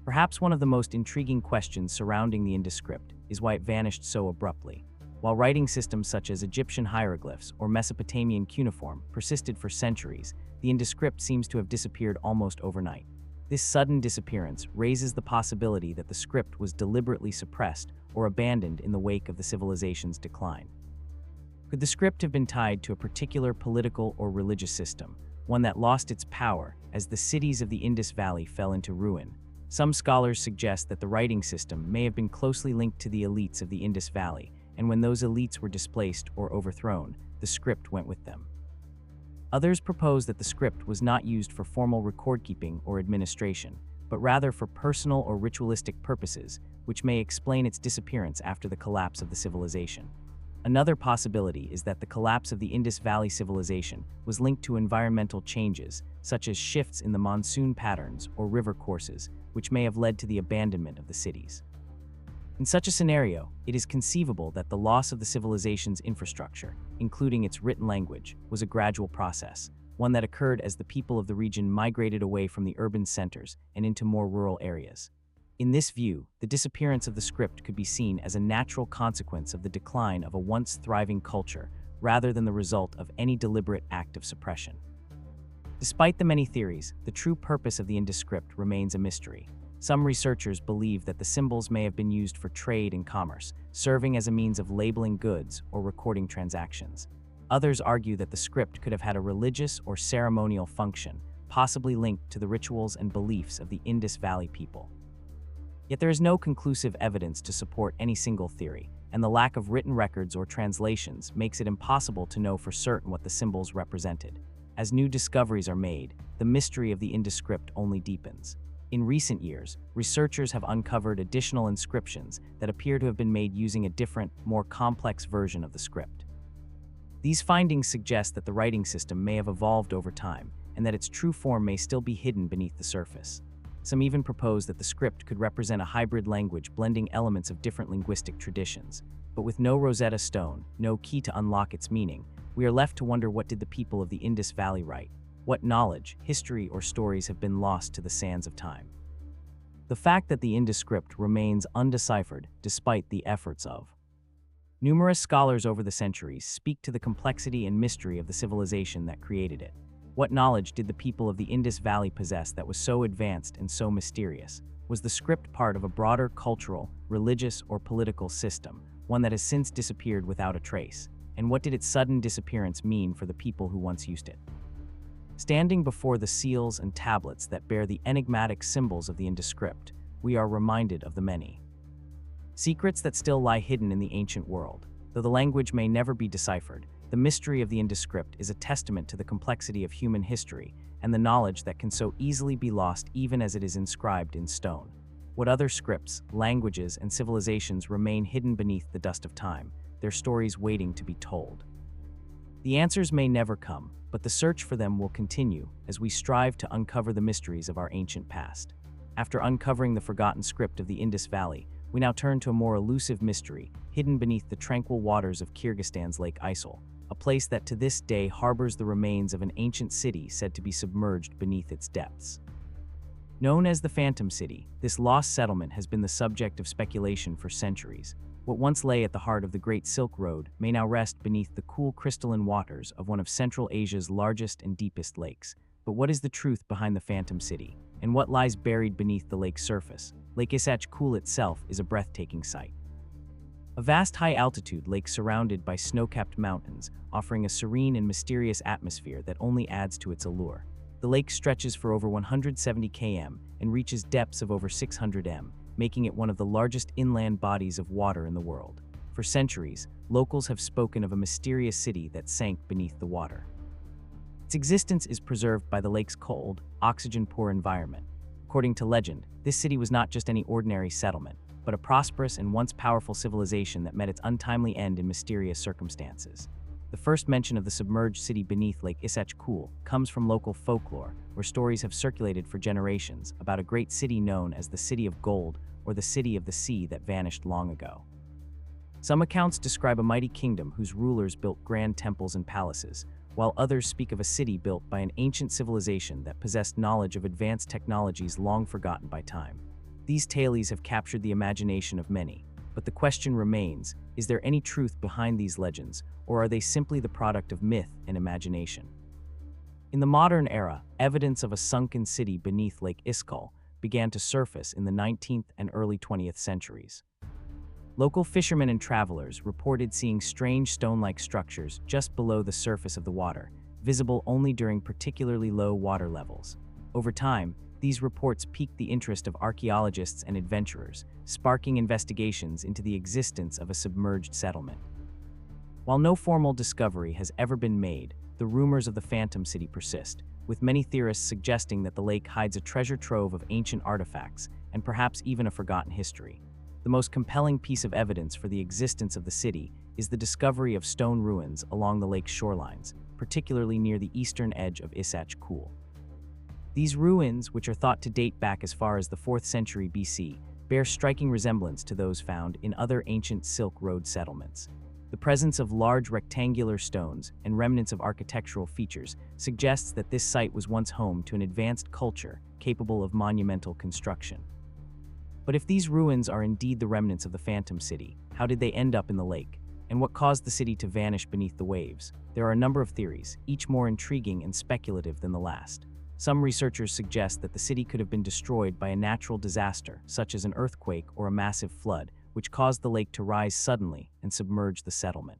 Perhaps one of the most intriguing questions surrounding the Indus script is why it vanished so abruptly. While writing systems such as Egyptian hieroglyphs or Mesopotamian cuneiform persisted for centuries, the Indus script seems to have disappeared almost overnight. This sudden disappearance raises the possibility that the script was deliberately suppressed or abandoned in the wake of the civilization's decline. Could the script have been tied to a particular political or religious system, one that lost its power as the cities of the Indus Valley fell into ruin? Some scholars suggest that the writing system may have been closely linked to the elites of the Indus Valley, and when those elites were displaced or overthrown, the script went with them. Others propose that the script was not used for formal record-keeping or administration, but rather for personal or ritualistic purposes, which may explain its disappearance after the collapse of the civilization. Another possibility is that the collapse of the Indus Valley civilization was linked to environmental changes, such as shifts in the monsoon patterns or river courses, which may have led to the abandonment of the cities. In such a scenario, it is conceivable that the loss of the civilization's infrastructure, including its written language, was a gradual process, one that occurred as the people of the region migrated away from the urban centers and into more rural areas. In this view, the disappearance of the script could be seen as a natural consequence of the decline of a once thriving culture, rather than the result of any deliberate act of suppression. Despite the many theories, the true purpose of the Indus script remains a mystery. Some researchers believe that the symbols may have been used for trade and commerce, serving as a means of labeling goods or recording transactions. Others argue that the script could have had a religious or ceremonial function, possibly linked to the rituals and beliefs of the Indus Valley people. Yet there is no conclusive evidence to support any single theory, and the lack of written records or translations makes it impossible to know for certain what the symbols represented. As new discoveries are made, the mystery of the Indus script only deepens. In recent years, researchers have uncovered additional inscriptions that appear to have been made using a different, more complex version of the script. These findings suggest that the writing system may have evolved over time, and that its true form may still be hidden beneath the surface. Some even propose that the script could represent a hybrid language blending elements of different linguistic traditions. But with no Rosetta Stone, no key to unlock its meaning, we are left to wonder, what did the people of the Indus Valley write? What knowledge, history, or stories have been lost to the sands of time? The fact that the Indus script remains undeciphered despite the efforts of numerous scholars over the centuries speak to the complexity and mystery of the civilization that created it. What knowledge did the people of the Indus Valley possess that was so advanced and so mysterious? Was the script part of a broader cultural, religious, or political system, one that has since disappeared without a trace? And what did its sudden disappearance mean for the people who once used it? Standing before the seals and tablets that bear the enigmatic symbols of the Indus script, we are reminded of the many secrets that still lie hidden in the ancient world. Though the language may never be deciphered, the mystery of the Indus script is a testament to the complexity of human history and the knowledge that can so easily be lost even as it is inscribed in stone. What other scripts, languages, and civilizations remain hidden beneath the dust of time, their stories waiting to be told? The answers may never come, but the search for them will continue as we strive to uncover the mysteries of our ancient past. After uncovering the forgotten script of the Indus Valley, we now turn to a more elusive mystery hidden beneath the tranquil waters of Kyrgyzstan's Lake Issyk, a place that to this day harbors the remains of an ancient city said to be submerged beneath its depths. Known as the Phantom City, this lost settlement has been the subject of speculation for centuries. What once lay at the heart of the Great Silk Road may now rest beneath the cool crystalline waters of one of Central Asia's largest and deepest lakes. But what is the truth behind the Phantom City, and what lies buried beneath the lake's surface? Lake Issyk itself is a breathtaking sight. A vast high-altitude lake surrounded by snow-capped mountains, offering a serene and mysterious atmosphere that only adds to its allure. The lake stretches for over 170 km and reaches depths of over 600 m, making it one of the largest inland bodies of water in the world. For centuries, locals have spoken of a mysterious city that sank beneath the water. Its existence is preserved by the lake's cold, oxygen-poor environment. According to legend, this city was not just any ordinary settlement, but a prosperous and once powerful civilization that met its untimely end in mysterious circumstances. The first mention of the submerged city beneath Lake Issyk comes from local folklore, where stories have circulated for generations about a great city known as the City of Gold or the City of the Sea that vanished long ago. Some accounts describe a mighty kingdom whose rulers built grand temples and palaces, while others speak of a city built by an ancient civilization that possessed knowledge of advanced technologies long forgotten by time. These tales have captured the imagination of many, but the question remains, is there any truth behind these legends, or are they simply the product of myth and imagination? In the modern era, evidence of a sunken city beneath Lake Issyk began to surface in the 19th and early 20th centuries. Local fishermen and travelers reported seeing strange stone-like structures just below the surface of the water, visible only during particularly low water levels. Over time, these reports piqued the interest of archaeologists and adventurers, sparking investigations into the existence of a submerged settlement. While no formal discovery has ever been made, the rumors of the Phantom City persist, with many theorists suggesting that the lake hides a treasure trove of ancient artifacts and perhaps even a forgotten history. The most compelling piece of evidence for the existence of the city is the discovery of stone ruins along the lake's shorelines, particularly near the eastern edge of Issyk. These ruins, which are thought to date back as far as the 4th century BC, bear striking resemblance to those found in other ancient Silk Road settlements. The presence of large rectangular stones and remnants of architectural features suggests that this site was once home to an advanced culture capable of monumental construction. But if these ruins are indeed the remnants of the Phantom City, how did they end up in the lake? And what caused the city to vanish beneath the waves? There are a number of theories, each more intriguing and speculative than the last. Some researchers suggest that the city could have been destroyed by a natural disaster, such as an earthquake or a massive flood, which caused the lake to rise suddenly and submerge the settlement.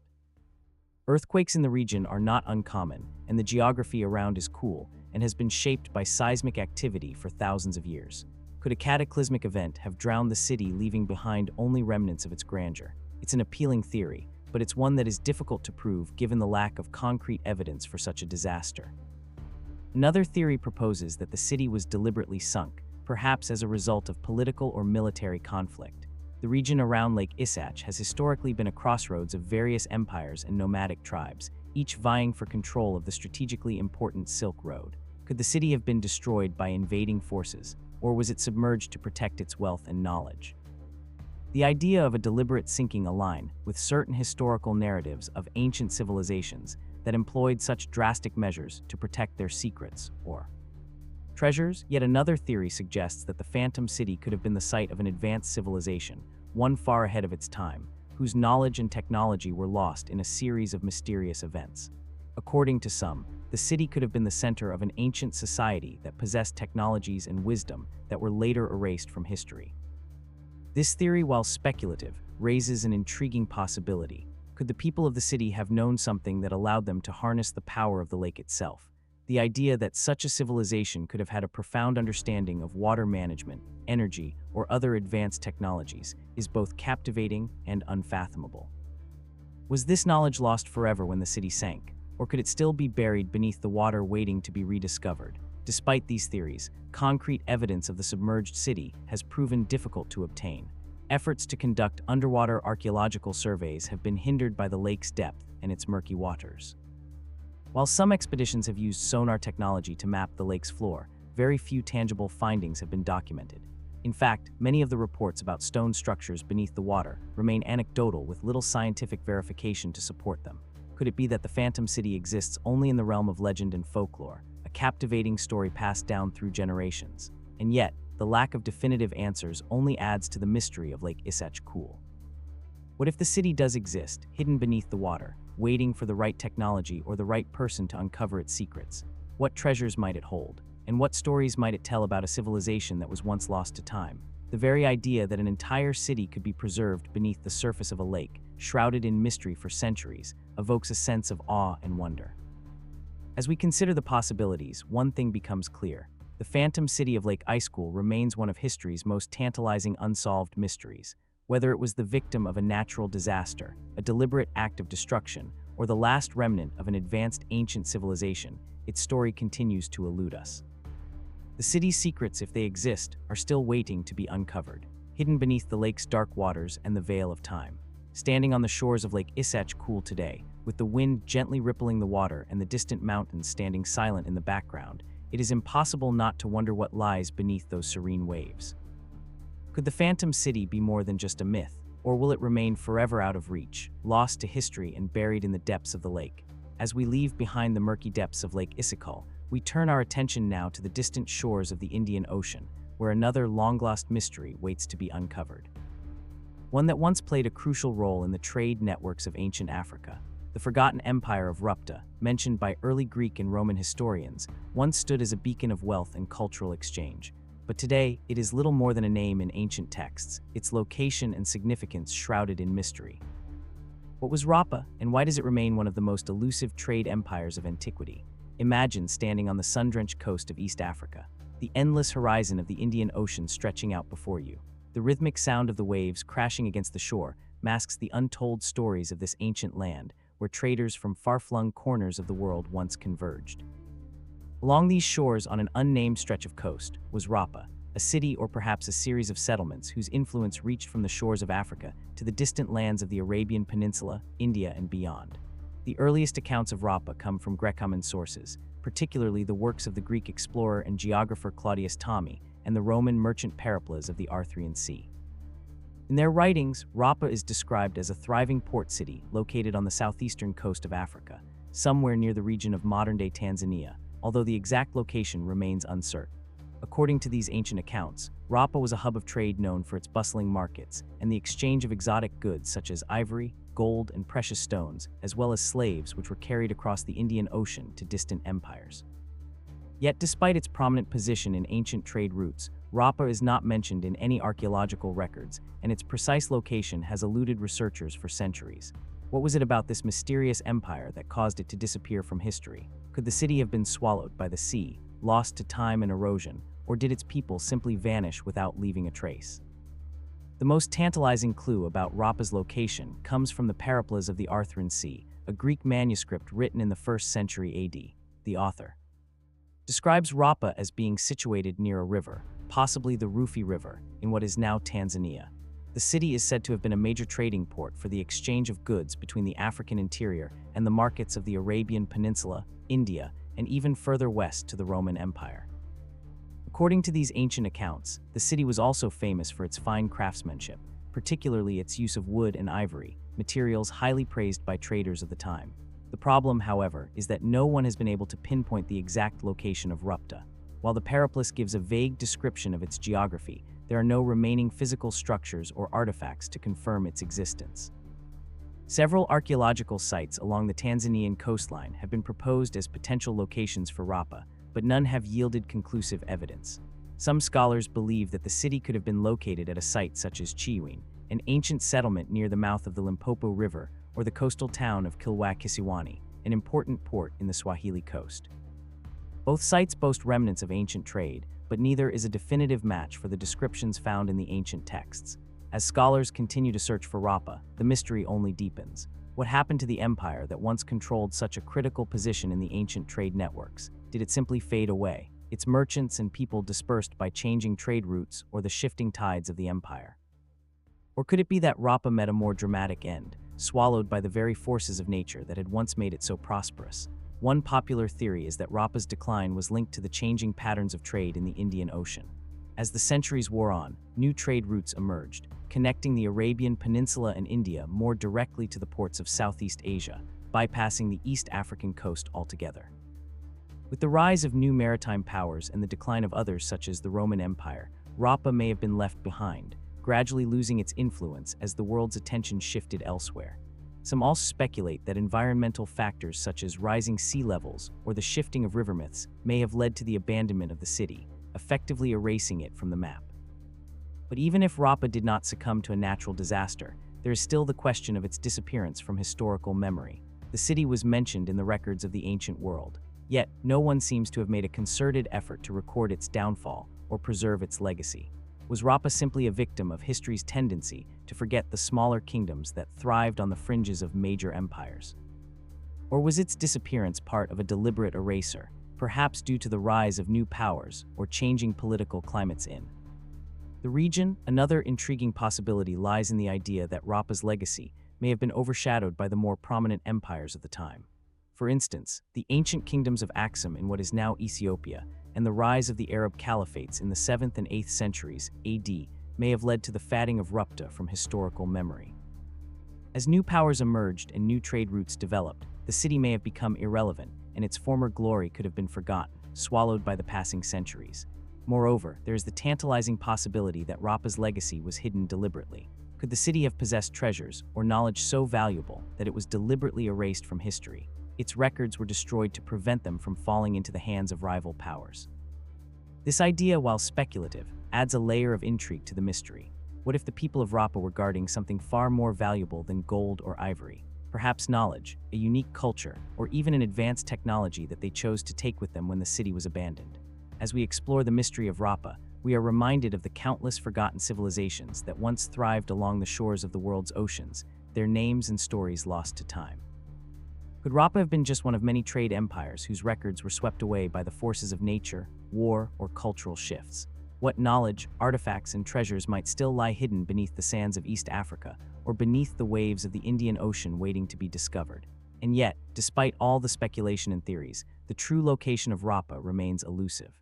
Earthquakes in the region are not uncommon, and the geography around is cool and has been shaped by seismic activity for thousands of years. Could a cataclysmic event have drowned the city, leaving behind only remnants of its grandeur? It's an appealing theory, but it's one that is difficult to prove given the lack of concrete evidence for such a disaster. Another theory proposes that the city was deliberately sunk, perhaps as a result of political or military conflict. The region around Lake Issyk has historically been a crossroads of various empires and nomadic tribes, each vying for control of the strategically important Silk Road. Could the city have been destroyed by invading forces, or was it submerged to protect its wealth and knowledge? The idea of a deliberate sinking align with certain historical narratives of ancient civilizations that employed such drastic measures to protect their secrets or treasures. Yet another theory suggests that the Phantom City could have been the site of an advanced civilization, one far ahead of its time, whose knowledge and technology were lost in a series of mysterious events. According to some, the city could have been the center of an ancient society that possessed technologies and wisdom that were later erased from history. This theory, while speculative, raises an intriguing possibility. Could the people of the city have known something that allowed them to harness the power of the lake itself? The idea that such a civilization could have had a profound understanding of water management, energy, or other advanced technologies is both captivating and unfathomable. Was this knowledge lost forever when the city sank, or could it still be buried beneath the water waiting to be rediscovered? Despite these theories, concrete evidence of the submerged city has proven difficult to obtain. Efforts to conduct underwater archaeological surveys have been hindered by the lake's depth and its murky waters. While some expeditions have used sonar technology to map the lake's floor, very few tangible findings have been documented. In fact, many of the reports about stone structures beneath the water remain anecdotal with little scientific verification to support them. Could it be that the Phantom City exists only in the realm of legend and folklore, a captivating story passed down through generations? And yet, the lack of definitive answers only adds to the mystery of Lake Issyk-Kul. What if the city does exist, hidden beneath the water, waiting for the right technology or the right person to uncover its secrets? What treasures might it hold? And what stories might it tell about a civilization that was once lost to time? The very idea that an entire city could be preserved beneath the surface of a lake, shrouded in mystery for centuries, evokes a sense of awe and wonder. As we consider the possibilities, one thing becomes clear. The Phantom City of Lake Issyk-Kul remains one of history's most tantalizing unsolved mysteries. Whether it was the victim of a natural disaster, a deliberate act of destruction, or the last remnant of an advanced ancient civilization, its story continues to elude us. The city's secrets, if they exist, are still waiting to be uncovered, hidden beneath the lake's dark waters and the veil of time. Standing on the shores of Lake Issyk-Kul today, with the wind gently rippling the water and the distant mountains standing silent in the background, it is impossible not to wonder what lies beneath those serene waves. Could the Phantom City be more than just a myth, or will it remain forever out of reach, lost to history and buried in the depths of the lake? As we leave behind the murky depths of Lake Issyk-Kul, we turn our attention now to the distant shores of the Indian Ocean, where another long-lost mystery waits to be uncovered. One that once played a crucial role in the trade networks of ancient Africa. The forgotten empire of Rupta, mentioned by early Greek and Roman historians, once stood as a beacon of wealth and cultural exchange. But today, it is little more than a name in ancient texts, its location and significance shrouded in mystery. What was Rapa, and why does it remain one of the most elusive trade empires of antiquity? Imagine standing on the sun-drenched coast of East Africa, the endless horizon of the Indian Ocean stretching out before you. The rhythmic sound of the waves crashing against the shore masks the untold stories of this ancient land, where traders from far-flung corners of the world once converged. Along these shores, on an unnamed stretch of coast, was Rapa, a city or perhaps a series of settlements whose influence reached from the shores of Africa to the distant lands of the Arabian Peninsula, India, and beyond. The earliest accounts of Rapa come from Greco-Roman sources, particularly the works of the Greek explorer and geographer Claudius Ptolemy and the Roman merchant Pericles of the Arthurian Sea. In their writings, Rapa is described as a thriving port city located on the southeastern coast of Africa, somewhere near the region of modern-day Tanzania, although the exact location remains uncertain. According to these ancient accounts, Rapa was a hub of trade known for its bustling markets and the exchange of exotic goods such as ivory, gold, and precious stones, as well as slaves which were carried across the Indian Ocean to distant empires. Yet despite its prominent position in ancient trade routes, Rapa is not mentioned in any archaeological records, and its precise location has eluded researchers for centuries. What was it about this mysterious empire that caused it to disappear from history? Could the city have been swallowed by the sea, lost to time and erosion, or did its people simply vanish without leaving a trace? The most tantalizing clue about Rapa's location comes from the Pericles of the Arthurian Sea, a Greek manuscript written in the 1st century AD. The author describes Rapa as being situated near a river, possibly the Rufi River, in what is now Tanzania. The city is said to have been a major trading port for the exchange of goods between the African interior and the markets of the Arabian Peninsula, India, and even further west to the Roman Empire. According to these ancient accounts, the city was also famous for its fine craftsmanship, particularly its use of wood and ivory, materials highly praised by traders of the time. The problem, however, is that no one has been able to pinpoint the exact location of Rupta. While the Periplus gives a vague description of its geography, there are no remaining physical structures or artifacts to confirm its existence. Several archaeological sites along the Tanzanian coastline have been proposed as potential locations for Rapa, but none have yielded conclusive evidence. Some scholars believe that the city could have been located at a site such as Chiwin, an ancient settlement near the mouth of the Limpopo River, or the coastal town of Kilwa Kisiwani, an important port in the Swahili coast. Both sites boast remnants of ancient trade, but neither is a definitive match for the descriptions found in the ancient texts. As scholars continue to search for Rapa, the mystery only deepens. What happened to the empire that once controlled such a critical position in the ancient trade networks? Did it simply fade away, its merchants and people dispersed by changing trade routes or the shifting tides of the empire? Or could it be that Rapa met a more dramatic end, swallowed by the very forces of nature that had once made it so prosperous? One popular theory is that Rapa's decline was linked to the changing patterns of trade in the Indian Ocean. As the centuries wore on, new trade routes emerged, connecting the Arabian Peninsula and India more directly to the ports of Southeast Asia, bypassing the East African coast altogether. With the rise of new maritime powers and the decline of others such as the Roman Empire, Rapa may have been left behind, gradually losing its influence as the world's attention shifted elsewhere. Some also speculate that environmental factors such as rising sea levels or the shifting of river myths may have led to the abandonment of the city, effectively erasing it from the map. But even if Rapa did not succumb to a natural disaster, there is still the question of its disappearance from historical memory. The city was mentioned in the records of the ancient world, yet no one seems to have made a concerted effort to record its downfall or preserve its legacy. Was Rapa simply a victim of history's tendency to forget the smaller kingdoms that thrived on the fringes of major empires? Or was its disappearance part of a deliberate eraser, perhaps due to the rise of new powers or changing political climates in the region? Another intriguing possibility lies in the idea that Rapa's legacy may have been overshadowed by the more prominent empires of the time. For instance, the ancient kingdoms of Aksum in what is now Ethiopia and the rise of the Arab caliphates in the 7th and 8th centuries AD may have led to the fading of Rupta from historical memory. As new powers emerged and new trade routes developed, the city may have become irrelevant, and its former glory could have been forgotten, swallowed by the passing centuries. Moreover, there is the tantalizing possibility that Rapa's legacy was hidden deliberately. Could the city have possessed treasures or knowledge so valuable that it was deliberately erased from history? Its records were destroyed to prevent them from falling into the hands of rival powers. This idea, while speculative, adds a layer of intrigue to the mystery. What if the people of Rapa were guarding something far more valuable than gold or ivory? Perhaps knowledge, a unique culture, or even an advanced technology that they chose to take with them when the city was abandoned. As we explore the mystery of Rapa, we are reminded of the countless forgotten civilizations that once thrived along the shores of the world's oceans, their names and stories lost to time. Could Rapa have been just one of many trade empires whose records were swept away by the forces of nature, war, or cultural shifts? What knowledge, artifacts, and treasures might still lie hidden beneath the sands of East Africa or beneath the waves of the Indian Ocean waiting to be discovered? And yet, despite all the speculation and theories, the true location of Rapa remains elusive.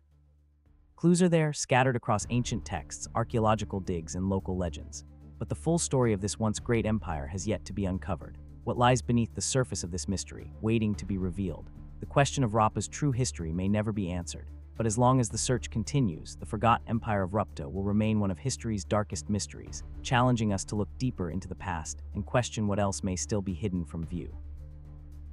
Clues are there, scattered across ancient texts, archaeological digs, and local legends. But the full story of this once great empire has yet to be uncovered. What lies beneath the surface of this mystery, waiting to be revealed? The question of Rapa's true history may never be answered, but as long as the search continues, the forgotten empire of Rupta will remain one of history's darkest mysteries, challenging us to look deeper into the past and question what else may still be hidden from view.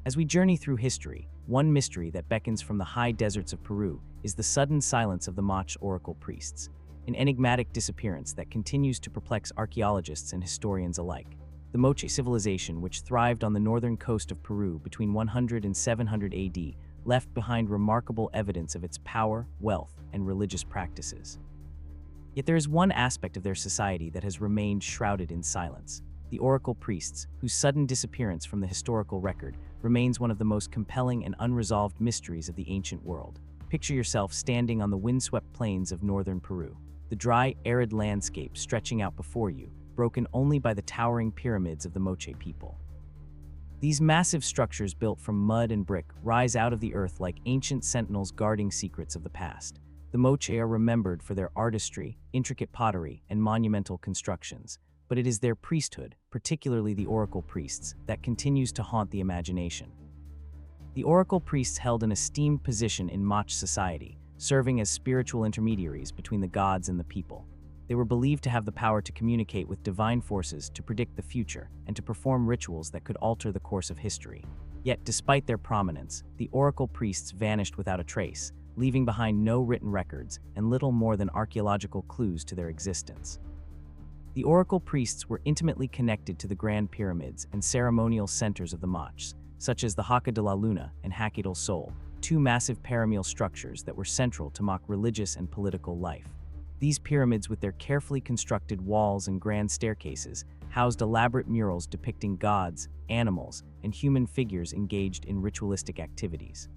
As we journey through history, one mystery that beckons from the high deserts of Peru is the sudden silence of the Mach oracle priests, an enigmatic disappearance that continues to perplex archaeologists and historians alike. The Moche civilization, which thrived on the northern coast of Peru between 100 and 700 AD, left behind remarkable evidence of its power, wealth, and religious practices. Yet there is one aspect of their society that has remained shrouded in silence: the oracle priests, whose sudden disappearance from the historical record remains one of the most compelling and unresolved mysteries of the ancient world. Picture yourself standing on the windswept plains of northern Peru, the dry, arid landscape stretching out before you, broken only by the towering pyramids of the Moche people. These massive structures built from mud and brick rise out of the earth like ancient sentinels guarding secrets of the past. The Moche are remembered for their artistry, intricate pottery, and monumental constructions, but it is their priesthood, particularly the oracle priests, that continues to haunt the imagination. The oracle priests held an esteemed position in Moche society, serving as spiritual intermediaries between the gods and the people. They were believed to have the power to communicate with divine forces, to predict the future, and to perform rituals that could alter the course of history. Yet, despite their prominence, the oracle priests vanished without a trace, leaving behind no written records and little more than archaeological clues to their existence. The oracle priests were intimately connected to the Grand Pyramids and ceremonial centers of the Moches, such as the Haka de la Luna and Haki del Sol, two massive pyramidal structures that were central to Moche religious and political life. These pyramids, with their carefully constructed walls and grand staircases, housed elaborate murals depicting gods, animals, and human figures engaged in ritualistic activities.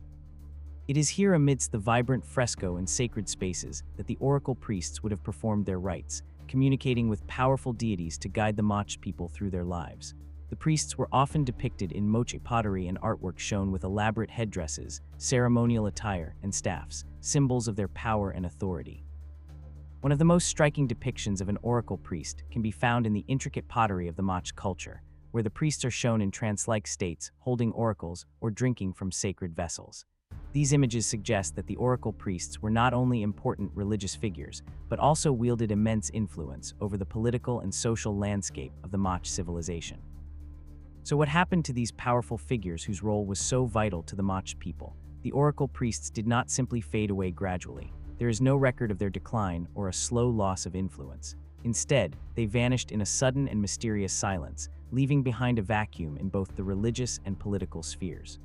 It is here, amidst the vibrant fresco and sacred spaces, that the oracle priests would have performed their rites, communicating with powerful deities to guide the Moche people through their lives. The priests were often depicted in Moche pottery and artwork shown with elaborate headdresses, ceremonial attire, and staffs, symbols of their power and authority. One of the most striking depictions of an oracle priest can be found in the intricate pottery of the Moche culture, where the priests are shown in trance-like states, holding oracles or drinking from sacred vessels. These images suggest that the oracle priests were not only important religious figures, but also wielded immense influence over the political and social landscape of the Moche civilization. So what happened to these powerful figures whose role was so vital to the Moche people? The oracle priests did not simply fade away gradually. There is no record of their decline or a slow loss of influence. Instead, they vanished in a sudden and mysterious silence, leaving behind a vacuum in both the religious and political spheres.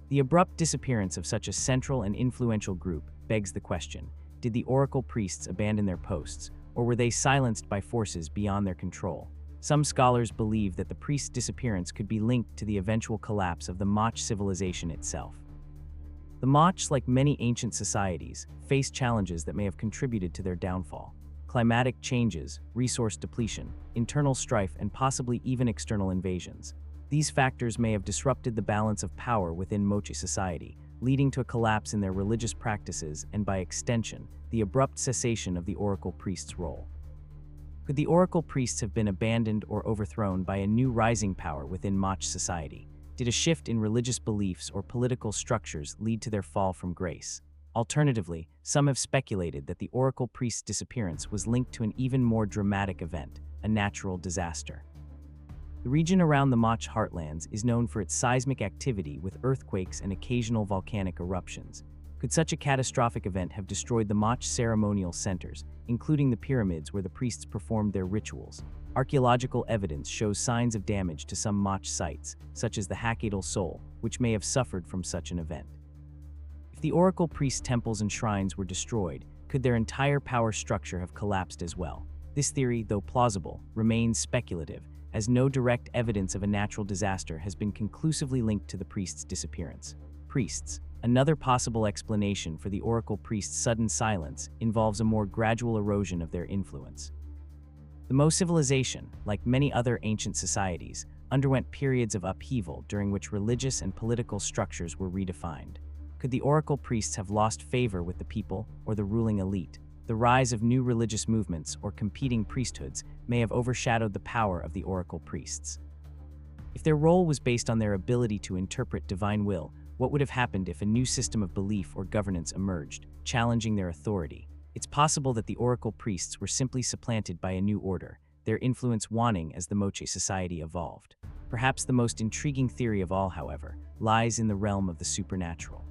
The abrupt disappearance of such a central and influential group begs the question: did the oracle priests abandon their posts, or were they silenced by forces beyond their control? Some scholars believe that the priests' disappearance could be linked to the eventual collapse of the Moche civilization itself. The Moche, like many ancient societies, faced challenges that may have contributed to their downfall. Climatic changes, resource depletion, internal strife, and possibly even external invasions. These factors may have disrupted the balance of power within Moche society, leading to a collapse in their religious practices and, by extension, the abrupt cessation of the oracle priest's role. Could the oracle priests have been abandoned or overthrown by a new rising power within Moche society? Did a shift in religious beliefs or political structures lead to their fall from grace? Alternatively, some have speculated that the oracle priest's disappearance was linked to an even more dramatic event, a natural disaster. The region around the Moche heartlands is known for its seismic activity with earthquakes and occasional volcanic eruptions. Could such a catastrophic event have destroyed the Moche ceremonial centers, including the pyramids where the priests performed their rituals? Archaeological evidence shows signs of damage to some Moche sites, such as the Haki del Sol, which may have suffered from such an event. If the oracle priest temples and shrines were destroyed, could their entire power structure have collapsed as well? This theory, though plausible, remains speculative, as no direct evidence of a natural disaster has been conclusively linked to the priest's disappearance. Priests. Another possible explanation for the oracle priest's sudden silence involves a more gradual erosion of their influence. The Moche civilization, like many other ancient societies, underwent periods of upheaval during which religious and political structures were redefined. Could the oracle priests have lost favor with the people or the ruling elite? The rise of new religious movements or competing priesthoods may have overshadowed the power of the oracle priests. If their role was based on their ability to interpret divine will, what would have happened if a new system of belief or governance emerged, challenging their authority? It's possible that the oracle priests were simply supplanted by a new order, their influence waning as the Moche society evolved. Perhaps the most intriguing theory of all, however, lies in the realm of the supernatural.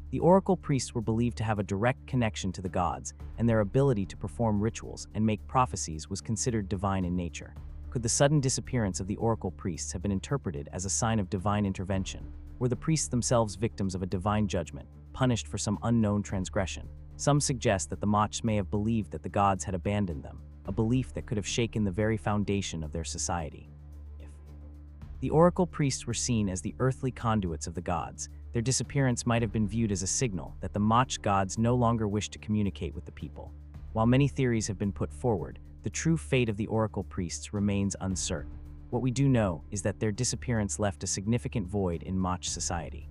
The oracle priests were believed to have a direct connection to the gods, and their ability to perform rituals and make prophecies was considered divine in nature. Could the sudden disappearance of the oracle priests have been interpreted as a sign of divine intervention? Were the priests themselves victims of a divine judgment, punished for some unknown transgression? Some suggest that the Moche may have believed that the gods had abandoned them, a belief that could have shaken the very foundation of their society. If the oracle priests were seen as the earthly conduits of the gods, their disappearance might have been viewed as a signal that the Moche gods no longer wished to communicate with the people. While many theories have been put forward, the true fate of the oracle priests remains uncertain. What we do know is that their disappearance left a significant void in Mach society.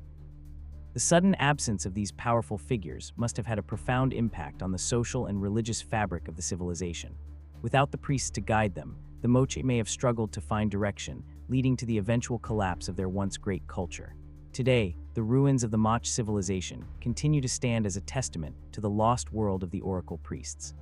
The sudden absence of these powerful figures must have had a profound impact on the social and religious fabric of the civilization. Without the priests to guide them, the Moche may have struggled to find direction, leading to the eventual collapse of their once great culture. Today, the ruins of the Mach civilization continue to stand as a testament to the lost world of the oracle priests.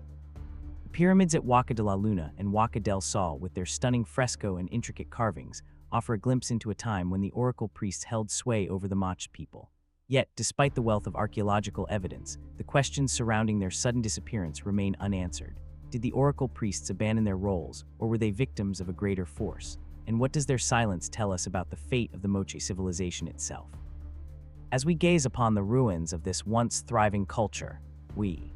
The pyramids at Huaca de la Luna and Huaca del Sol, with their stunning fresco and intricate carvings, offer a glimpse into a time when the oracle priests held sway over the Mach people. Yet, despite the wealth of archaeological evidence, the questions surrounding their sudden disappearance remain unanswered. Did the oracle priests abandon their roles, or were they victims of a greater force? And what does their silence tell us about the fate of the Moche civilization itself? As we gaze upon the ruins of this once thriving culture, we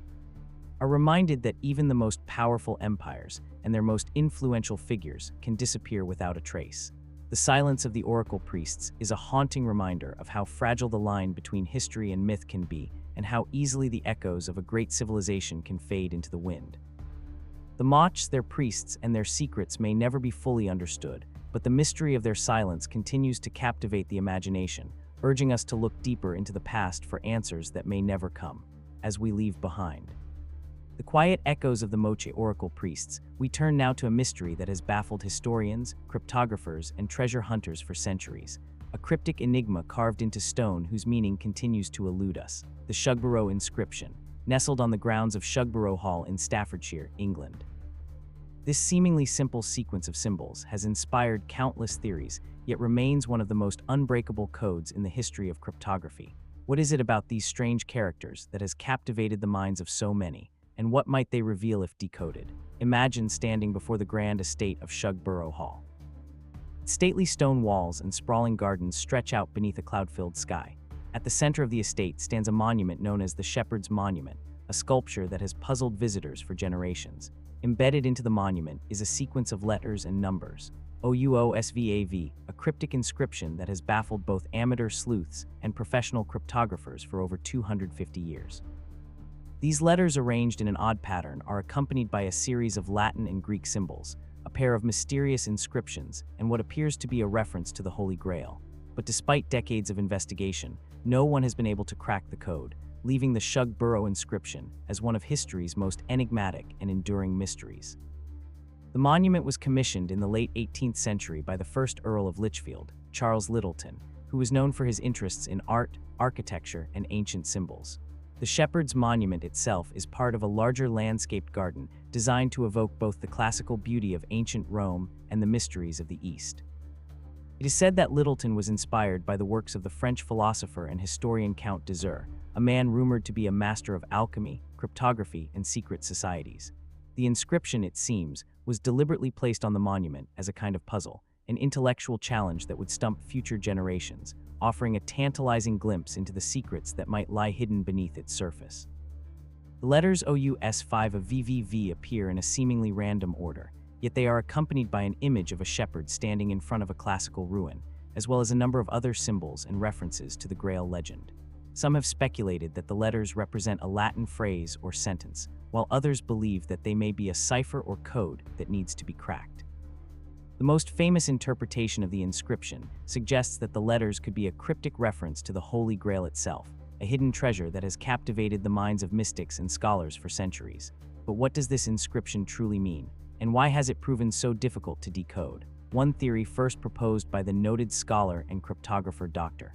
are reminded that even the most powerful empires and their most influential figures can disappear without a trace. The silence of the oracle priests is a haunting reminder of how fragile the line between history and myth can be, and how easily the echoes of a great civilization can fade into the wind. The Mach, their priests, and their secrets may never be fully understood, but the mystery of their silence continues to captivate the imagination, urging us to look deeper into the past for answers that may never come, as we leave behind the quiet echoes of the Moche oracle priests. We turn now to a mystery that has baffled historians, cryptographers, and treasure hunters for centuries. A cryptic enigma carved into stone whose meaning continues to elude us. The Shugborough inscription, nestled on the grounds of Shugborough Hall in Staffordshire, England. This seemingly simple sequence of symbols has inspired countless theories, yet remains one of the most unbreakable codes in the history of cryptography. What is it about these strange characters that has captivated the minds of so many? And what might they reveal if decoded? Imagine standing before the grand estate of Shugborough Hall. Its stately stone walls and sprawling gardens stretch out beneath a cloud-filled sky. At the center of the estate stands a monument known as the Shepherd's Monument, a sculpture that has puzzled visitors for generations. Embedded into the monument is a sequence of letters and numbers. OUOSVAV, a cryptic inscription that has baffled both amateur sleuths and professional cryptographers for over 250 years. These letters, arranged in an odd pattern, are accompanied by a series of Latin and Greek symbols, a pair of mysterious inscriptions, and what appears to be a reference to the Holy Grail. But despite decades of investigation, no one has been able to crack the code, leaving the Shugborough inscription as one of history's most enigmatic and enduring mysteries. The monument was commissioned in the late 18th century by the first Earl of Lichfield, Charles Littleton, who was known for his interests in art, architecture, and ancient symbols. The Shepherd's Monument itself is part of a larger landscaped garden designed to evoke both the classical beauty of ancient Rome and the mysteries of the East. It is said that Littleton was inspired by the works of the French philosopher and historian Count de Zure, a man rumored to be a master of alchemy, cryptography, and secret societies. The inscription, it seems, was deliberately placed on the monument as a kind of puzzle, an intellectual challenge that would stump future generations, offering a tantalizing glimpse into the secrets that might lie hidden beneath its surface. The letters OUS5 of VVV appear in a seemingly random order, yet they are accompanied by an image of a shepherd standing in front of a classical ruin, as well as a number of other symbols and references to the Grail legend. Some have speculated that the letters represent a Latin phrase or sentence, while others believe that they may be a cipher or code that needs to be cracked. The most famous interpretation of the inscription suggests that the letters could be a cryptic reference to the Holy Grail itself, a hidden treasure that has captivated the minds of mystics and scholars for centuries. But what does this inscription truly mean, and why has it proven so difficult to decode? One theory first proposed by the noted scholar and cryptographer Dr.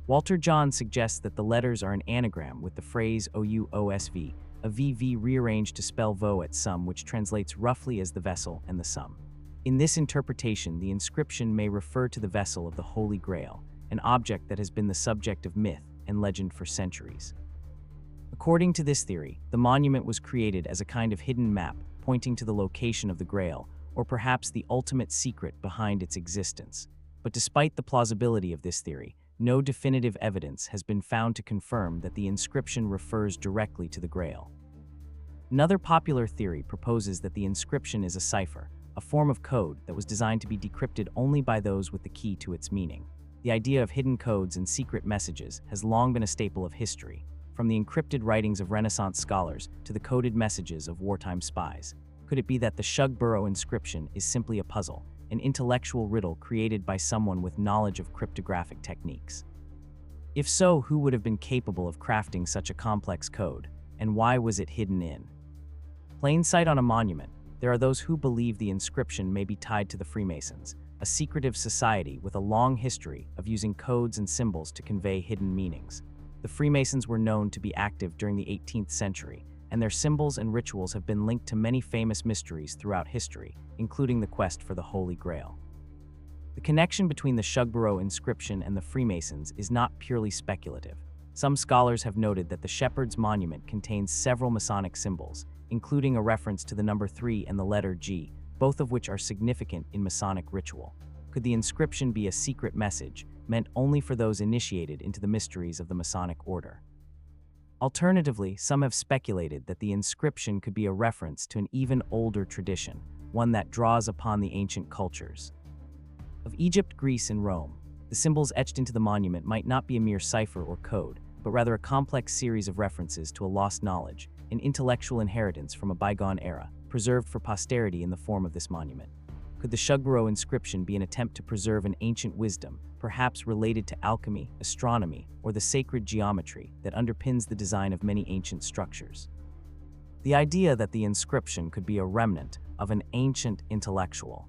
Walter John suggests that the letters are an anagram with the phrase OUOSV, a VV rearranged to spell vo at sum, which translates roughly as the vessel and the sum. In this interpretation, the inscription may refer to the vessel of the Holy Grail, an object that has been the subject of myth and legend for centuries. According to this theory, the monument was created as a kind of hidden map pointing to the location of the Grail, or perhaps the ultimate secret behind its existence. But despite the plausibility of this theory, no definitive evidence has been found to confirm that the inscription refers directly to the Grail. Another popular theory proposes that the inscription is a cipher, a form of code that was designed to be decrypted only by those with the key to its meaning. The idea of hidden codes and secret messages has long been a staple of history, from the encrypted writings of Renaissance scholars to the coded messages of wartime spies. Could it be that the Shugborough inscription is simply a puzzle, an intellectual riddle created by someone with knowledge of cryptographic techniques? If so, who would have been capable of crafting such a complex code, and why was it hidden in plain sight on a monument? There are those who believe the inscription may be tied to the Freemasons, a secretive society with a long history of using codes and symbols to convey hidden meanings. The Freemasons were known to be active during the 18th century, and their symbols and rituals have been linked to many famous mysteries throughout history, including the quest for the Holy Grail. The connection between the Shugborough inscription and the Freemasons is not purely speculative. Some scholars have noted that the Shepherd's Monument contains several Masonic symbols, including a reference to the number 3 and the letter G, both of which are significant in Masonic ritual. Could the inscription be a secret message, meant only for those initiated into the mysteries of the Masonic order? Alternatively, some have speculated that the inscription could be a reference to an even older tradition, one that draws upon the ancient cultures of Egypt, Greece, and Rome. The symbols etched into the monument might not be a mere cipher or code, but rather a complex series of references to a lost knowledge, an intellectual inheritance from a bygone era, preserved for posterity in the form of this monument. Could the Shugborough inscription be an attempt to preserve an ancient wisdom, perhaps related to alchemy, astronomy, or the sacred geometry that underpins the design of many ancient structures? The idea that the inscription could be a remnant of an ancient intellectual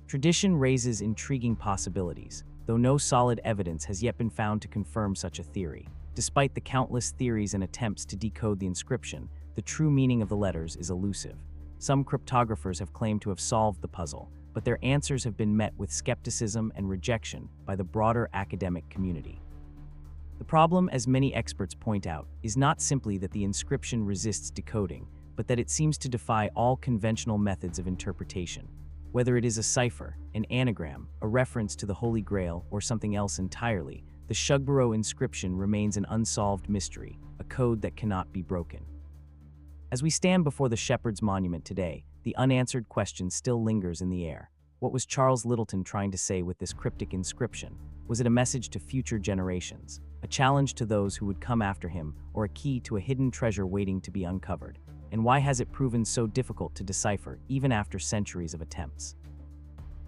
tradition raises intriguing possibilities, though no solid evidence has yet been found to confirm such a theory. Despite the countless theories and attempts to decode the inscription, the true meaning of the letters is elusive. Some cryptographers have claimed to have solved the puzzle, but their answers have been met with skepticism and rejection by the broader academic community. The problem, as many experts point out, is not simply that the inscription resists decoding, but that it seems to defy all conventional methods of interpretation. Whether it is a cipher, an anagram, a reference to the Holy Grail, or something else entirely, the Shugborough inscription remains an unsolved mystery, a code that cannot be broken. As we stand before the Shepherd's Monument today, the unanswered question still lingers in the air. What was Charles Littleton trying to say with this cryptic inscription? Was it a message to future generations, a challenge to those who would come after him, or a key to a hidden treasure waiting to be uncovered? And why has it proven so difficult to decipher, even after centuries of attempts?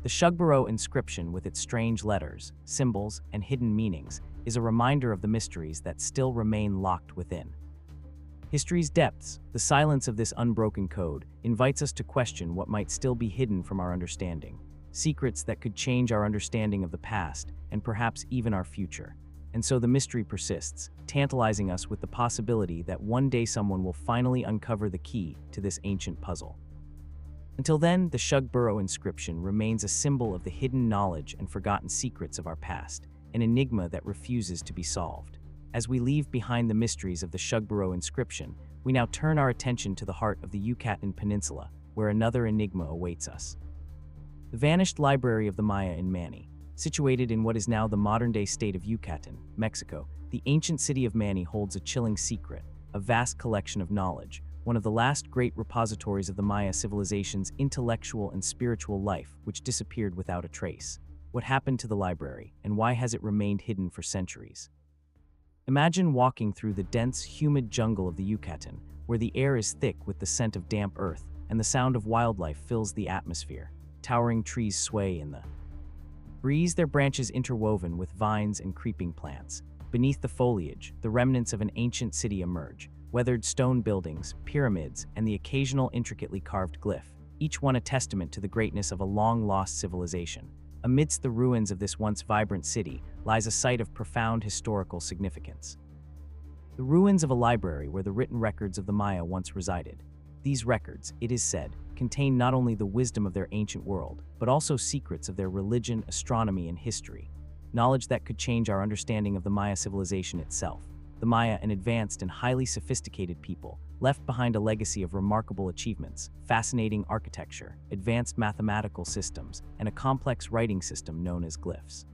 The Shugborough inscription, with its strange letters, symbols, and hidden meanings, is a reminder of the mysteries that still remain locked within history's depths. The silence of this unbroken code invites us to question what might still be hidden from our understanding, secrets that could change our understanding of the past and perhaps even our future. And so the mystery persists, tantalizing us with the possibility that one day someone will finally uncover the key to this ancient puzzle. Until then, the Shugborough inscription remains a symbol of the hidden knowledge and forgotten secrets of our past, an enigma that refuses to be solved. As we leave behind the mysteries of the Shugborough inscription, we now turn our attention to the heart of the Yucatan Peninsula, where another enigma awaits us. The vanished library of the Maya in Mani. Situated in what is now the modern-day state of Yucatan, Mexico, the ancient city of Mani holds a chilling secret, a vast collection of knowledge, one of the last great repositories of the Maya civilization's intellectual and spiritual life, which disappeared without a trace. What happened to the library, and why has it remained hidden for centuries? Imagine walking through the dense, humid jungle of the Yucatan, where the air is thick with the scent of damp earth, and the sound of wildlife fills the atmosphere. Towering trees sway in the breeze, their branches interwoven with vines and creeping plants. Beneath the foliage, the remnants of an ancient city emerge, weathered stone buildings, pyramids, and the occasional intricately carved glyph, each one a testament to the greatness of a long-lost civilization. Amidst the ruins of this once vibrant city lies a site of profound historical significance. The ruins of a library where the written records of the Maya once resided. These records, it is said, contain not only the wisdom of their ancient world, but also secrets of their religion, astronomy, and history. Knowledge that could change our understanding of the Maya civilization itself. The Maya, an advanced and highly sophisticated people, left behind a legacy of remarkable achievements, fascinating architecture, advanced mathematical systems, and a complex writing system known as glyphs.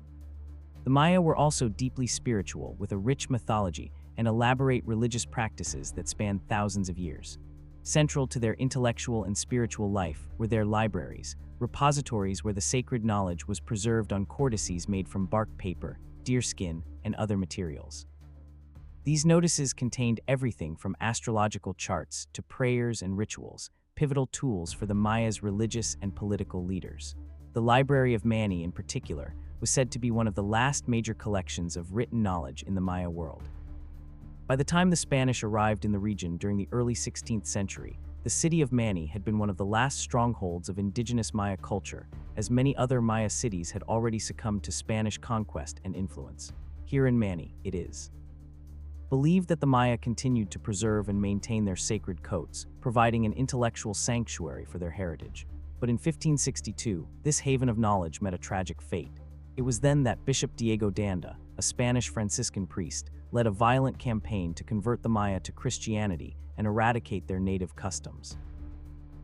The Maya were also deeply spiritual, with a rich mythology and elaborate religious practices that spanned thousands of years. Central to their intellectual and spiritual life were their libraries, repositories where the sacred knowledge was preserved on codices made from bark paper, deerskin, and other materials. These notices contained everything from astrological charts to prayers and rituals, pivotal tools for the Maya's religious and political leaders. The Library of Manny, in particular, was said to be one of the last major collections of written knowledge in the Maya world. By the time the Spanish arrived in the region during the early 16th century, the city of Manny had been one of the last strongholds of indigenous Maya culture, as many other Maya cities had already succumbed to Spanish conquest and influence. Here in Manny, it is believed that the Maya continued to preserve and maintain their sacred codes, providing an intellectual sanctuary for their heritage. But in 1562, this haven of knowledge met a tragic fate. It was then that Bishop Diego Danda, a Spanish Franciscan priest, led a violent campaign to convert the Maya to Christianity and eradicate their native customs.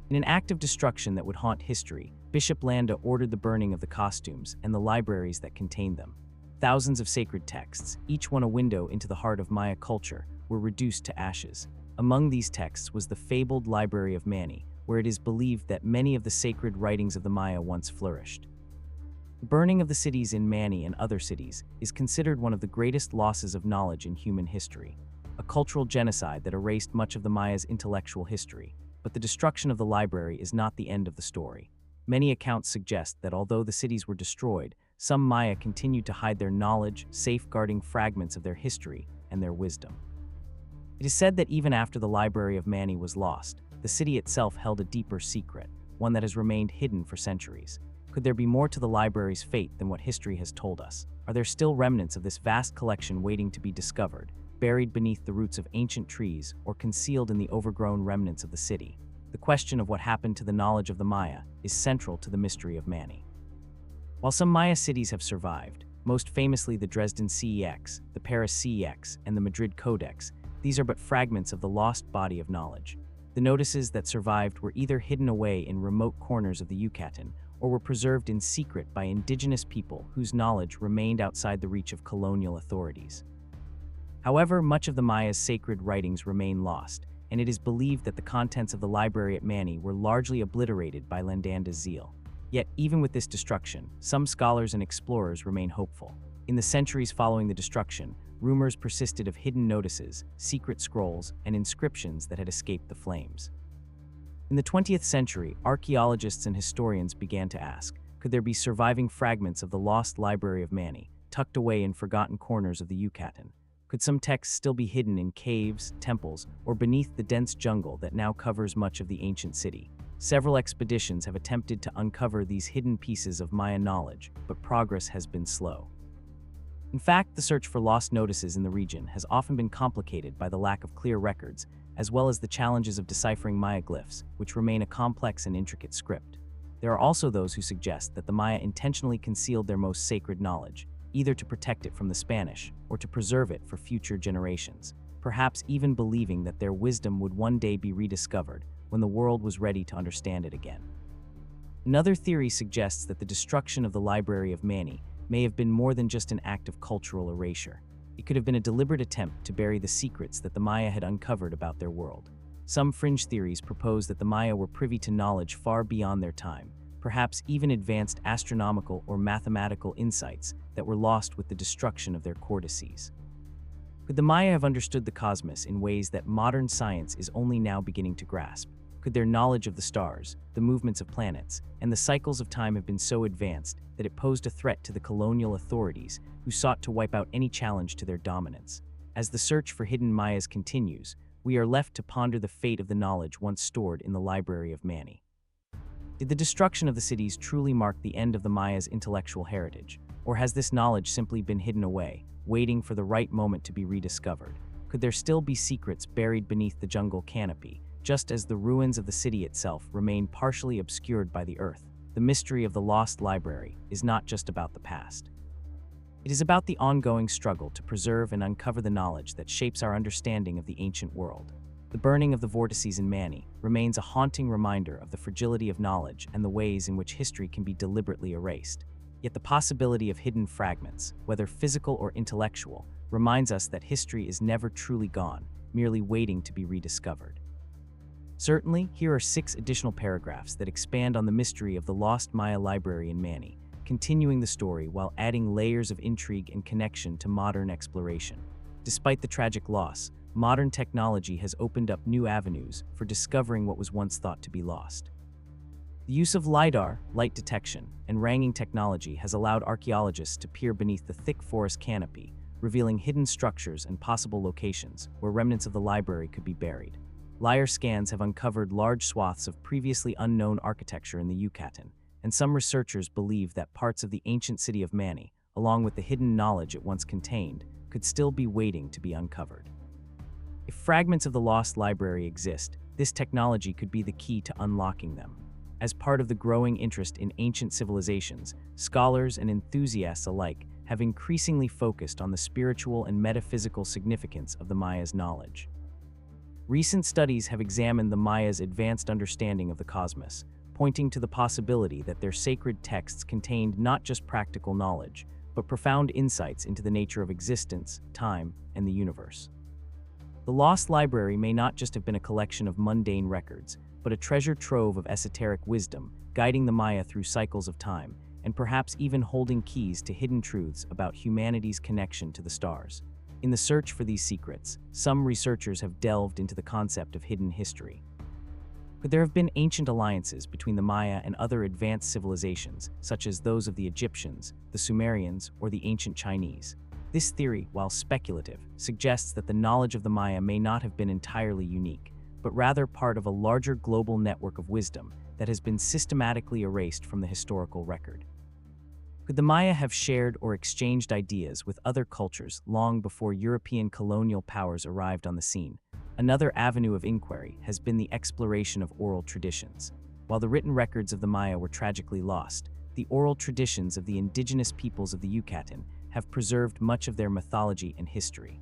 In an act of destruction that would haunt history, Bishop Landa ordered the burning of the costumes and the libraries that contained them. Thousands of sacred texts, each one a window into the heart of Maya culture, were reduced to ashes. Among these texts was the fabled Library of Manny, where it is believed that many of the sacred writings of the Maya once flourished. The burning of the cities in Manny and other cities is considered one of the greatest losses of knowledge in human history, a cultural genocide that erased much of the Maya's intellectual history. But the destruction of the library is not the end of the story. Many accounts suggest that although the cities were destroyed, some Maya continued to hide their knowledge, safeguarding fragments of their history and their wisdom. It is said that even after the Library of Manny was lost, the city itself held a deeper secret, one that has remained hidden for centuries. Could there be more to the library's fate than what history has told us? Are there still remnants of this vast collection waiting to be discovered, buried beneath the roots of ancient trees or concealed in the overgrown remnants of the city? The question of what happened to the knowledge of the Maya is central to the mystery of Manny. While some Maya cities have survived, most famously the Dresden CEX, the Paris CEX, and the Madrid Codex, these are but fragments of the lost body of knowledge. The notices that survived were either hidden away in remote corners of the Yucatan or were preserved in secret by indigenous people whose knowledge remained outside the reach of colonial authorities. However, much of the Maya's sacred writings remain lost, and it is believed that the contents of the library at Manny were largely obliterated by Landanda's zeal. Yet, even with this destruction, some scholars and explorers remain hopeful. In the centuries following the destruction, rumors persisted of hidden notices, secret scrolls, and inscriptions that had escaped the flames. In the 20th century, archaeologists and historians began to ask, could there be surviving fragments of the lost Library of Manny, tucked away in forgotten corners of the Yucatan? Could some texts still be hidden in caves, temples, or beneath the dense jungle that now covers much of the ancient city? Several expeditions have attempted to uncover these hidden pieces of Maya knowledge, but progress has been slow. In fact, the search for lost notices in the region has often been complicated by the lack of clear records, as well as the challenges of deciphering Maya glyphs, which remain a complex and intricate script. There are also those who suggest that the Maya intentionally concealed their most sacred knowledge, either to protect it from the Spanish or to preserve it for future generations, perhaps even believing that their wisdom would one day be rediscovered when the world was ready to understand it again. Another theory suggests that the destruction of the Library of Manny may have been more than just an act of cultural erasure. It could have been a deliberate attempt to bury the secrets that the Maya had uncovered about their world. Some fringe theories propose that the Maya were privy to knowledge far beyond their time, perhaps even advanced astronomical or mathematical insights that were lost with the destruction of their codices. Could the Maya have understood the cosmos in ways that modern science is only now beginning to grasp? Could their knowledge of the stars, the movements of planets, and the cycles of time have been so advanced that it posed a threat to the colonial authorities who sought to wipe out any challenge to their dominance? As the search for hidden Mayas continues, we are left to ponder the fate of the knowledge once stored in the Library of Manny. Did the destruction of the cities truly mark the end of the Maya's intellectual heritage, or has this knowledge simply been hidden away, waiting for the right moment to be rediscovered? Could there still be secrets buried beneath the jungle canopy, just as the ruins of the city itself remain partially obscured by the earth? The mystery of the lost library is not just about the past. It is about the ongoing struggle to preserve and uncover the knowledge that shapes our understanding of the ancient world. The burning of the vortices in Manny remains a haunting reminder of the fragility of knowledge and the ways in which history can be deliberately erased. Yet the possibility of hidden fragments, whether physical or intellectual, reminds us that history is never truly gone, merely waiting to be rediscovered. Certainly, here are 6 additional paragraphs that expand on the mystery of the lost Maya library in Manny, continuing the story while adding layers of intrigue and connection to modern exploration. Despite the tragic loss, modern technology has opened up new avenues for discovering what was once thought to be lost. The use of LiDAR, light detection, and ranging technology has allowed archaeologists to peer beneath the thick forest canopy, revealing hidden structures and possible locations where remnants of the library could be buried. LiDAR scans have uncovered large swaths of previously unknown architecture in the Yucatan, and some researchers believe that parts of the ancient city of Mani, along with the hidden knowledge it once contained, could still be waiting to be uncovered. If fragments of the lost library exist, this technology could be the key to unlocking them. As part of the growing interest in ancient civilizations, scholars and enthusiasts alike have increasingly focused on the spiritual and metaphysical significance of the Mayas' knowledge. Recent studies have examined the Mayas' advanced understanding of the cosmos, pointing to the possibility that their sacred texts contained not just practical knowledge, but profound insights into the nature of existence, time, and the universe. The lost library may not just have been a collection of mundane records, but a treasure trove of esoteric wisdom, guiding the Maya through cycles of time, and perhaps even holding keys to hidden truths about humanity's connection to the stars. In the search for these secrets, some researchers have delved into the concept of hidden history. Could there have been ancient alliances between the Maya and other advanced civilizations, such as those of the Egyptians, the Sumerians, or the ancient Chinese? This theory, while speculative, suggests that the knowledge of the Maya may not have been entirely unique, but rather part of a larger global network of wisdom that has been systematically erased from the historical record. Could the Maya have shared or exchanged ideas with other cultures long before European colonial powers arrived on the scene? Another avenue of inquiry has been the exploration of oral traditions. While the written records of the Maya were tragically lost, the oral traditions of the indigenous peoples of the Yucatan have preserved much of their mythology and history.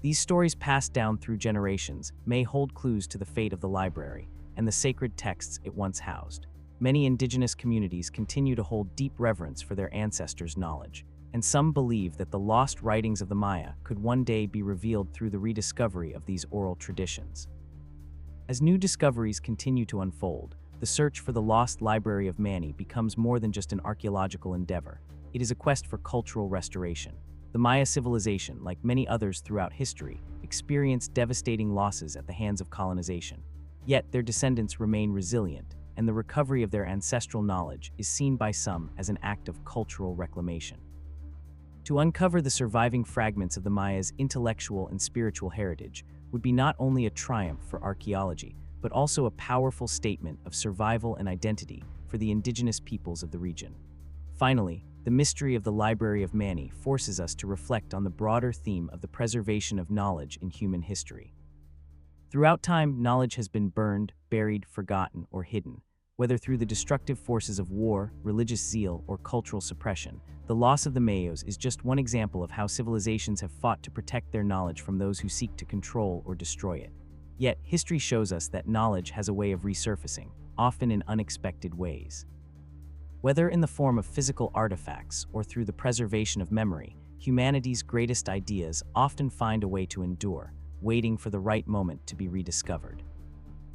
These stories passed down through generations may hold clues to the fate of the library and the sacred texts it once housed. Many indigenous communities continue to hold deep reverence for their ancestors' knowledge, and some believe that the lost writings of the Maya could one day be revealed through the rediscovery of these oral traditions. As new discoveries continue to unfold, the search for the lost library of Mani becomes more than just an archaeological endeavor. It is a quest for cultural restoration. The Maya civilization, like many others throughout history, experienced devastating losses at the hands of colonization. Yet their descendants remain resilient, and the recovery of their ancestral knowledge is seen by some as an act of cultural reclamation. To uncover the surviving fragments of the Maya's intellectual and spiritual heritage would be not only a triumph for archaeology, but also a powerful statement of survival and identity for the indigenous peoples of the region. Finally, the mystery of the Library of Mani forces us to reflect on the broader theme of the preservation of knowledge in human history. Throughout time, knowledge has been burned, buried, forgotten, or hidden. Whether through the destructive forces of war, religious zeal, or cultural suppression, the loss of the Mayos is just one example of how civilizations have fought to protect their knowledge from those who seek to control or destroy it. Yet, history shows us that knowledge has a way of resurfacing, often in unexpected ways. Whether in the form of physical artifacts or through the preservation of memory, humanity's greatest ideas often find a way to endure, waiting for the right moment to be rediscovered.